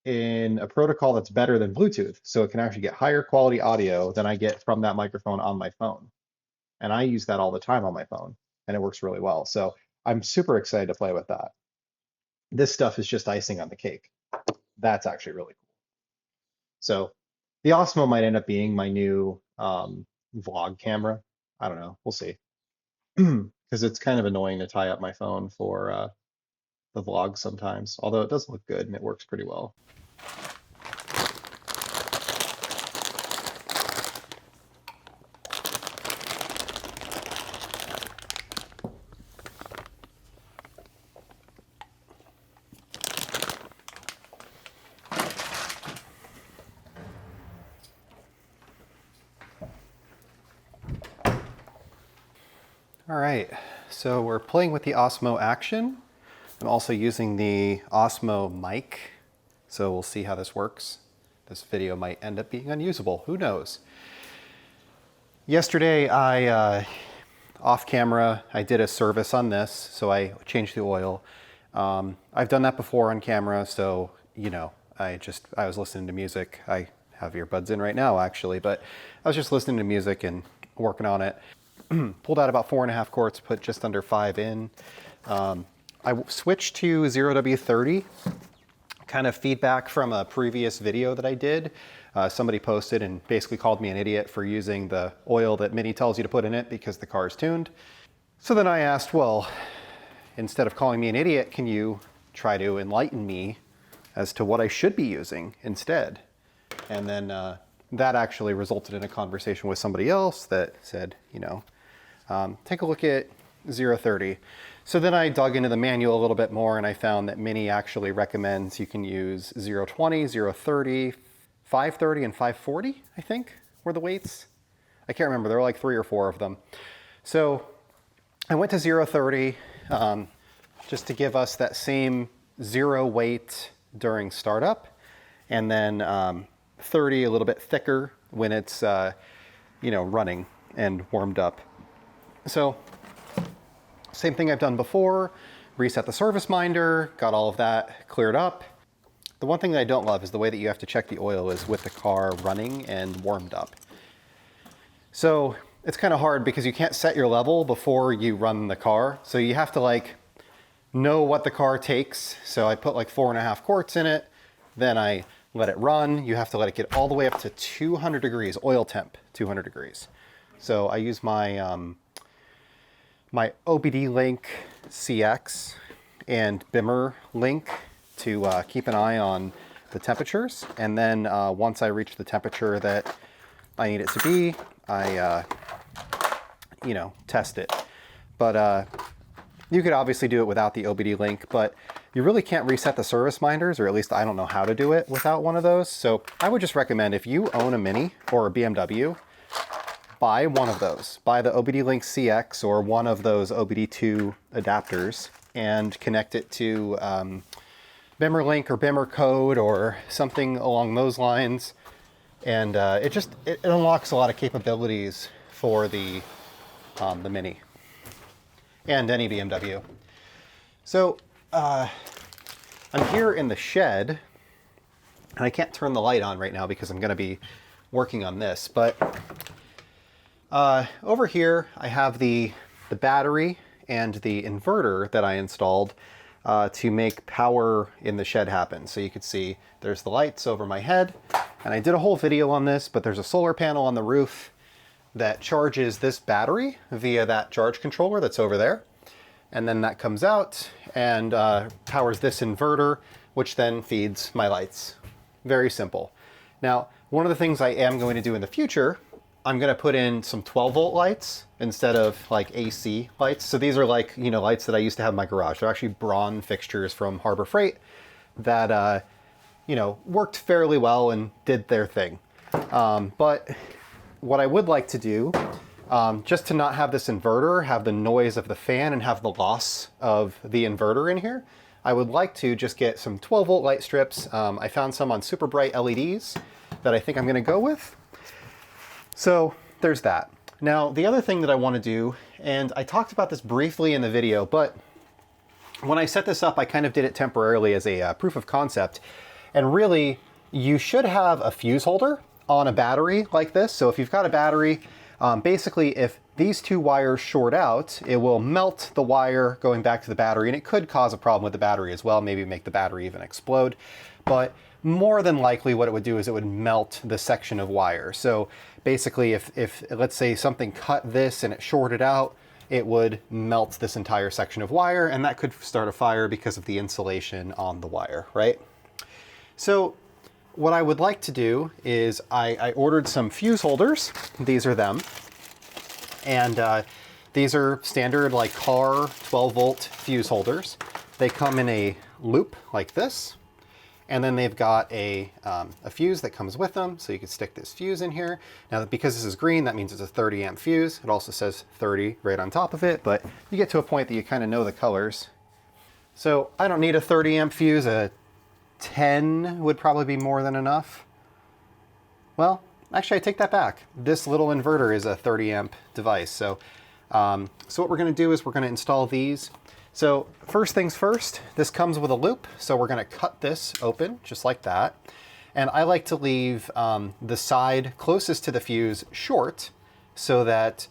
in a protocol that's better than Bluetooth. So it can actually get higher quality audio than I get from that microphone on my phone. And I use that all the time on my phone, and it works really well. So I'm super excited to play with that. This stuff is just icing on the cake. That's actually really cool. So the Osmo might end up being my new vlog camera. I don't know. We'll see. Because it's kind of annoying to tie up my phone for the vlog sometimes, although it does look good and it works pretty well. All right, so we're playing with the Osmo Action. I'm also using the Osmo mic, so we'll see how this works. This video might end up being unusable, who knows? Yesterday, off camera, I did a service on this, so I changed the oil. I've done that before on camera, so, you know, I was listening to music. I have earbuds in right now, actually, but I was just listening to music and working on it. Pulled out about 4.5 quarts, put just under 5 in. I switched to 0W30, kind of feedback from a previous video that I did. Somebody posted and basically called me an idiot for using the oil that Mini tells you to put in it because the car is tuned. So then I asked, well, instead of calling me an idiot, can you try to enlighten me as to what I should be using instead? And then that actually resulted in a conversation with somebody else that said, you know, take a look at 030. So then I dug into the manual a little bit more, and I found that Mini actually recommends you can use 020, 030, 530, and 540, I think, were the weights. I can't remember. There were like 3 or 4 of them. So I went to 030 just to give us that same 0 weight during startup, and then 30 a little bit thicker when it's you know, running and warmed up. So same thing I've done before, reset the service minder, got all of that cleared up. The one thing that I don't love is the way that you have to check the oil is with the car running and warmed up. So it's kind of hard because you can't set your level before you run the car. So you have to like know what the car takes. So I put like 4.5 quarts in it, then I let it run. You have to let it get all the way up to 200 degrees, oil temp, 200 degrees. So I use my my OBD Link CX and Bimmer Link to keep an eye on the temperatures. And then once I reach the temperature that I need it to be, I you know, test it. But you could obviously do it without the OBD Link, but you really can't reset the service minders, or at least I don't know how to do it without one of those. So I would just recommend, if you own a Mini or a BMW, buy one of those. Buy the OBD Link CX or one of those OBD2 adapters and connect it to Bimmer Link or Bimmer Code or something along those lines. And it unlocks a lot of capabilities for the Mini and any BMW. So I'm here in the shed, and I can't turn the light on right now because I'm going to be working on this, but over here I have the battery and the inverter that I installed to make power in the shed happen. So you can see there's the lights over my head, and I did a whole video on this, but there's a solar panel on the roof that charges this battery via that charge controller that's over there. And then that comes out and powers this inverter, which then feeds my lights. Very simple. Now, one of the things I am going to do in the future, I'm going to put in some 12-volt lights instead of like AC lights. So these are like, you know, lights that I used to have in my garage. They're actually Braun fixtures from Harbor Freight that, you know, worked fairly well and did their thing. But what I would like to do just to not have this inverter have the noise of the fan and have the loss of the inverter in here, I would like to just get some 12 volt light strips. I found some on super bright LEDs that I think I'm gonna go with. So there's that. Now, the other thing that I wanna do, and I talked about this briefly in the video, but when I set this up, I kind of did it temporarily as a proof of concept. And really, you should have a fuse holder on a battery like this. So if you've got a battery, basically if these two wires short out, it will melt the wire going back to the battery, and it could cause a problem with the battery as well, maybe make the battery even explode. But more than likely what it would do is it would melt the section of wire. So basically if let's say something cut this and it shorted out, it would melt this entire section of wire, and that could start a fire because of the insulation on the wire, right? So what I would like to do is I ordered some fuse holders. These are them. And these are standard like car 12 volt fuse holders. They come in a loop like this. And then they've got a fuse that comes with them, so you can stick this fuse in here. Now, because this is green, that means it's a 30 amp fuse. It also says 30 right on top of it, but you get to a point that you kind of know the colors. So I don't need a 30 amp fuse. A 10 would probably be more than enough. Well, actually, I take that back. This little inverter is a 30 amp device. So what we're going to do is we're going to install these. So first things first, this comes with a loop. So we're going to cut this open just like that. And I like to leave the side closest to the fuse short so that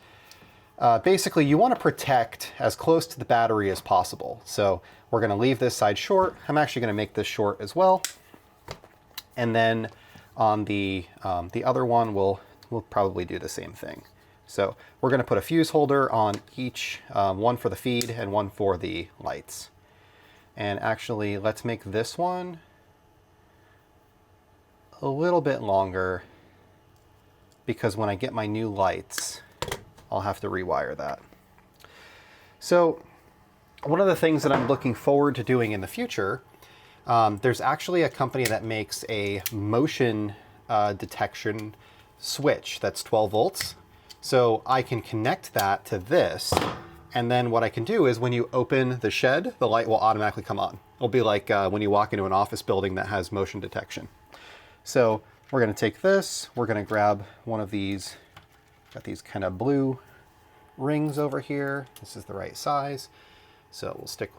basically you want to protect as close to the battery as possible. So we're going to leave this side short. I'm actually going to make this short as well. And then on the other one, we'll probably do the same thing. So we're going to put a fuse holder on each, one for the feed and one for the lights. And actually, let's make this one a little bit longer, because when I get my new lights, I'll have to rewire that. So one of the things that I'm looking forward to doing in the future, there's actually a company that makes a motion detection switch that's 12 volts. So I can connect that to this, and then what I can do is when you open the shed, the light will automatically come on. It'll be like when you walk into an office building that has motion detection. So we're going to take this, we're going to grab one of these, got these kind of blue rings over here. This is the right size. So we'll stick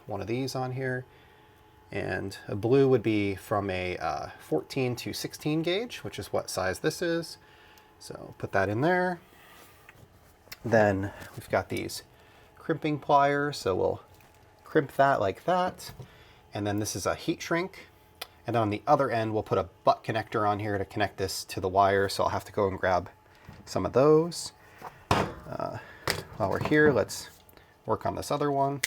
one of these on here. And a blue would be from a 14 to 16 gauge, which is what size this is. So put that in there. Then we've got these crimping pliers, so we'll crimp that like that. And then this is a heat shrink. And on the other end, we'll put a butt connector on here to connect this to the wire, so I'll have to go and grab some of those. While we're here, let's work on this other one.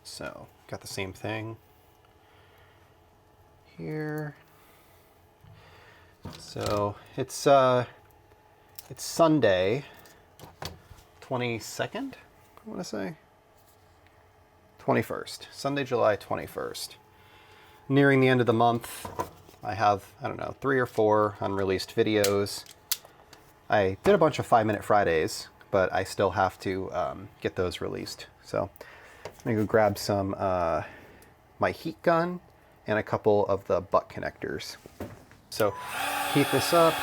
So, got the same thing here. So it's Sunday, 22nd, I want to say. 21st, Sunday, July 21st. Nearing the end of the month, I have, I don't know, 3 or 4 unreleased videos. I did a bunch of 5-Minute Fridays, but I still have to get those released. So I'm gonna go grab some, my heat gun and a couple of the butt connectors. So heat this up.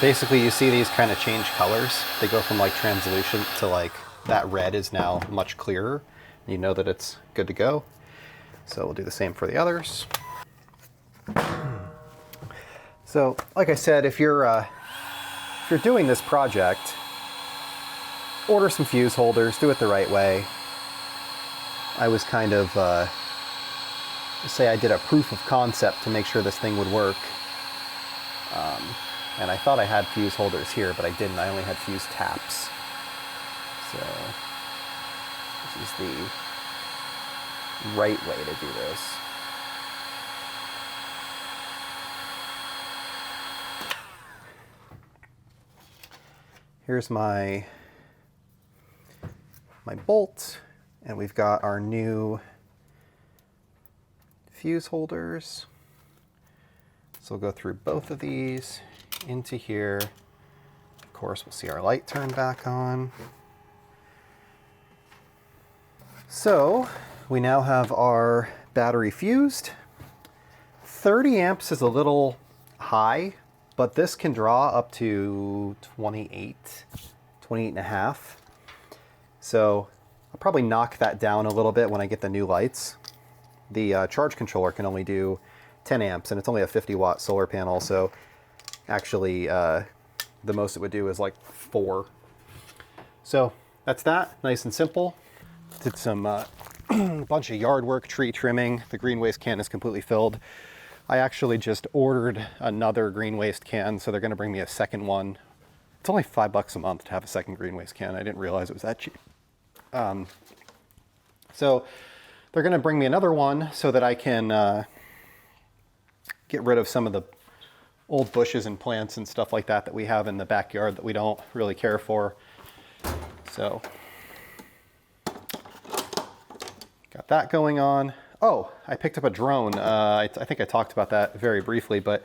Basically, you see these kind of change colors. They go from like translucent to like that red is now much clearer. You know that it's good to go. So we'll do the same for the others. So, like I said, if you're doing this project, order some fuse holders. Do it the right way. I was kind of say I did a proof of concept to make sure this thing would work. And I thought I had fuse holders here, but I didn't. I only had fuse taps. So this is the right way to do this. Here's my bolt, and we've got our new fuse holders. So we'll go through both of these into here. Of course, we'll see our light turn back on. So we now have our battery fused. 30 amps is a little high, but this can draw up to 28 and a half. So I'll probably knock that down a little bit when I get the new lights. The charge controller can only do 10 amps, and it's only a 50-watt solar panel, so actually the most it would do is like 4. So that's that, nice and simple. Did some bunch of yard work, tree trimming. The green waste can is completely filled. I actually just ordered another green waste can, so they're going to bring me a second one. It's only $5 a month to have a second green waste can. I didn't realize it was that cheap. So they're going to bring me another one so that I can get rid of some of the old bushes and plants and stuff like that that we have in the backyard that we don't really care for. So got that going on. Oh, I picked up a drone. I think I talked about that very briefly, but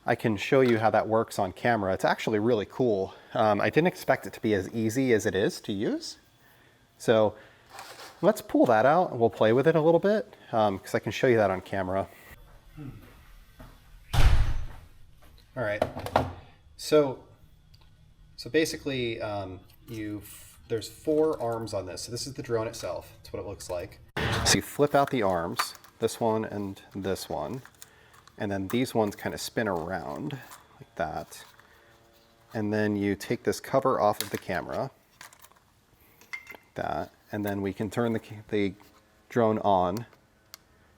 I can show you how that works on camera. It's actually really cool. I didn't expect it to be as easy as it is to use. So let's pull that out and we'll play with it a little bit because I can show you that on camera. All right. So basically, there's 4 arms on this. So this is the drone itself. That's what it looks like. So you flip out the arms, this one and this one, and then these ones kind of spin around like that. And then you take this cover off of the camera, like that, and then we can turn the drone on,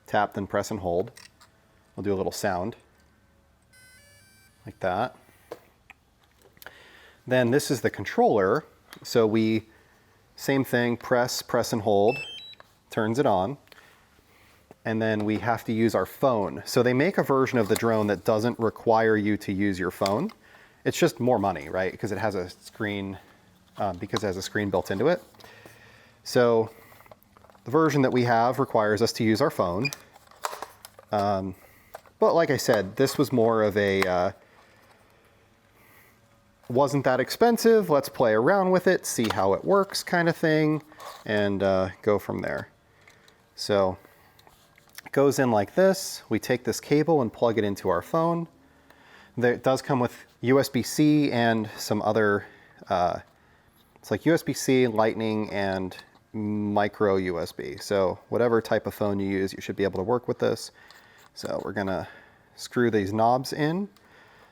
tap, then press and hold. We'll do a little sound, like that. Then this is the controller. So same thing, press and hold, turns it on. And then we have to use our phone. So they make a version of the drone that doesn't require you to use your phone. It's just more money, right? Because it has a screen, built into it. So the version that we have requires us to use our phone. But like I said, this was more of a, wasn't that expensive, let's play around with it, see how it works kind of thing, and go from there. So it goes in like this. We take this cable and plug it into our phone. It does come with USB-C and some other, it's like USB-C, Lightning, and micro USB. So whatever type of phone you use, you should be able to work with this. So we're gonna screw these knobs in.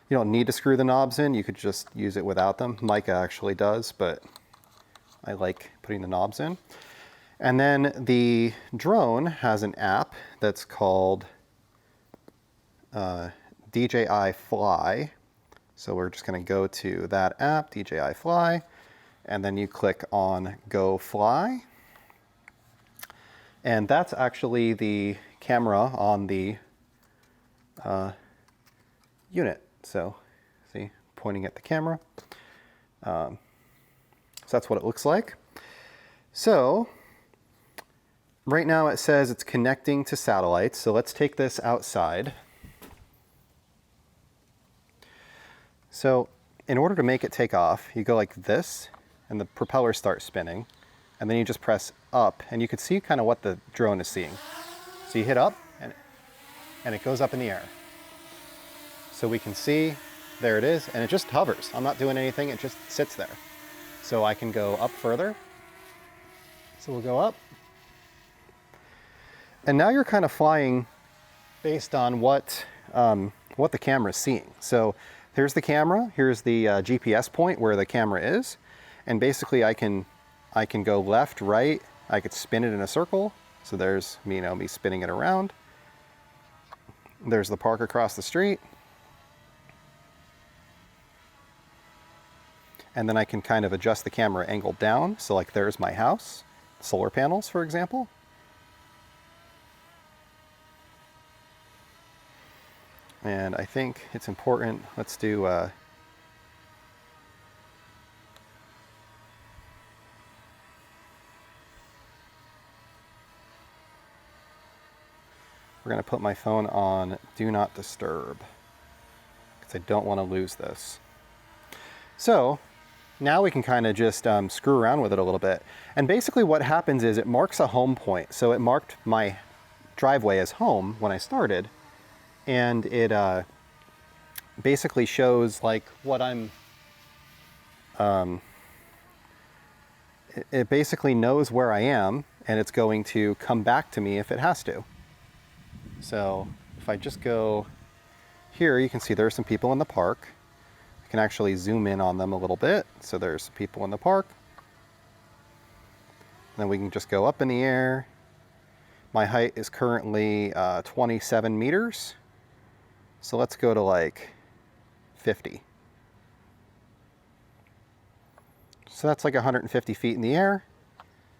You don't need to screw the knobs in, you could just use it without them. Micah actually does, but I like putting the knobs in. And then the drone has an app that's called DJI Fly. So we're just gonna go to that app, DJI Fly, and then you click on Go Fly. And that's actually the camera on the unit. So see, pointing at the camera. So that's what it looks like. So right now it says it's connecting to satellites. So let's take this outside. So in order to make it take off, you go like this and the propeller starts spinning, and then you just press up and you can see kind of what the drone is seeing. So you hit up and it goes up in the air. So we can see, there it is, and it just hovers. I'm not doing anything, it just sits there. So I can go up further. So we'll go up. And now you're kind of flying based on what the camera is seeing. So here's the camera, here's the GPS point where the camera is, and basically I can go left, right, I could spin it in a circle. So there's me spinning it around. There's the park across the street. And then I can kind of adjust the camera angle down. So like there's my house, solar panels, for example. And I think it's important, let's do we're going to put my phone on Do Not Disturb because I don't want to lose this. So now we can kind of just screw around with it a little bit. And basically what happens is it marks a home point. So it marked my driveway as home when I started, and it basically shows like what I'm, it basically knows where I am, and it's going to come back to me if it has to. So if I just go here, you can see there are some people in the park. I can actually zoom in on them a little bit. So there's people in the park. And then we can just go up in the air. My height is currently 27 meters. So let's go to like 50. So that's like 150 feet in the air.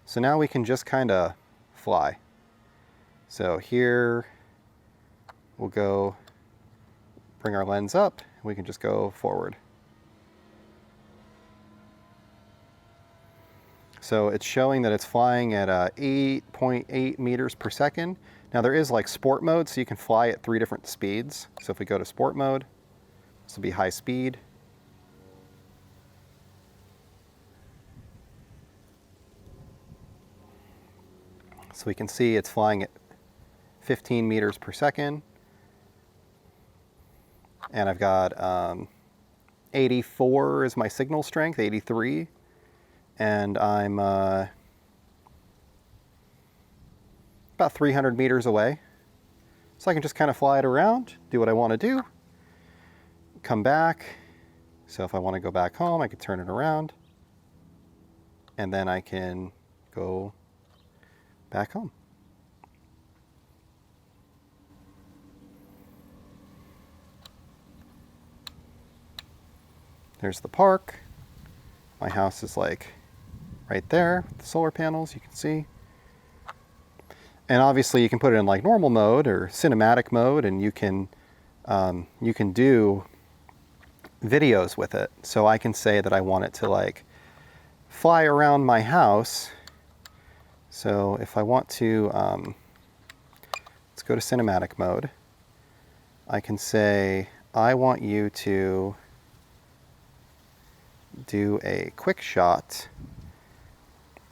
So now we can just kind of fly. So here we'll go bring our lens up. We can just go forward. So it's showing that it's flying at 8.8 meters per second. Now there is like sport mode, so you can fly at 3 different speeds. So if we go to sport mode, this will be high speed. So we can see it's flying at 15 meters per second. And I've got 84 is my signal strength, 83. And I'm about 300 meters away. So I can just kind of fly it around, do what I want to do, come back. So if I want to go back home, I can turn it around. And then I can go back home. There's the park. My house is like right there, the solar panels, you can see. And obviously you can put it in like normal mode or cinematic mode, and you can do videos with it. So I can say that I want it to like fly around my house. So if I want to, let's go to cinematic mode. I can say, I want you to do a quick shot,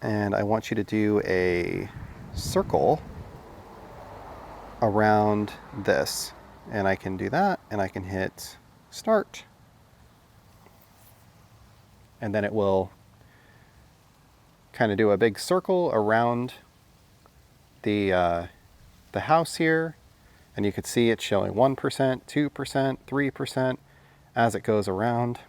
and I want you to do a circle around this. And I can do that, and I can hit start. And then it will kind of do a big circle around the house here. And you can see it's showing 1%, 2%, 3% as it goes around.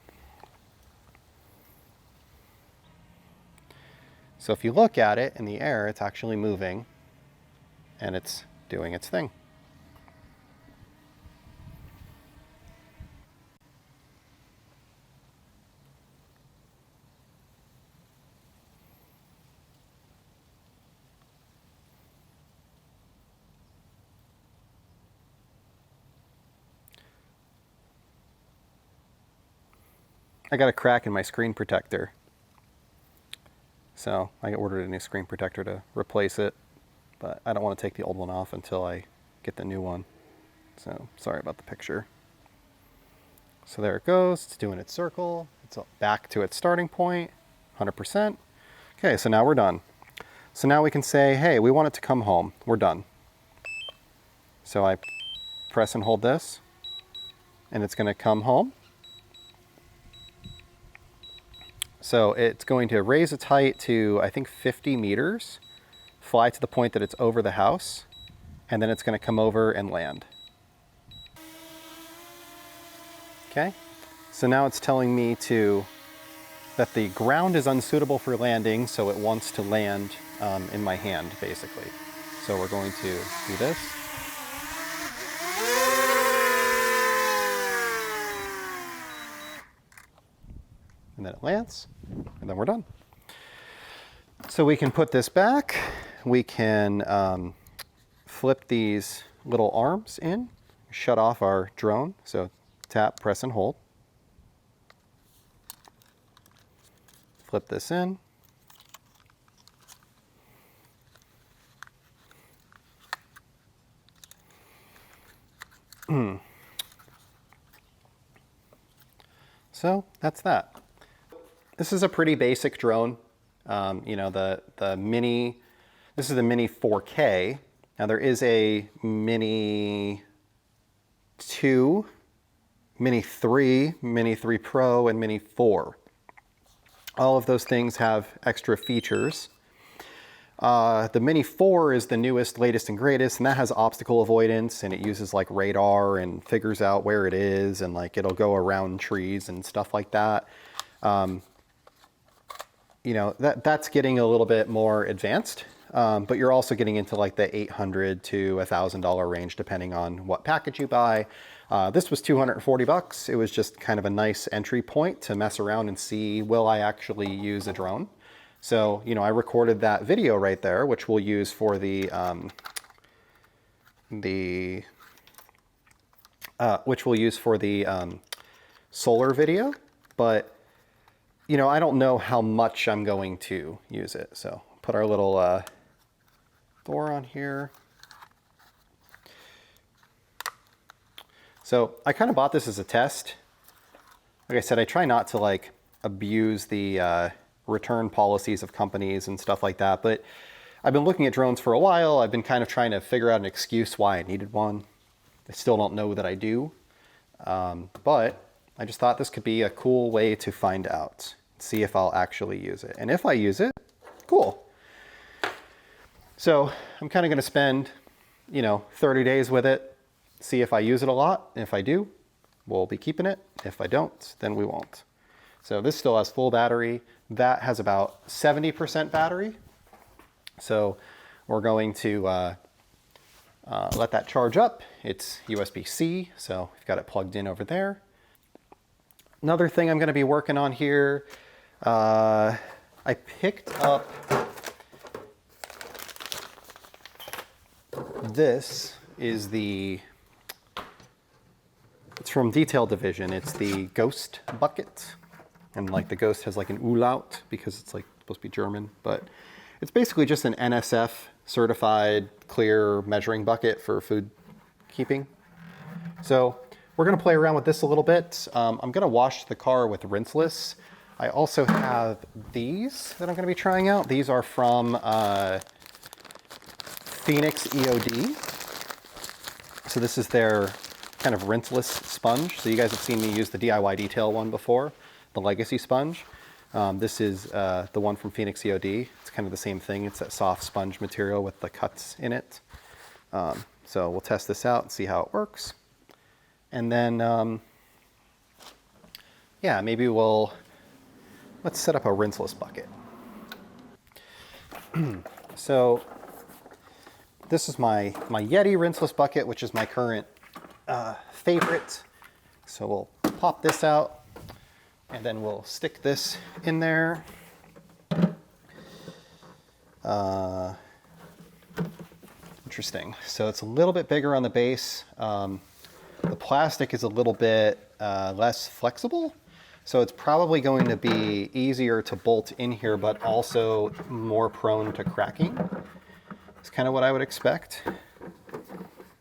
So if you look at it in the air, it's actually moving and it's doing its thing. I got a crack in my screen protector. So I ordered a new screen protector to replace it, but I don't want to take the old one off until I get the new one. So sorry about the picture. So there it goes, it's doing its circle. It's back to its starting point, 100%. Okay, so now we're done. So now we can say, hey, we want it to come home. We're done. So I press and hold this, and it's gonna come home. So it's going to raise its height to, I think, 50 meters, fly to the point that it's over the house, and then it's going to come over and land. Okay, so now it's telling me that the ground is unsuitable for landing, so it wants to land in my hand, basically. So we're going to do this. And then it lands, and then we're done. So we can put this back. We can flip these little arms in, shut off our drone. So tap, press, and hold. Flip this in. So that's that. This is a pretty basic drone. You know, the Mini, this is the Mini 4K. Now there is a Mini 2, Mini 3, Mini 3 Pro, and Mini 4. All of those things have extra features. The Mini 4 is the newest, latest, and greatest, and that has obstacle avoidance, and it uses like radar and figures out where it is, and like it'll go around trees and stuff like that. You know, that's getting a little bit more advanced, but you're also getting into like the $800 to $1,000 range depending on what package you buy. This was $240. It was just kind of a nice entry point to mess around and see, will I actually use a drone? So, you know, I recorded that video right there, which we'll use for the solar video, but you know, I don't know how much I'm going to use it. So put our little door on here. So I kind of bought this as a test. Like I said, I try not to like abuse the return policies of companies and stuff like that, but I've been looking at drones for a while. I've been kind of trying to figure out an excuse why I needed one. I still don't know that I do, but I just thought this could be a cool way to find out, see if I'll actually use it. And if I use it, cool. So I'm kind of going to spend, you know, 30 days with it, see if I use it a lot. If I do, we'll be keeping it. If I don't, then we won't. So this still has full battery. That has about 70% battery. So we're going to let that charge up. It's USB-C, so we've got it plugged in over there. Another thing I'm going to be working on here, I picked up this is it's from Detail Division. It's the Ghost bucket. And like the Ghost has like an Ulaut because it's like supposed to be German, but it's basically just an NSF certified clear measuring bucket for food keeping. So we're gonna play around with this a little bit. I'm gonna wash the car with rinseless. I also have these that I'm gonna be trying out. These are from Phoenix EOD. So this is their kind of rinseless sponge. So you guys have seen me use the DIY Detail one before, the Legacy sponge. This is the one from Phoenix EOD. It's kind of the same thing. It's that soft sponge material with the cuts in it. So we'll test this out and see how it works. And then, yeah, maybe let's set up a rinseless bucket. So this is my Yeti rinseless bucket, which is my current favorite. So we'll pop this out and then we'll stick this in there. Interesting. So it's a little bit bigger on the base. The plastic is a little bit less flexible. So it's probably going to be easier to bolt in here, but also more prone to cracking. It's kind of what I would expect.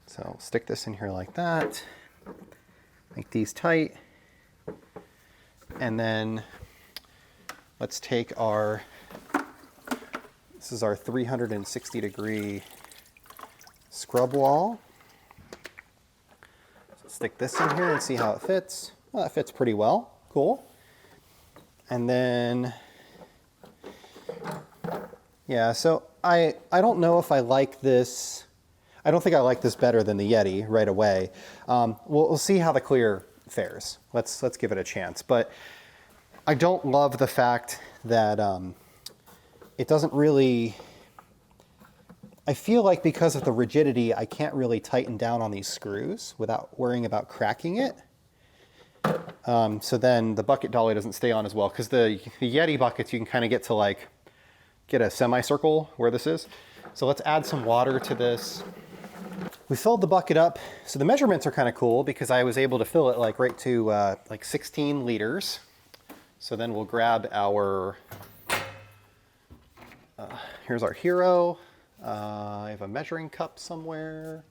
So I'll stick this in here like that. Make these tight. And then let's take this is our 360 degree scrub wall. So stick this in here and see how it fits. Well, it fits pretty well. Cool. And then, yeah, so I don't know if I like this. I don't think I like this better than the Yeti right away. We'll see how the Clear fares. Let's give it a chance. But I don't love the fact that it doesn't really, I feel like because of the rigidity, I can't really tighten down on these screws without worrying about cracking it. So then the bucket dolly doesn't stay on as well, because the Yeti buckets, you can kind of get a semicircle where this is. So let's add some water to this. We filled the bucket up. So the measurements are kind of cool because I was able to fill it like right to like 16 liters. So then we'll grab our, here's our hero. I have a measuring cup somewhere.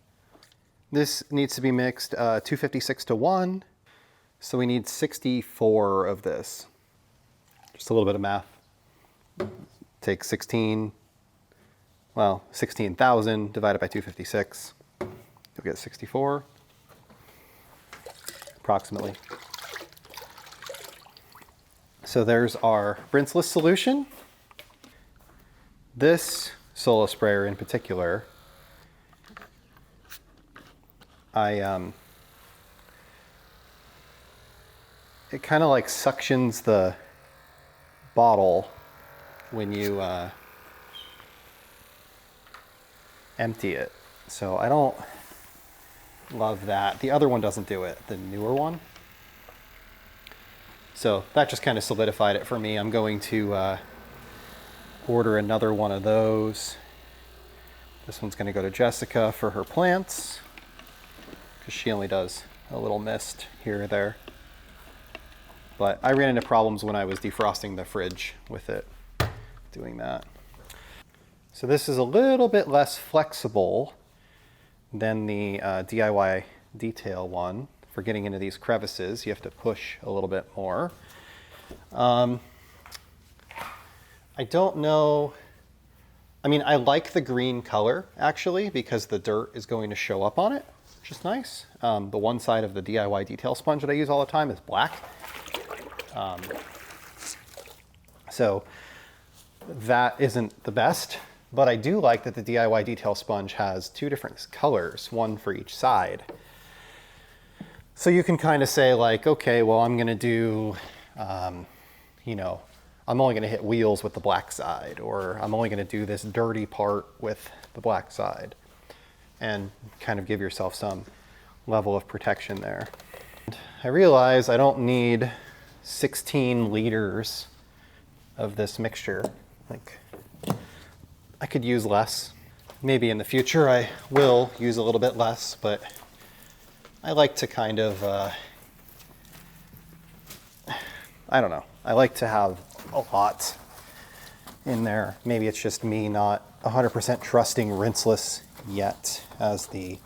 This needs to be mixed 256 to 1. So we need 64 of this. Just a little bit of math. Take 16,000 divided by 256. You'll get 64, approximately. So there's our rinseless solution. This solo sprayer in particular, it kind of like suctions the bottle when you empty it. So I don't love that. The other one doesn't do it, the newer one. So that just kind of solidified it for me. I'm going to order another one of those. This one's going to go to Jessica for her plants, because she only does a little mist here or there. But I ran into problems when I was defrosting the fridge with it, doing that. So this is a little bit less flexible than the DIY detail one. For getting into these crevices, you have to push a little bit more. I don't know. I mean, I like the green color actually, because the dirt is going to show up on it, which is nice. The one side of the DIY detail sponge that I use all the time is black. So that isn't the best, but I do like that the DIY detail sponge has two different colors, one for each side. So you can kind of say like, okay, well, I'm going to do, you know, I'm only going to hit wheels with the black side, or I'm only going to do this dirty part with the black side, and kind of give yourself some level of protection there. I realize I don't need 16 liters of this mixture. Like, I could use less. Maybe in the future I will use a little bit less, but I like to kind of, I don't know. I like to have a lot in there. Maybe it's just me not 100% trusting rinseless yet as a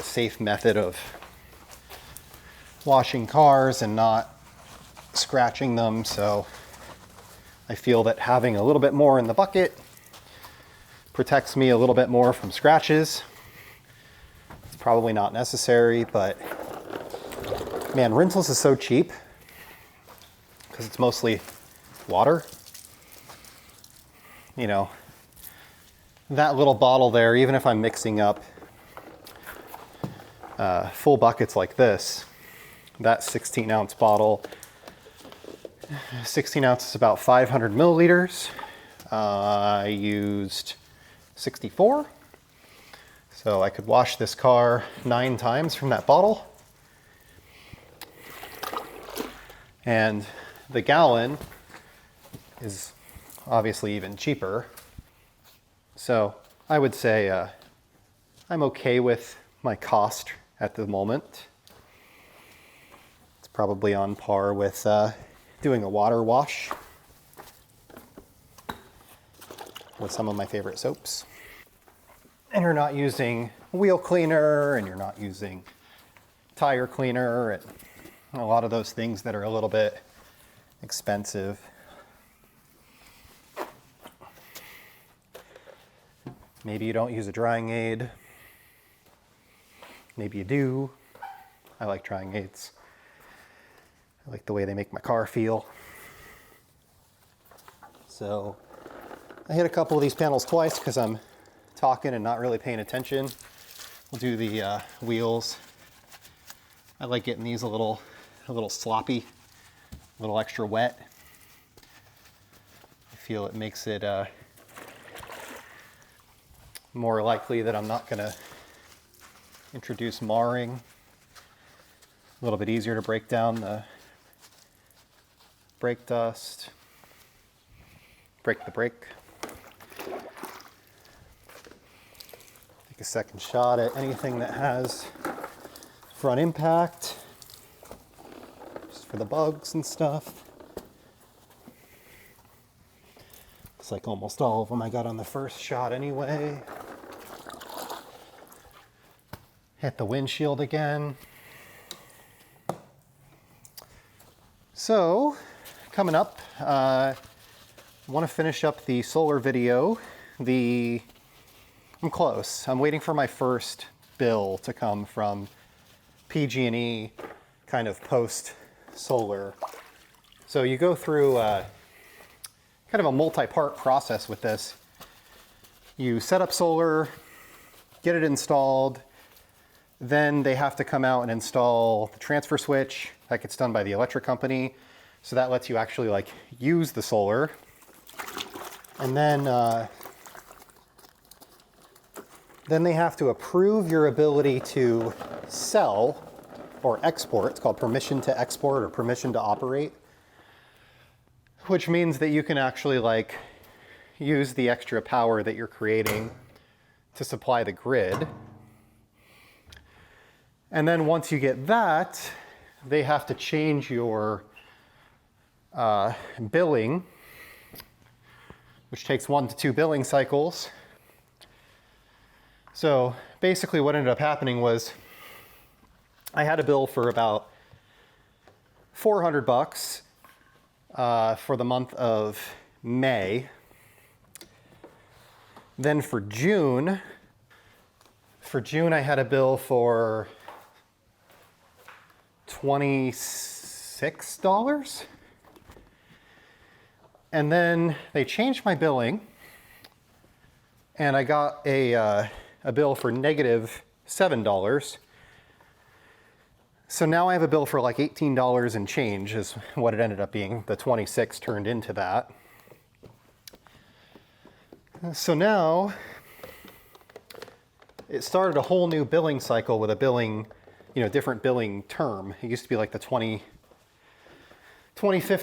safe method of washing cars and not scratching them. So I feel that having a little bit more in the bucket protects me a little bit more from scratches. It's probably not necessary, but man, rinseless is so cheap because it's mostly water. You know, that little bottle there, even if I'm mixing up full buckets like this, that 16-ounce bottle, 16 ounces is about 500 milliliters. I used 64. So I could wash this car 9 times from that bottle. And the gallon is obviously even cheaper. So I would say I'm okay with my cost at the moment. It's probably on par with doing a water wash with some of my favorite soaps. And you're not using wheel cleaner, and you're not using tire cleaner, and a lot of those things that are a little bit expensive. Maybe you don't use a drying aid. Maybe you do. I like drying aids. I like the way they make my car feel. So I hit a couple of these panels twice because I'm talking and not really paying attention. We'll do the wheels. I like getting these a little sloppy, a little extra wet. I feel it makes it more likely that I'm not gonna introduce marring. A little bit easier to break down the brake dust, break the brake. Take a second shot at anything that has front impact, just for the bugs and stuff. Looks like almost all of them I got on the first shot anyway. Hit the windshield again. So, coming up, I want to finish up the solar video. I'm close. I'm waiting for my first bill to come from PG&E, kind of post-solar. So you go through kind of a multi-part process with this. You set up solar, get it installed, then they have to come out and install the transfer switch. That gets done by the electric company. So that lets you actually like use the solar. And then they have to approve your ability to sell or export. It's called permission to export or permission to operate, which means that you can actually like use the extra power that you're creating to supply the grid. And then once you get that, they have to change your billing, which takes 1 to 2 billing cycles. So basically what ended up happening was I had a bill for about $400 for the month of May. Then for June I had a bill for $26. And then they changed my billing and I got a bill for negative $7. So now I have a bill for like $18 and change is what it ended up being. The 26 turned into that. So now it started a whole new billing cycle with a billing, different billing term. It used to be like the 25th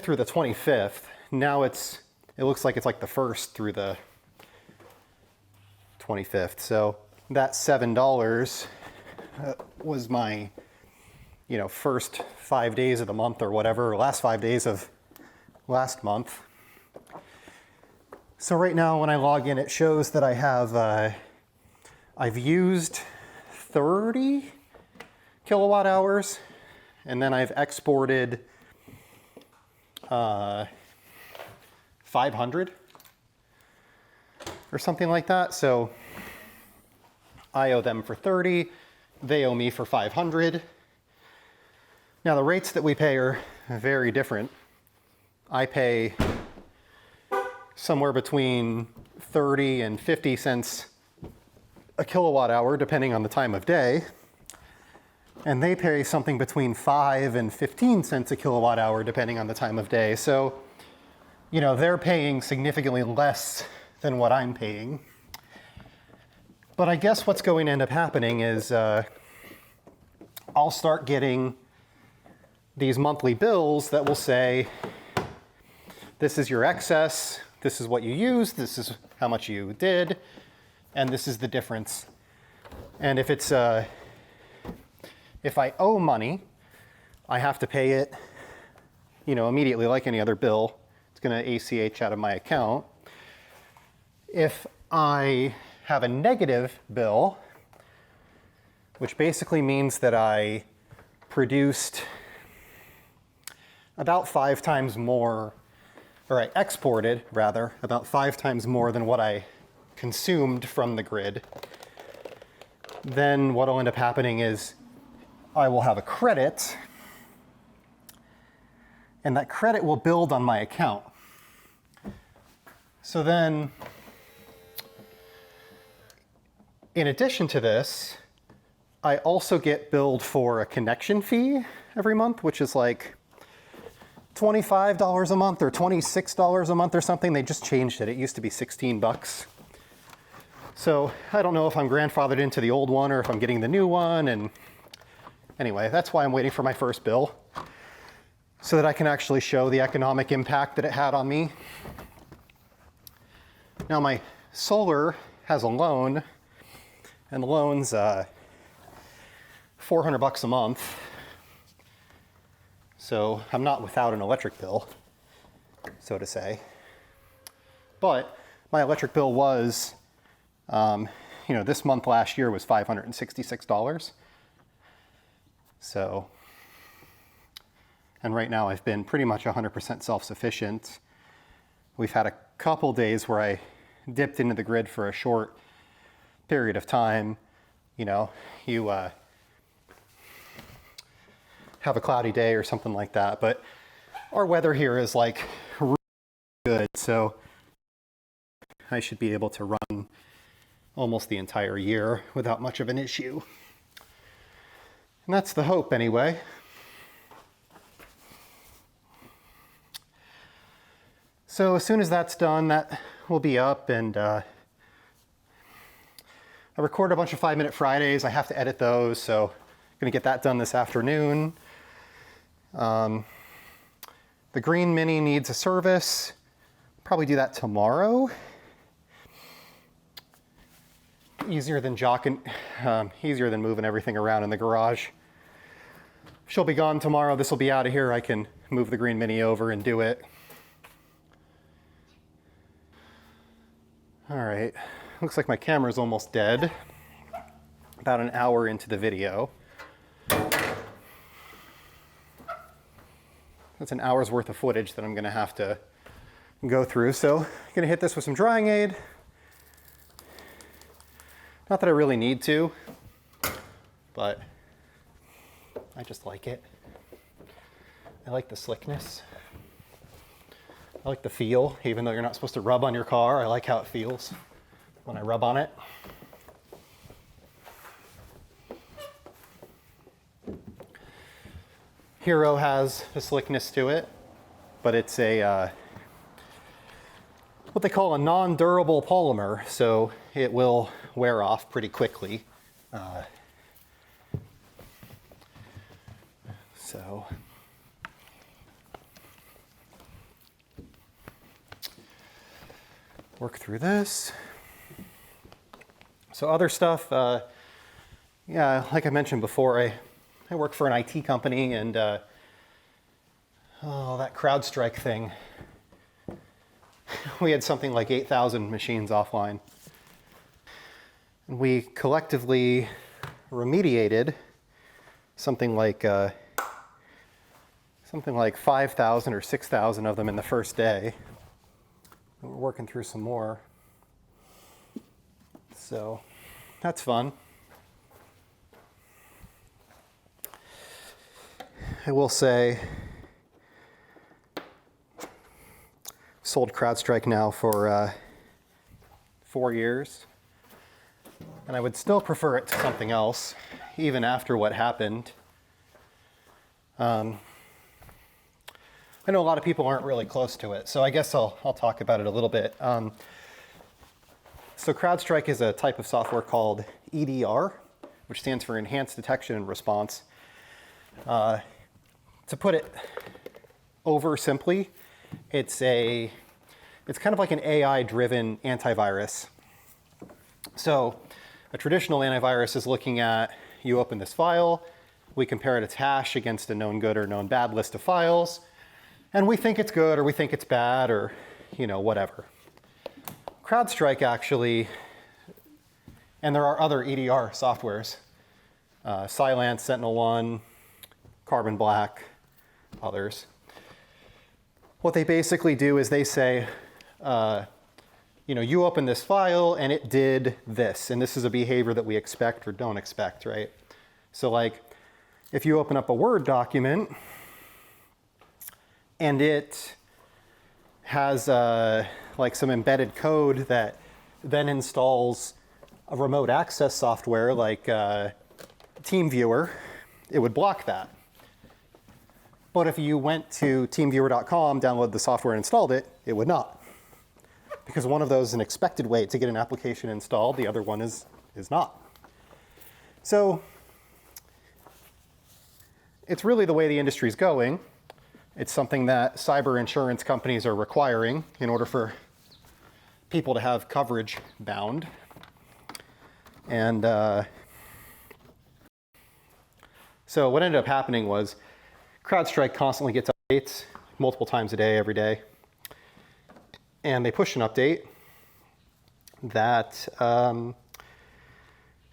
through the 25th. Now it looks like it's like the 1st through the 25th. So that $7 was my, first 5 days of the month or whatever, or last 5 days of last month. So right now when I log in, it shows that I have, I've used 30 kilowatt hours, and then I've exported 500 or something like that. So I owe them for 30, they owe me for 500. Now the rates that we pay are very different. I pay somewhere between 30 and 50 cents a kilowatt hour, depending on the time of day. And they pay something between 5 and 15 cents a kilowatt hour, depending on the time of day. So, they're paying significantly less than what I'm paying. But I guess what's going to end up happening is I'll start getting these monthly bills that will say, this is your excess, this is what you used, this is how much you did, and this is the difference. And if it's if I owe money, I have to pay it, immediately like any other bill. It's going to ACH out of my account. If I have a negative bill, which basically means that I produced about 5 times more, or I exported rather, about 5 times more than what I consumed from the grid, then what'll end up happening is I will have a credit, and that credit will build on my account. So then, in addition to this, I also get billed for a connection fee every month, which is like $25 a month or $26 a month or something. They just changed it. It used to be 16 bucks. So I don't know if I'm grandfathered into the old one or if I'm getting the new one. And anyway, that's why I'm waiting for my first bill, so that I can actually show the economic impact that it had on me. Now my solar has a loan, and the loan's $400 a month. So I'm not without an electric bill, so to say. But my electric bill was, this month last year was $566. So, and right now I've been pretty much 100% self-sufficient. We've had a couple days where I dipped into the grid for a short period of time. You know, you have a cloudy day or something like that, but our weather here is like really good, so I should be able to run almost the entire year without much of an issue. And that's the hope anyway. So as soon as that's done, that will be up, and I record a bunch of 5-minute Fridays. I have to edit those, so I'm gonna get that done this afternoon. The green Mini needs a service. Probably do that tomorrow. Easier than easier than moving everything around in the garage. She'll be gone tomorrow. This will be out of here. I can move the green Mini over and do it. All right, looks like my camera's almost dead. About an hour into the video. That's an hour's worth of footage that I'm gonna have to go through. So I'm gonna hit this with some drying aid. Not that I really need to, but I just like it. I like the slickness. I like the feel, even though you're not supposed to rub on your car. I like how it feels when I rub on it. Hero has a slickness to it, but it's a what they call a non-durable polymer, so it will wear off pretty quickly. So work through this. So other stuff, yeah, like I mentioned before, I work for an IT company, and oh, that CrowdStrike thing. We had something like 8,000 machines offline. And we collectively remediated something like 5,000 or 6,000 of them in the first day. And we're working through some more. So that's fun. I will say, sold CrowdStrike now for 4 years, and I would still prefer it to something else, even after what happened. I know a lot of people aren't really close to it, so I guess I'll talk about it a little bit. So CrowdStrike is a type of software called EDR, which stands for Enhanced Detection and Response. To put it over simply, it's kind of like an AI-driven antivirus. So a traditional antivirus is looking at, you open this file, we compare its hash against a known good or known bad list of files, and we think it's good or we think it's bad, or whatever. CrowdStrike actually, and there are other EDR softwares, Cylance, SentinelOne, Carbon Black, others. What they basically do is they say, you open this file and it did this, and this is a behavior that we expect or don't expect, right? So like, if you open up a Word document and it has like some embedded code that then installs a remote access software like TeamViewer, it would block that. But if you went to teamviewer.com, downloaded the software and installed it, it would not. Because one of those is an expected way to get an application installed, the other one is not. So it's really the way the industry's going. It's something that cyber insurance companies are requiring in order for people to have coverage bound. And so what ended up happening was CrowdStrike constantly gets updates multiple times a day, every day. And they pushed an update that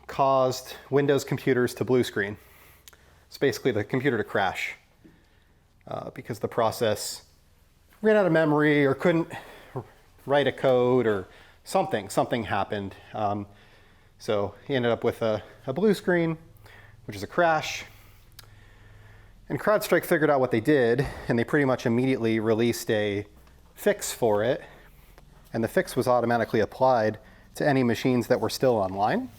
caused Windows computers to blue screen. It's basically the computer to crash because the process ran out of memory or couldn't write a code or something happened. So he ended up with a blue screen, which is a crash. And CrowdStrike figured out what they did, and they pretty much immediately released a fix for it. And the fix was automatically applied to any machines that were still online.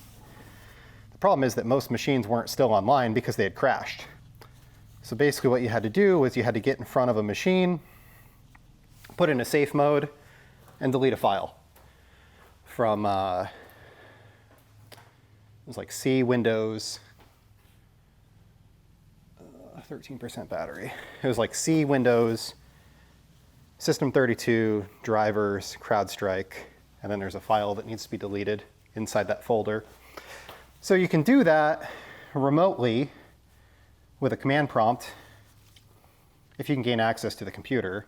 The problem is that most machines weren't still online because they had crashed. So basically what you had to do was you had to get in front of a machine, put it in a safe mode, and delete a file from, it was like C, Windows, 13% battery. It was like C, Windows, System32, drivers, CrowdStrike, and then there's a file that needs to be deleted inside that folder. So you can do that remotely with a command prompt if you can gain access to the computer.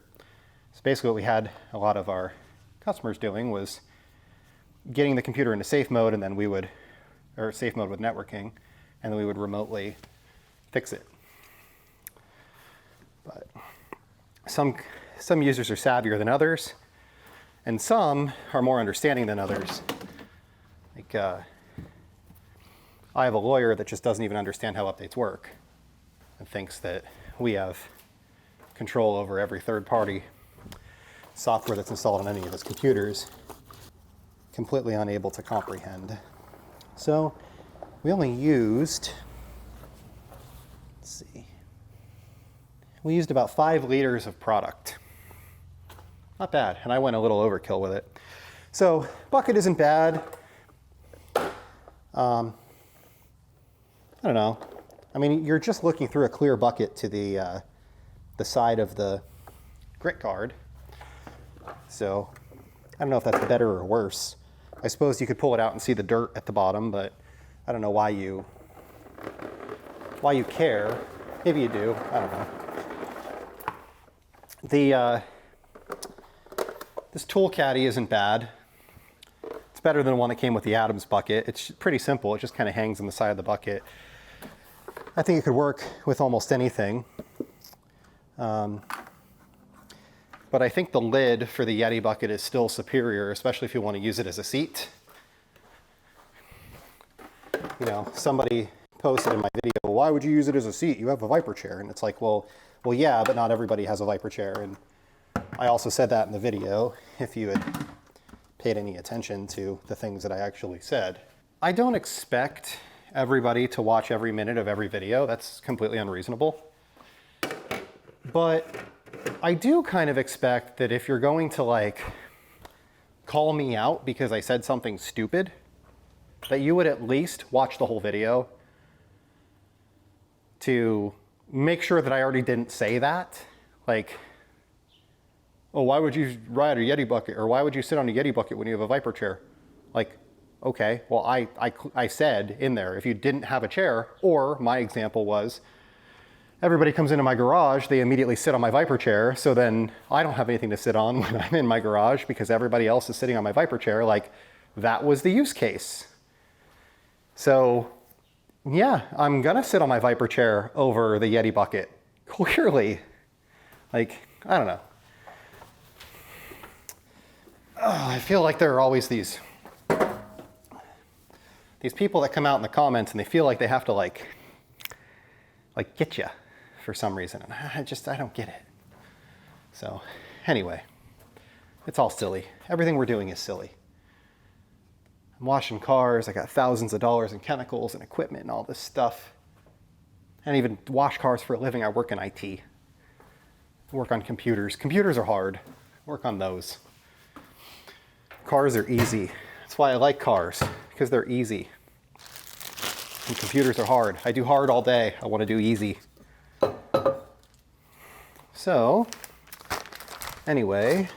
So basically what we had a lot of our customers doing was getting the computer into safe mode, and then we would, or safe mode with networking, and then we would remotely fix it. But some users are savvier than others, and some are more understanding than others. Like, I have a lawyer that just doesn't even understand how updates work and thinks that we have control over every third-party software that's installed on any of his computers, completely unable to comprehend. So we only used, let's see, we used about 5 liters of product. Not bad, and I went a little overkill with it. So bucket isn't bad. I don't know. I mean, you're just looking through a clear bucket to the side of the grit card. So I don't know if that's better or worse. I suppose you could pull it out and see the dirt at the bottom, but I don't know why you care. Maybe you do. I don't know. This tool caddy isn't bad. It's better than the one that came with the Adams bucket. It's pretty simple. It just kind of hangs on the side of the bucket. I think it could work with almost anything. But I think the lid for the Yeti bucket is still superior, especially if you want to use it as a seat. You know, somebody posted in my video, well, why would you use it as a seat? You have a Viper chair. And it's like, well, yeah, but not everybody has a Viper chair. And I also said that in the video, if you had paid any attention to the things that I actually said. I don't expect everybody to watch every minute of every video. That's completely unreasonable. But I do kind of expect that if you're going to like call me out because I said something stupid, that you would at least watch the whole video to make sure that I already didn't say that. Like, oh, why would you ride a Yeti bucket? Or why would you sit on a Yeti bucket when you have a Viper chair? Like, okay, well, I said in there, if you didn't have a chair, or my example was, everybody comes into my garage, they immediately sit on my Viper chair, so then I don't have anything to sit on when I'm in my garage because everybody else is sitting on my Viper chair. Like, that was the use case. So, yeah, I'm gonna sit on my Viper chair over the Yeti bucket. Clearly. Like, I don't know. I feel like there are always these people that come out in the comments and they feel like they have to like get you for some reason. And I don't get it. So anyway, it's all silly. Everything we're doing is silly. I'm washing cars. I got thousands of dollars in chemicals and equipment and all this stuff. And even wash cars for a living. I work in IT. I work on computers. Computers are hard. Work on those. Cars are easy. That's why I like cars, because they're easy. And computers are hard. I do hard all day. I want to do easy. So, anyway,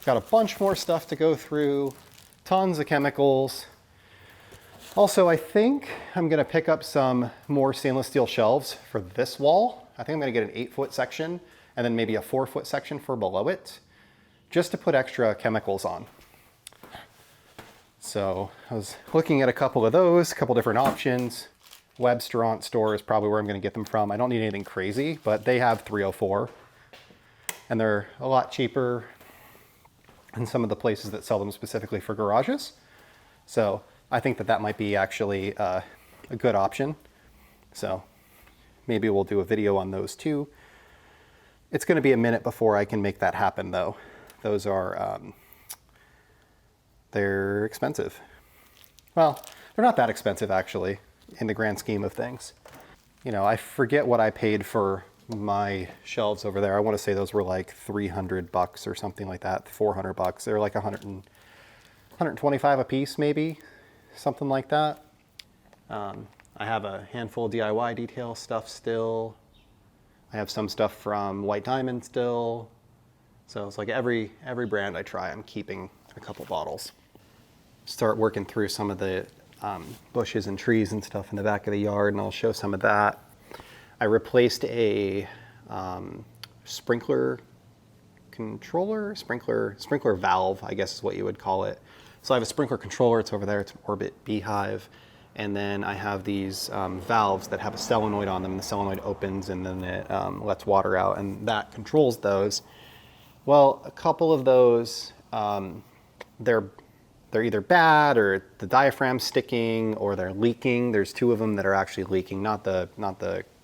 got a bunch more stuff to go through, tons of chemicals. Also, I think I'm going to pick up some more stainless steel shelves for this wall. I think I'm going to get an 8-foot section and then maybe a 4-foot section for below it, just to put extra chemicals on. So I was looking at a couple of those, a couple different options. Webstaurant store is probably where I'm going to get them from. I don't need anything crazy, but they have 304 and they're a lot cheaper than some of the places that sell them specifically for garages. So I think that that might be actually a good option. So maybe we'll do a video on those too. It's going to be a minute before I can make that happen though. Those are, they're expensive. Well, they're not that expensive actually in the grand scheme of things. You know, I forget what I paid for my shelves over there. I want to say those were like $300 or something like that, $400. They're like 125 a piece maybe, something like that. I have a handful of DIY detail stuff still. I have some stuff from White Diamond still. So it's like every brand I try, I'm keeping a couple bottles. Start working through some of the bushes and trees and stuff in the back of the yard, and I'll show some of that. I replaced a sprinkler controller, sprinkler valve, I guess is what you would call it. So I have a sprinkler controller, it's over there, it's an Orbit Beehive. And then I have these valves that have a solenoid on them, and the solenoid opens and then it lets water out, and that controls those. Well, a couple of those, they're either bad or the diaphragm's sticking or they're leaking. There's two of them that are actually leaking, not the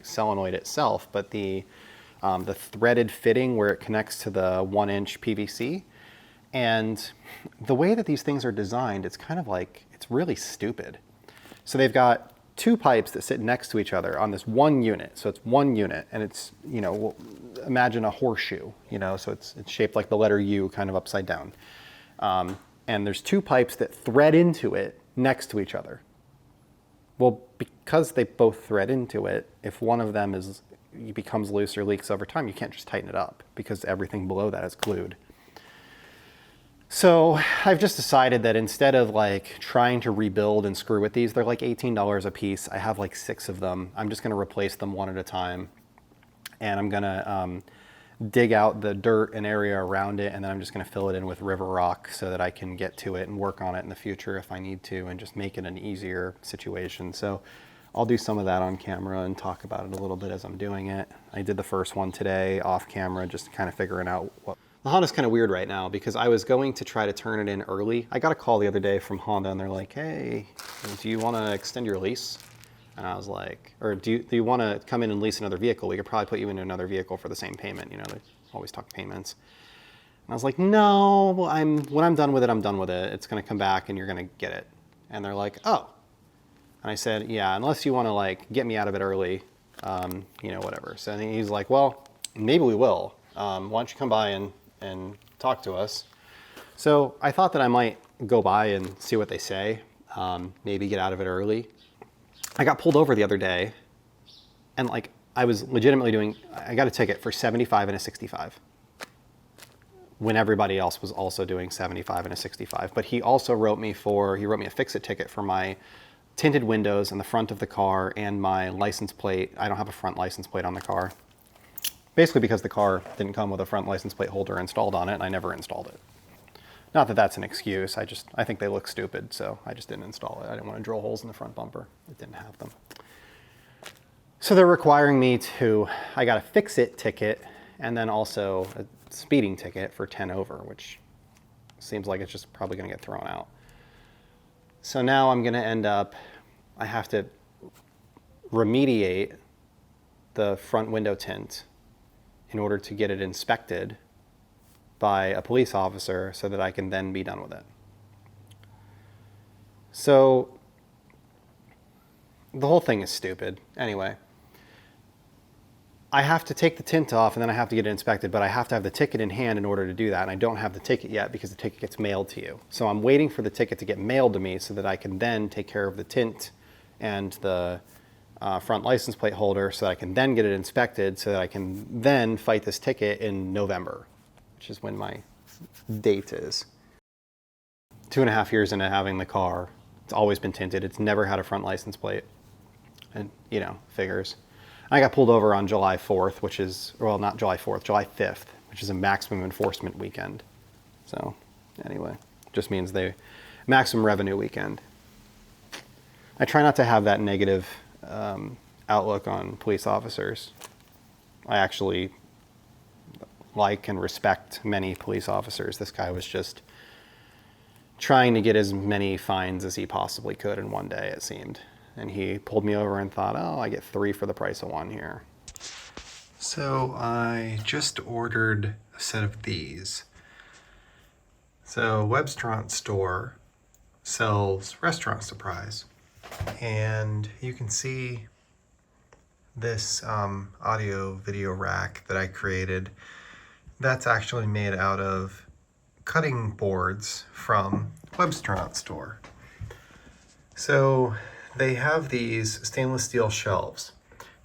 solenoid itself, but the threaded fitting where it connects to the 1-inch PVC. And the way that these things are designed, it's kind of like, it's really stupid. So they've got two pipes that sit next to each other on this one unit. So it's one unit, and it's, you know, imagine a horseshoe, you know, so it's shaped like the letter U kind of upside down. And there's two pipes that thread into it next to each other. Well, because they both thread into it, if one of them becomes loose or leaks over time, you can't just tighten it up because everything below that is glued. So I've just decided that instead of like trying to rebuild and screw with these, they're like $18 a piece. I have like 6 of them. I'm just gonna replace them one at a time. And I'm gonna dig out the dirt and area around it, and then I'm just gonna fill it in with river rock so that I can get to it and work on it in the future if I need to, and just make it an easier situation. So I'll do some of that on camera and talk about it a little bit as I'm doing it. I did the first one today off camera, just kind of figuring out what. The Honda's kind of weird right now because I was going to try to turn it in early. I got a call the other day from Honda and they're like, hey, do you want to extend your lease? And I was like, or do you want to come in and lease another vehicle? We could probably put you into another vehicle for the same payment. You know, they always talk payments. And I was like, no, when I'm done with it, I'm done with it. It's going to come back and you're going to get it. And they're like, oh. And I said, yeah, unless you want to like get me out of it early, you know, whatever. So he's like, well, maybe we will. Why don't you come by and talk to us? So I thought that I might go by and see what they say, maybe get out of it early. I got pulled over the other day and like I was legitimately I got a ticket for 75 and a 65 when everybody else was also doing 75 and a 65. But he also wrote me a fix-it ticket for my tinted windows in the front of the car and my license plate. I don't have a front license plate on the car. Basically because the car didn't come with a front license plate holder installed on it, and I never installed it. Not that that's an excuse, I think they look stupid, so I just didn't install it. I didn't want to drill holes in the front bumper. It didn't have them. So they're requiring me I got a fix-it ticket and then also a speeding ticket for 10 over, which seems like it's just probably gonna get thrown out. So now I'm gonna end up, I have to remediate the front window tint in order to get it inspected by a police officer so that I can then be done with it. So the whole thing is stupid. Anyway, I have to take the tint off and then I have to get it inspected, but I have to have the ticket in hand in order to do that. And I don't have the ticket yet because the ticket gets mailed to you. So I'm waiting for the ticket to get mailed to me so that I can then take care of the tint and the front license plate holder so that I can then get it inspected so that I can then fight this ticket in November, which is when my date is. 2.5 years into having the car, it's always been tinted. It's never had a front license plate. And, you know, figures. I got pulled over on July 4th, which is, well, not July 4th, July 5th, which is a maximum enforcement weekend. So anyway, just means maximum revenue weekend. I try not to have that negative outlook on police officers. I actually like and respect many police officers. This guy was just trying to get as many fines as he possibly could in one day, it seemed. And he pulled me over and thought, oh, I get 3 for the price of 1 here. So I just ordered a set of these. So Webstaurant store sells restaurant supplies. And you can see this audio video rack that I created. That's actually made out of cutting boards from Webstaurant store. So they have these stainless steel shelves.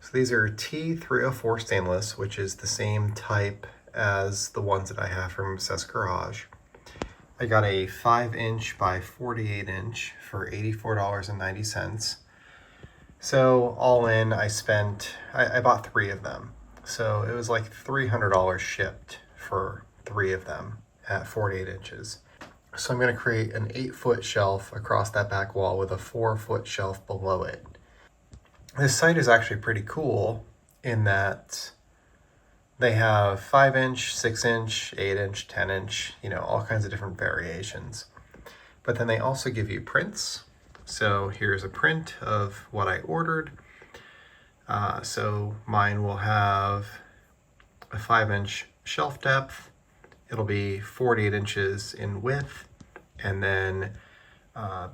So these are T304 stainless, which is the same type as the ones that I have from Obsessed Garage. I got a 5-inch by 48-inch for $84.90. So all in, I bought 3 of them. So it was like $300 shipped for 3 of them at 48 inches. So I'm going to create an 8-foot shelf across that back wall with a 4-foot shelf below it. This site is actually pretty cool in that they have 5-inch, 6-inch, 8-inch, 10-inch, all kinds of different variations. But then they also give you prints. So here's a print of what I ordered. So mine will have a 5-inch shelf depth. It'll be 48 inches in width. And then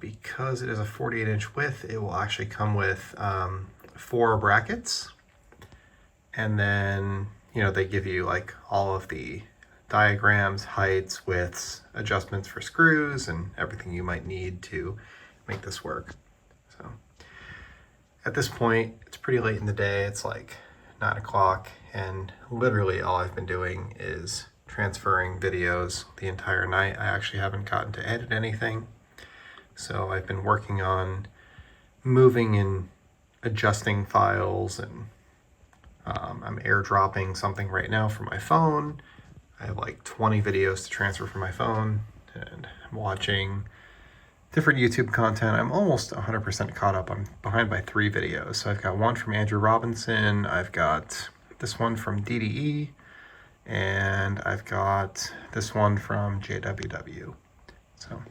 because it is a 48-inch width, it will actually come with 4 brackets. And then, they give you like all of the diagrams, heights, widths, adjustments for screws, and everything you might need to make this work. So at this point, it's pretty late in the day. It's like 9 o'clock, and literally all I've been doing is transferring videos the entire night. I actually haven't gotten to edit anything. So I've been working on moving and adjusting files, and I'm airdropping something right now from my phone. I have like 20 videos to transfer from my phone, and I'm watching different YouTube content. I'm almost 100% caught up. I'm behind by 3 videos. So I've got one from Andrew Robinson, I've got this one from DDE, and I've got this one from JWW. So